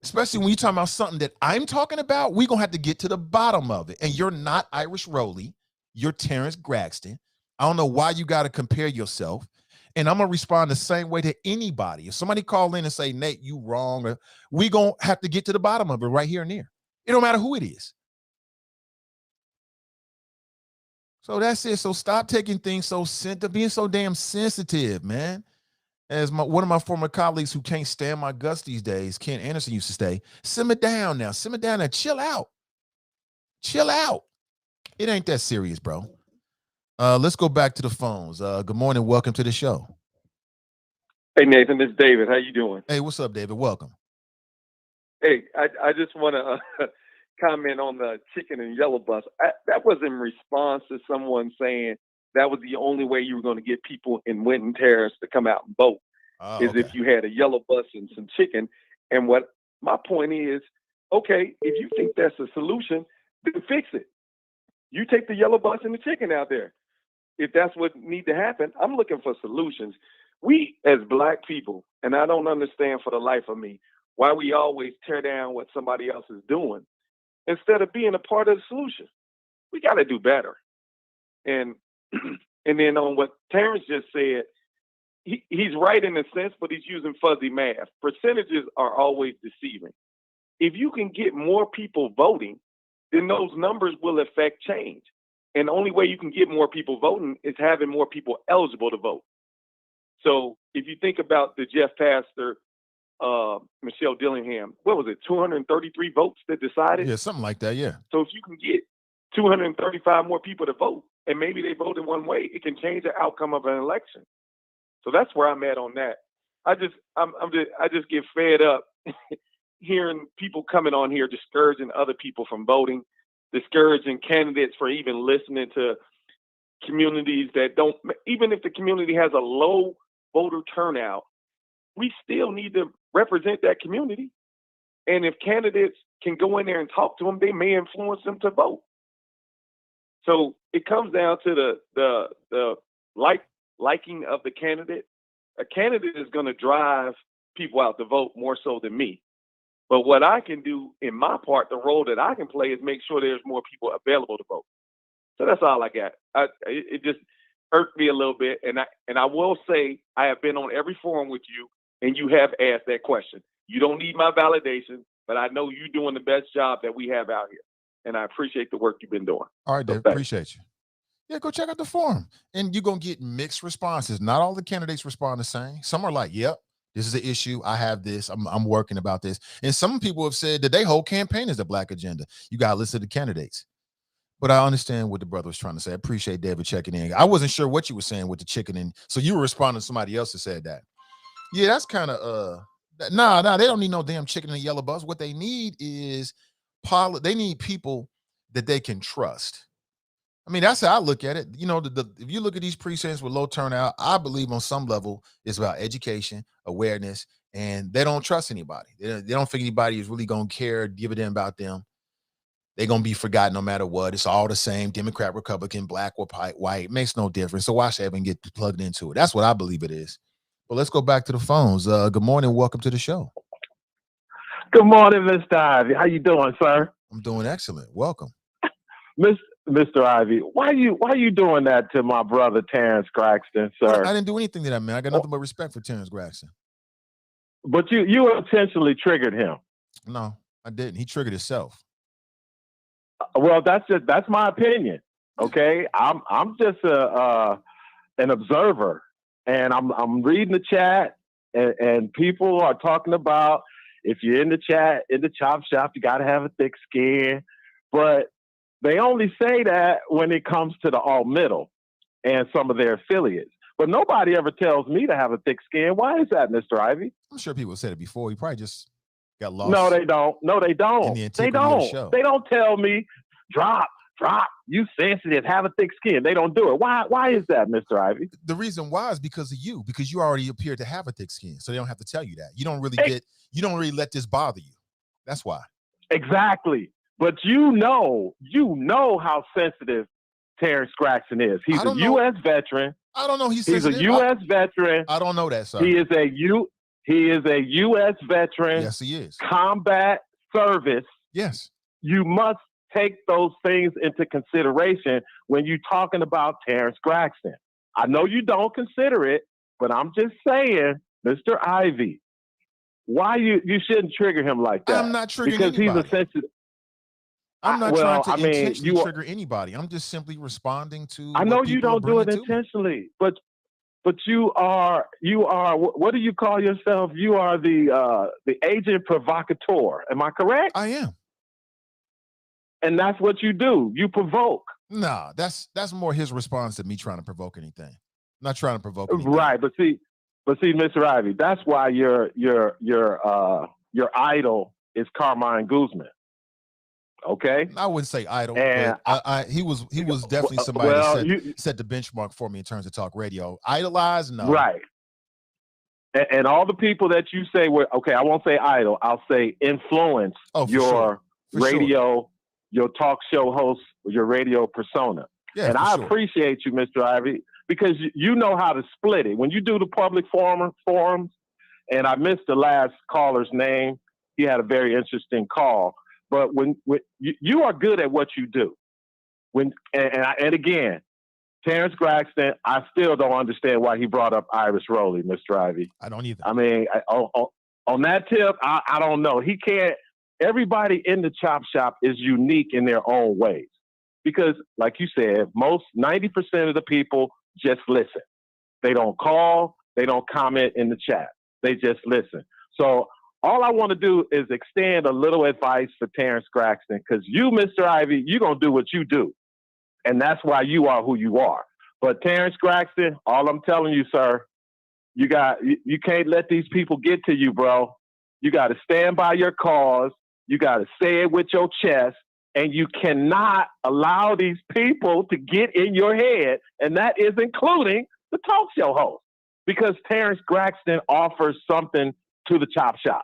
Especially when you're talking about something that I'm talking about, we're going to have to get to the bottom of it. And you're not Irish Rowley. You're Terrence Braxton. I don't know why you got to compare yourself. And I'm going to respond the same way to anybody. If somebody call in and say, Nate, you wrong, we going to have to get to the bottom of it right here and there. It don't matter who it is. So that's it. So stop taking things being so damn sensitive, man. As one of my former colleagues who can't stand my guts these days, Ken Anderson used to say, simmer down now, chill out. Chill out. It ain't that serious, bro. Let's go back to the phones. Good morning. Welcome to the show. Hey, Nathan, this is David. How you doing? Hey, what's up, David? Welcome. Hey, I just want to comment on the chicken and yellow bus. That was in response to someone saying that was the only way you were going to get people in Winton Terrace to come out and vote, if you had a yellow bus and some chicken. And what my point is, okay, if you think that's a solution, then fix it. You take the yellow bus and the chicken out there. If that's what needs to happen, I'm looking for solutions. We as Black people, and I don't understand for the life of me, why we always tear down what somebody else is doing instead of being a part of the solution. We got to do better. And then on what Terrence just said, he's right in a sense, but he's using fuzzy math. Percentages are always deceiving. If you can get more people voting, then those numbers will affect change. And the only way you can get more people voting is having more people eligible to vote. So if you think about the Jeff Pastor, Michelle Dillingham, what was it, 233 votes that decided? Yeah, something like that, yeah. So if you can get 235 more people to vote, and maybe they vote in one way, it can change the outcome of an election. So that's where I'm at on that. I just get fed up hearing people coming on here discouraging other people from voting, discouraging candidates for even listening to communities that don't, even if the community has a low voter turnout, we still need to represent that community. And if candidates can go in there and talk to them, they may influence them to vote. So it comes down to the liking of the candidate. A candidate is going to drive people out to vote more so than me. But what I can do in my part, the role that I can play is make sure there's more people available to vote. So that's all I got. It just irked me a little bit. And I will say I have been on every forum with you, and you have asked that question. You don't need my validation, but I know you're doing the best job that we have out here. And I appreciate the work you've been doing. All right, Dave, appreciate you. Yeah, go check out the forum. And you're going to get mixed responses. Not all the candidates respond the same. Some are like, yep, this is an issue. I have this. I'm working about this. And some people have said that their whole campaign is the Black agenda. You got to listen to the candidates. But I understand what the brother was trying to say. I appreciate David checking in. I wasn't sure what you were saying with the chicken. And so you were responding to somebody else that said that. Yeah, that's kind of, nah, they don't need no damn chicken and yellow bus. What they need is they need people that they can trust. I mean, that's how I look at it. You know, if you look at these precincts with low turnout, I believe on some level it's about education, awareness, and they don't trust anybody. They don't think anybody is really going to care, give a damn about them. They're going to be forgotten no matter what. It's all the same, Democrat, Republican, Black or white. It makes no difference. So why should I even get plugged into it? That's what I believe it is. But let's go back to the phones. Good morning. Welcome to the show. Good morning, Mr. Ivy. How you doing, sir? I'm doing excellent. Welcome. Mr. Ivy, why you doing that to my brother Terrence Braxton, sir? I didn't do anything to that man. I got nothing but respect for Terrence Braxton. But you intentionally triggered him. No, I didn't. He triggered himself. Well, that's my opinion. Okay, I'm just an observer, and I'm reading the chat, and people are talking about if you're in the chat in the chop shop, you got to have a thick skin, but they only say that when it comes to the all middle and some of their affiliates. But nobody ever tells me to have a thick skin. Why is that, Mr. Ivy? I'm sure people said it before. You probably just got lost. No, they don't. No, they don't. They don't. They don't tell me, drop, you sensitive, have a thick skin. They don't do it. Why is that, Mr. Ivy? The reason why is because you already appear to have a thick skin. So they don't have to tell you that. You don't really let this bother you. That's why. Exactly. But you know how sensitive Terrence Gregson is. He's a U.S. veteran. I don't know. He's a U.S. veteran. I don't know that, sir. He is a U.S. veteran. Yes, he is. Combat service. Yes. You must take those things into consideration when you're talking about Terrence Gregson. I know you don't consider it, but I'm just saying, Mr. Ivy, why you shouldn't trigger him like that? I'm not triggering because anybody. He's a sensitive. I'm not trying to intentionally trigger anybody. I'm just simply responding to. I know you don't do it intentionally, but you are. What do you call yourself? You are the agent provocateur. Am I correct? I am. And that's what you do. You provoke. Nah, that's more his response to me trying to provoke anything. I'm not trying to provoke anything. Right, but see, Mr. Ivy, that's why your idol is Carmine Guzman. Okay, I wouldn't say idol, but he was definitely somebody that set the benchmark for me in terms of talk radio. Idolize, no. Right. And all the people that you say were okay, I won't say idol, I'll say influence your radio, your talk show host, your radio persona. Yeah, and I appreciate you, Mr. Ivy, because you know how to split it. When you do the public forums, and I missed the last caller's name, he had a very interesting call. But when you are good at what you do, and again, Terrence Gregson, I still don't understand why he brought up Iris Rowley, Mr. Ivy. I don't either. I mean, on that tip, I don't know. He can't. Everybody in the chop shop is unique in their own ways because, like you said, 90% of the people just listen. They don't call. They don't comment in the chat. They just listen. So all I want to do is extend a little advice for Terrence Gregson because you, Mr. Ivy, you're going to do what you do. And that's why you are who you are. But Terrence Gregson, all I'm telling you, sir, you can't let these people get to you, bro. You got to stand by your cause. You got to say it with your chest. And you cannot allow these people to get in your head. And that is including the talk show host. Because Terrence Gregson offers something to the chop shop.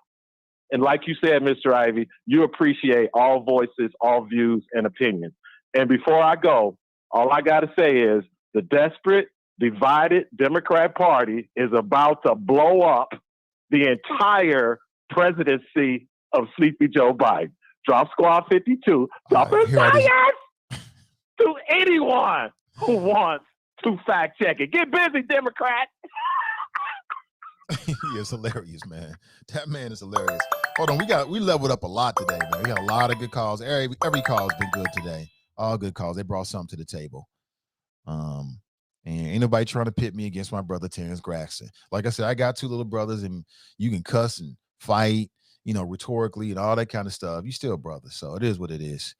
And like you said, Mr. Ivy, you appreciate all voices, all views, and opinions. And before I go, all I got to say is the desperate, divided Democrat Party is about to blow up the entire presidency of Sleepy Joe Biden. Drop Squad 52. Drop science to anyone who wants to fact check it. Get busy, Democrat. He is hilarious, man. That man is hilarious. Hold on, we leveled up a lot today, man. We got a lot of good calls. Every call has been good today. All good calls. They brought something to the table. And ain't nobody trying to pit me against my brother Terrence Gregson. Like I said, I got two little brothers, and you can cuss and fight, rhetorically and all that kind of stuff. You still brothers, so it is what it is.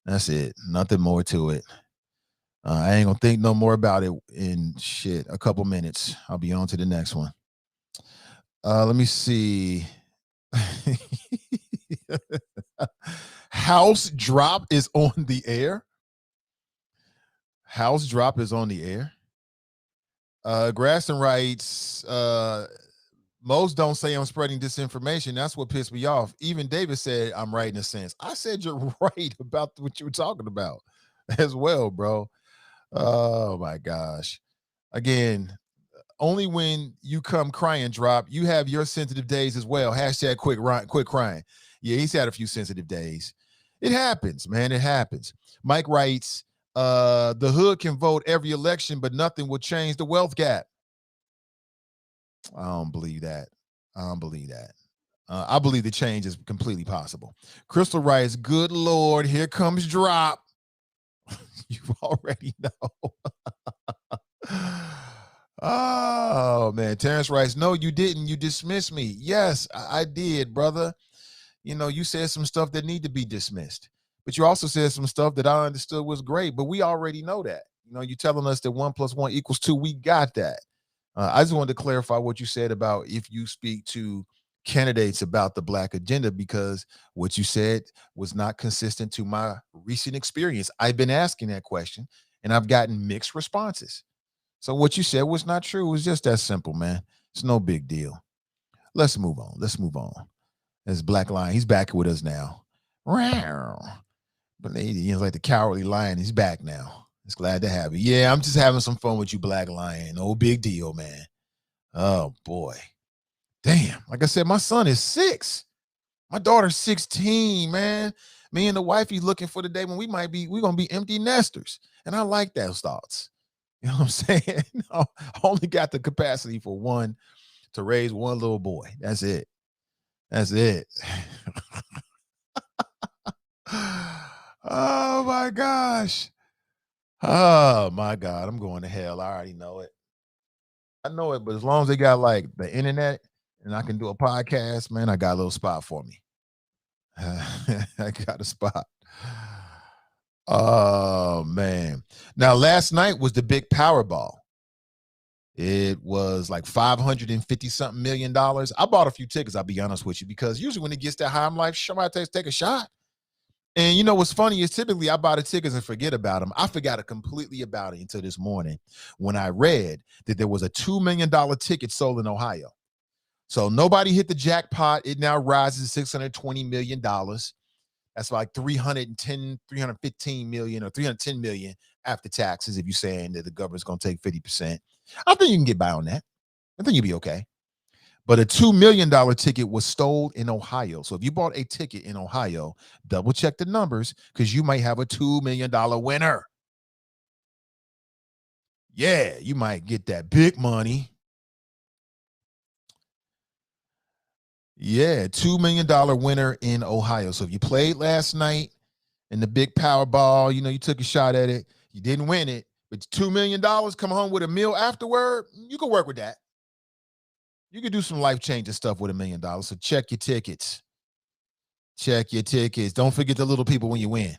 That's it. Nothing more to it. I ain't gonna think no more about it in a couple minutes. I'll be on to the next one. Let me see. House Drop is on the air. House Drop is on the air. Grasson writes, most don't say I'm spreading disinformation. That's what pissed me off. Even David said I'm right in a sense. I said you're right about what you were talking about as well, bro. Oh my gosh. Again, only when you come crying, Drop, you have your sensitive days as well. Hashtag quit crying. Yeah, he's had a few sensitive days. It happens, man. It happens. Mike writes, the hood can vote every election, but nothing will change the wealth gap. I don't believe that. I don't believe that. I believe the change is completely possible. Crystal writes, good Lord, here comes drop. You already know. Oh, man. Terrence writes, no, you didn't. You dismissed me. Yes, I did, brother. You know, you said some stuff that need to be dismissed. But you also said some stuff that I understood was great. But we already know that. You know, you're telling us that 1 + 1 = 2. We got that. I just wanted to clarify what you said about if you speak to candidates about the Black agenda, because what you said was not consistent to my recent experience. I've been asking that question and I've gotten mixed responses. So what you said was not true. It was just that simple, man. It's no big deal. Let's move on. There's Black Lion. He's back with us now. But he's like the cowardly lion. He's back now. It's glad to have you. Yeah, I'm just having some fun with you, Black Lion. No big deal, man. Oh, boy. Damn. Like I said, my son is 6. My daughter's 16, man. Me and the wifey looking for the day when we're going to be empty nesters. And I like those thoughts. You know what I'm saying? I only got the capacity for one to raise one little boy. That's it. Oh, my gosh. Oh, my God. I'm going to hell. I already know it. I know it, but as long as they got like the internet and I can do a podcast, man, I got a little spot for me. I got a spot. Oh, man. Now, last night was the big Powerball. It was like $550-something million. I bought a few tickets, I'll be honest with you, because usually when it gets that high, I'm like, somebody take a shot. And you know what's funny is typically I buy the tickets and forget about them. I forgot completely about it until this morning when I read that there was a $2 million ticket sold in Ohio. So nobody hit the jackpot. It now rises to $620 million. That's like 315 million or 310 million after taxes if you're saying that the government's going to take 50%. I think you can get by on that. I think you'll be okay. But a $2 million ticket was stole in Ohio. So if you bought a ticket in Ohio, double check the numbers because you might have a $2 million winner. Yeah, you might get that big money. Yeah, $2 million winner in Ohio. So if you played last night in the big Powerball, you know, you took a shot at it, you didn't win it, but $2 million, come home with a meal afterward, you can work with that. You can do some life-changing stuff with $1 million. So check your tickets. Don't forget the little people when you win.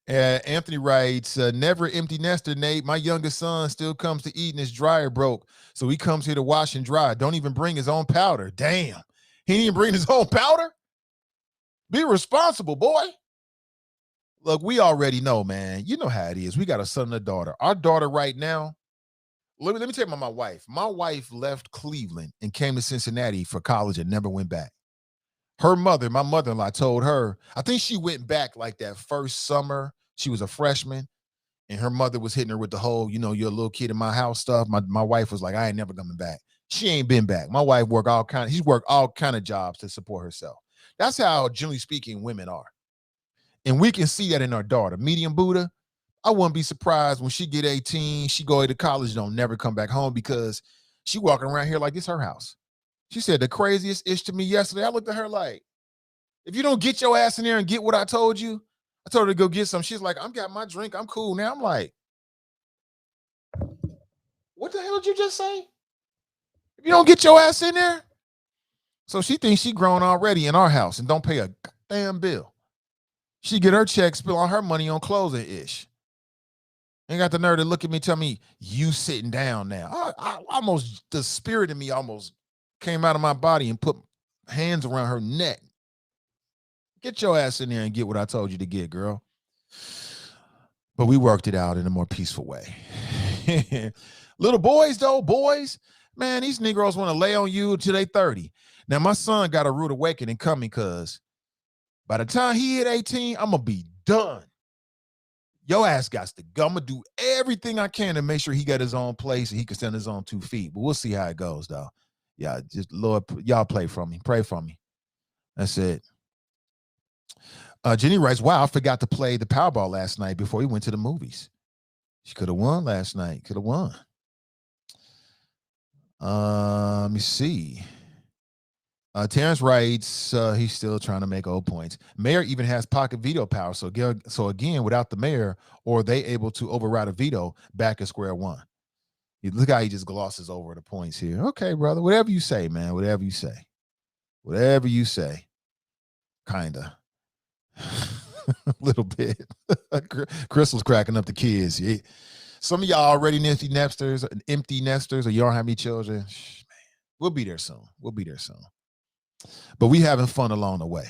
Anthony writes, never empty nester, Nate. My youngest son still comes to eat and his dryer broke. So he comes here to wash and dry. Don't even bring his own powder. Damn. He didn't even bring his own powder? Be responsible, boy. Look, we already know, man. You know how it is. We got a son and a daughter. Our daughter right now, let me tell you about my wife. My wife left Cleveland and came to Cincinnati for college and never went back. Her mother, my mother-in-law, told her, I think she went back like that first summer. She was a freshman, and her mother was hitting her with the whole, you know, you're a little kid in my house stuff. My wife was like, I ain't never coming back. She ain't been back. My wife worked all kind of jobs to support herself. That's how, generally speaking, women are. And we can see that in our daughter, Medium Buddha. I wouldn't be surprised when she get 18, she go to college, don't never come back home because she walking around here like this her house. She said the craziest ish to me yesterday. I looked at her like, if you don't get your ass in there and get what I told you, I told her to go get some. She's like, I'm got my drink. I'm cool now. I'm like, what the hell did you just say? If you don't get your ass in there. So she thinks she grown already in our house and don't pay a damn bill. She get her check, spill all her money on clothing ish. Ain't got the nerve to look at me, tell me, you sitting down now. I almost, the spirit in me almost came out of my body and put hands around her neck. Get your ass in there and get what I told you to get, girl. But we worked it out in a more peaceful way. Little boys, though, man, these Negroes want to lay on you until they 30. Now, my son got a rude awakening coming because by the time he hit 18, I'm going to be done. Your ass got to go. I'm going to do everything I can to make sure he got his own place and he can stand on his own 2 feet. But we'll see how it goes, though. Yeah, just, Lord, y'all pray for me. Pray for me. That's it. Jenny writes, wow, I forgot to play the Powerball last night before we went to the movies. She could have won last night. Could have won. Let me see. Terrence writes, he's still trying to make old points. Mayor even has pocket veto power. So again, without the mayor, or they able to override a veto, back at square one. Look how he just glosses over the points here. Okay, brother, whatever you say, man, whatever you say. Whatever you say. Kinda. A little bit. Crystal's cracking up the kids. Some of y'all already empty nesters, or you don't have any children. Man, we'll be there soon. But we having fun along the way.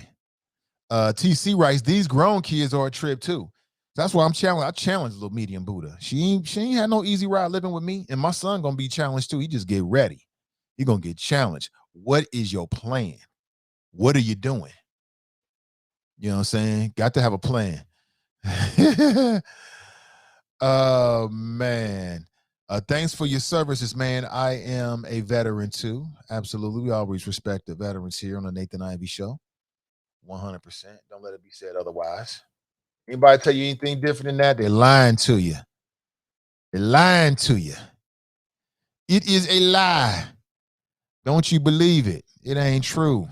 TC writes, these grown kids are a trip too. That's why I challenge little medium Buddha. She ain't had no easy ride living with me, and my son gonna be challenged too. He just get ready. He gonna get challenged. What is your plan? What are you doing? You know what I'm saying? Got to have a plan. Oh man. Thanks for your services, man. I am a veteran too. Absolutely. We always respect the veterans here on the Nathan Ivy Show. 100%. Don't let it be said otherwise. Anybody tell you anything different than that, they're lying to you. They're lying to you. It is a lie. Don't you believe it? It ain't true.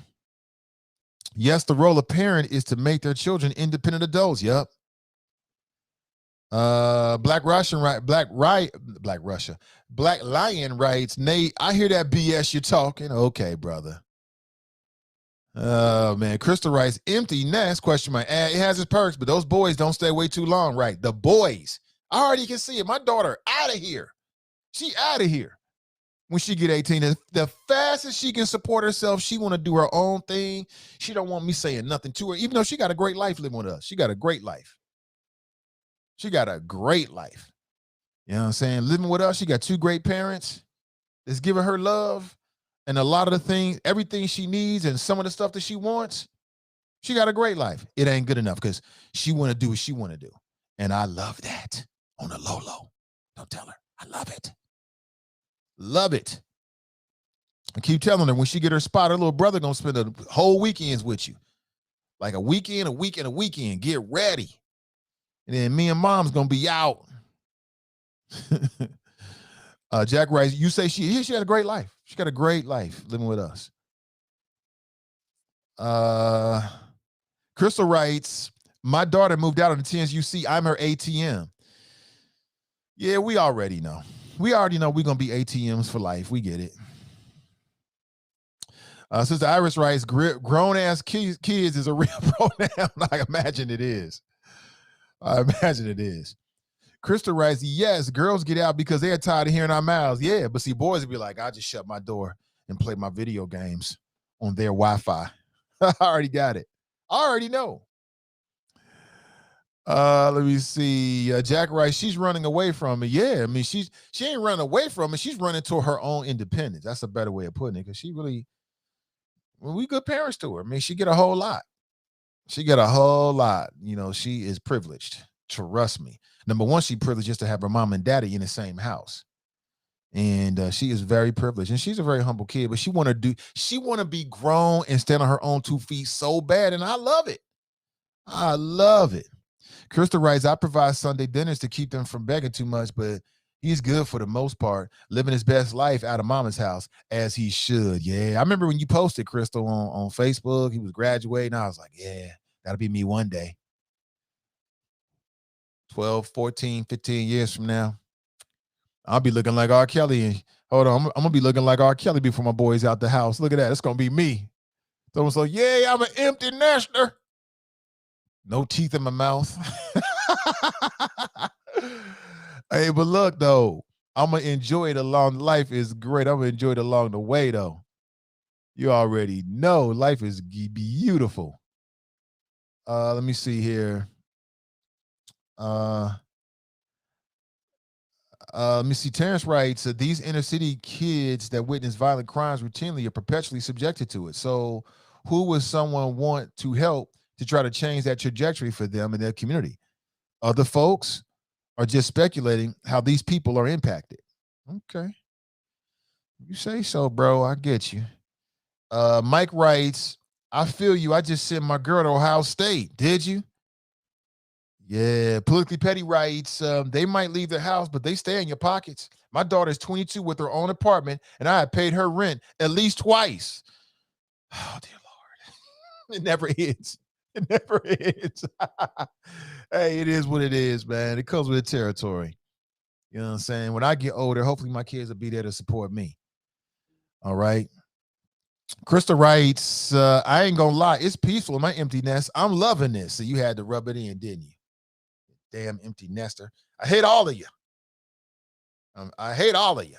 Yes, the role of parent is to make their children independent adults. Yep. Black Lion writes, Nate, I hear that BS you're talking. Okay, brother. Oh man, Crystal writes, empty nest, question mark. It has its perks, but those boys don't stay away too long, right? The boys. I already can see it. My daughter out of here. She out of here. When she get 18, the fastest she can support herself, she want to do her own thing. She don't want me saying nothing to her, even though she got a great life living with us. She got a great life. You know what I'm saying? Living with us, she got two great parents that's giving her love and a lot of the things, everything she needs and some of the stuff that she wants. She got a great life. It ain't good enough because she want to do what she want to do. And I love that on the low. Don't tell her. I love it. Love it. I keep telling her when she get her spot, her little brother gonna spend a whole weekends with you. Like a weekend. Get ready. And then me and mom's gonna be out. Jack writes, you say she had a great life. She got a great life living with us. Crystal writes, my daughter moved out of the TNS. You see, I'm her ATM. Yeah, we already know. We're going to be ATMs for life. We get it. Sister Iris writes, grown-ass kids is a real pronoun. I imagine it is. Crystal writes, yes, girls get out because they're tired of hearing our mouths. Yeah, but see, boys will be like, I just shut my door and play my video games on their Wi-Fi. I already got it. I already know. Let me see. Jack writes, she's running away from me. Yeah, I mean, she ain't running away from it. She's running to her own independence. That's a better way of putting it, because we good parents to her. I mean, she get a whole lot. You know, she is privileged. Trust me. Number one, she privileged just to have her mom and daddy in the same house. And she is very privileged. And she's a very humble kid, but she want to be grown and stand on her own 2 feet so bad. And I love it. Crystal writes, I provide Sunday dinners to keep them from begging too much, but he's good for the most part, living his best life out of mama's house, as he should. Yeah, I remember when you posted, Crystal, on Facebook, he was graduating. I was like, yeah, that'll be me one day. 12, 14, 15 years from now, I'll be looking like R. Kelley. And hold on, I'm going to be looking like R. Kelly before my boys out the house. Look at that. It's going to be me. Someone's like, yeah, I'm an empty nester. No teeth in my mouth. Hey, but look, though, I'm going to enjoy it along. Life is great. I'm going to enjoy it along the way, though. You already know life is beautiful. Let me see here. Let me see. Terrence writes, these inner city kids that witness violent crimes routinely are perpetually subjected to it. So who would someone want to help to try to change that trajectory for them in their community? Other folks are just speculating how these people are impacted. Okay. You say so, bro. I get you. Mike writes, I feel you. I just sent my girl to Ohio State. Did you? Yeah, politically petty writes, they might leave the house, but they stay in your pockets. My daughter's 22 with her own apartment, and I have paid her rent at least twice. Oh, dear Lord. It never ends. It never ends. Hey, it is what it is, man. It comes with the territory. You know what I'm saying? When I get older, hopefully my kids will be there to support me. All right. Krista writes, I ain't gonna lie, it's peaceful in my empty nest. I'm loving this. So you had to rub it in, didn't you? Damn empty nester. I hate all of you. I hate all of you.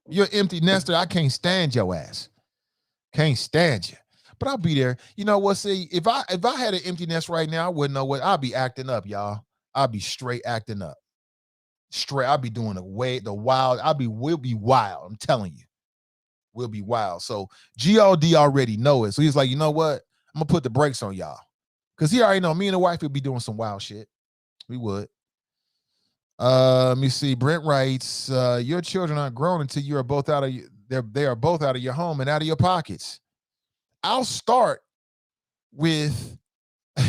You're an empty nester. I can't stand your ass. Can't stand you. But I'll be there. You know what? See, if I had an empty nest right now, I wouldn't know what. I'll be acting up, y'all. I'll be straight acting up. Straight. I'll be doing the wild. We'll be wild. I'm telling you. We'll be wild. So GOD already know it. So he's like, you know what? I'm gonna put the brakes on y'all. Because he already know me and the wife would be doing some wild shit. We would. Let me see. Brent writes, your children aren't grown until you are both out of they are both out of your home and out of your pockets. I'll start with out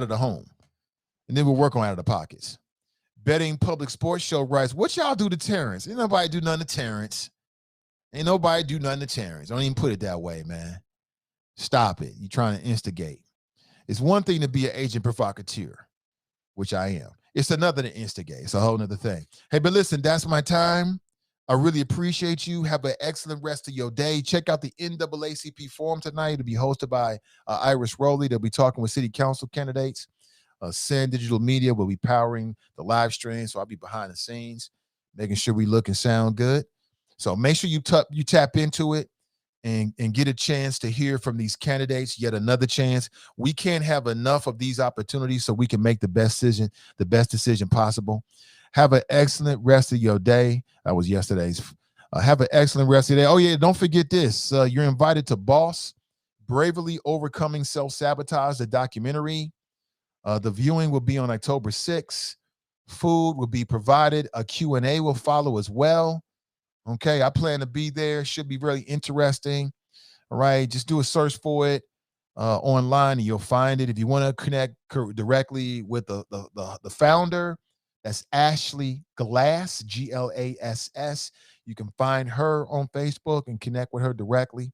of the home. And then we'll work on out of the pockets. Betting Public Sports Show writes, what y'all do to Terrence? Ain't nobody do nothing to Terrence. Ain't nobody do nothing to Terrence. Don't even put it that way, man. Stop it. You're trying to instigate. It's one thing to be an agent provocateur, which I am. It's another to instigate. It's a whole nother thing. Hey, but listen, that's my time. I really appreciate you. Have an excellent rest of your day. Check out the NAACP Forum tonight. It'll be hosted by Iris Rowley. They'll be talking with city council candidates. Send Digital Media will be powering the live stream, so I'll be behind the scenes, making sure we look and sound good. So make sure you tap into it and get a chance to hear from these candidates, yet another chance. We can't have enough of these opportunities so we can make the best decision possible. Have an excellent rest of your day. That was yesterday's. Have an excellent rest of your day. Oh, yeah, don't forget this. You're invited to B.O.S.S, Bravely Overcoming Self-Sabotage, the documentary. The viewing will be on October 6th. Food will be provided. A Q&A will follow as well. Okay, I plan to be there. Should be really interesting. All right, just do a search for it online and you'll find it. If you want to connect directly with the founder, that's Ashley Glass, Glass. You can find her on Facebook and connect with her directly.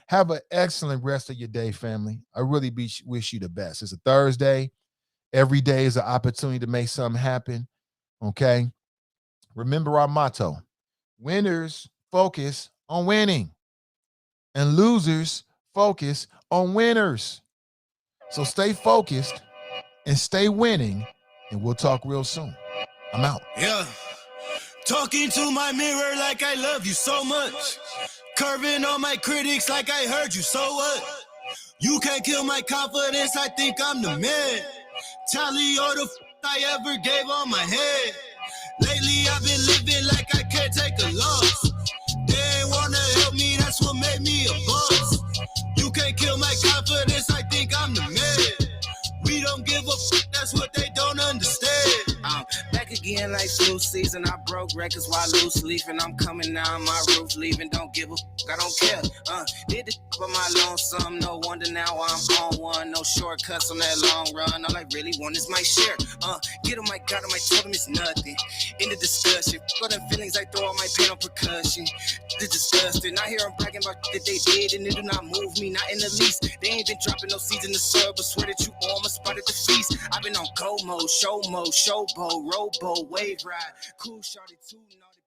Have an excellent rest of your day, family. I really wish you the best. It's a Thursday. Every day is an opportunity to make something happen. Okay? Remember our motto. Winners focus on winning, and losers focus on winners. So stay focused and stay winning, and we'll talk real soon. I'm out. Yeah. Talking to my mirror like I love you so much. Curving on my critics like I heard you, so what? You can't kill my confidence, I think I'm the man. Tally all the I ever gave on my head. Lately I've been living like I can't take a loss. They ain't wanna help me, that's what made me a boss. You can't kill my confidence, I think I'm the man. We don't give a that's what they don't understand. I'm back again like flu season. I broke records while loose leafing. I'm coming down my roof, leaving. Don't give a I don't care. Did it for my lonesome. No wonder now I'm on one. No shortcuts on that long run. All I really want is my share. Get on my God, on my totem is nothing. In the discussion, got them feelings I throw all my pain on percussion. The disgusting. I hear them bragging about that they did, and it do not move me, not in the least. They ain't been dropping no seeds in the soil, but swear that you all my spot at the feast. I've been on go mode, show mode, showboat, rowboat, wave ride, cool shorty too naughty.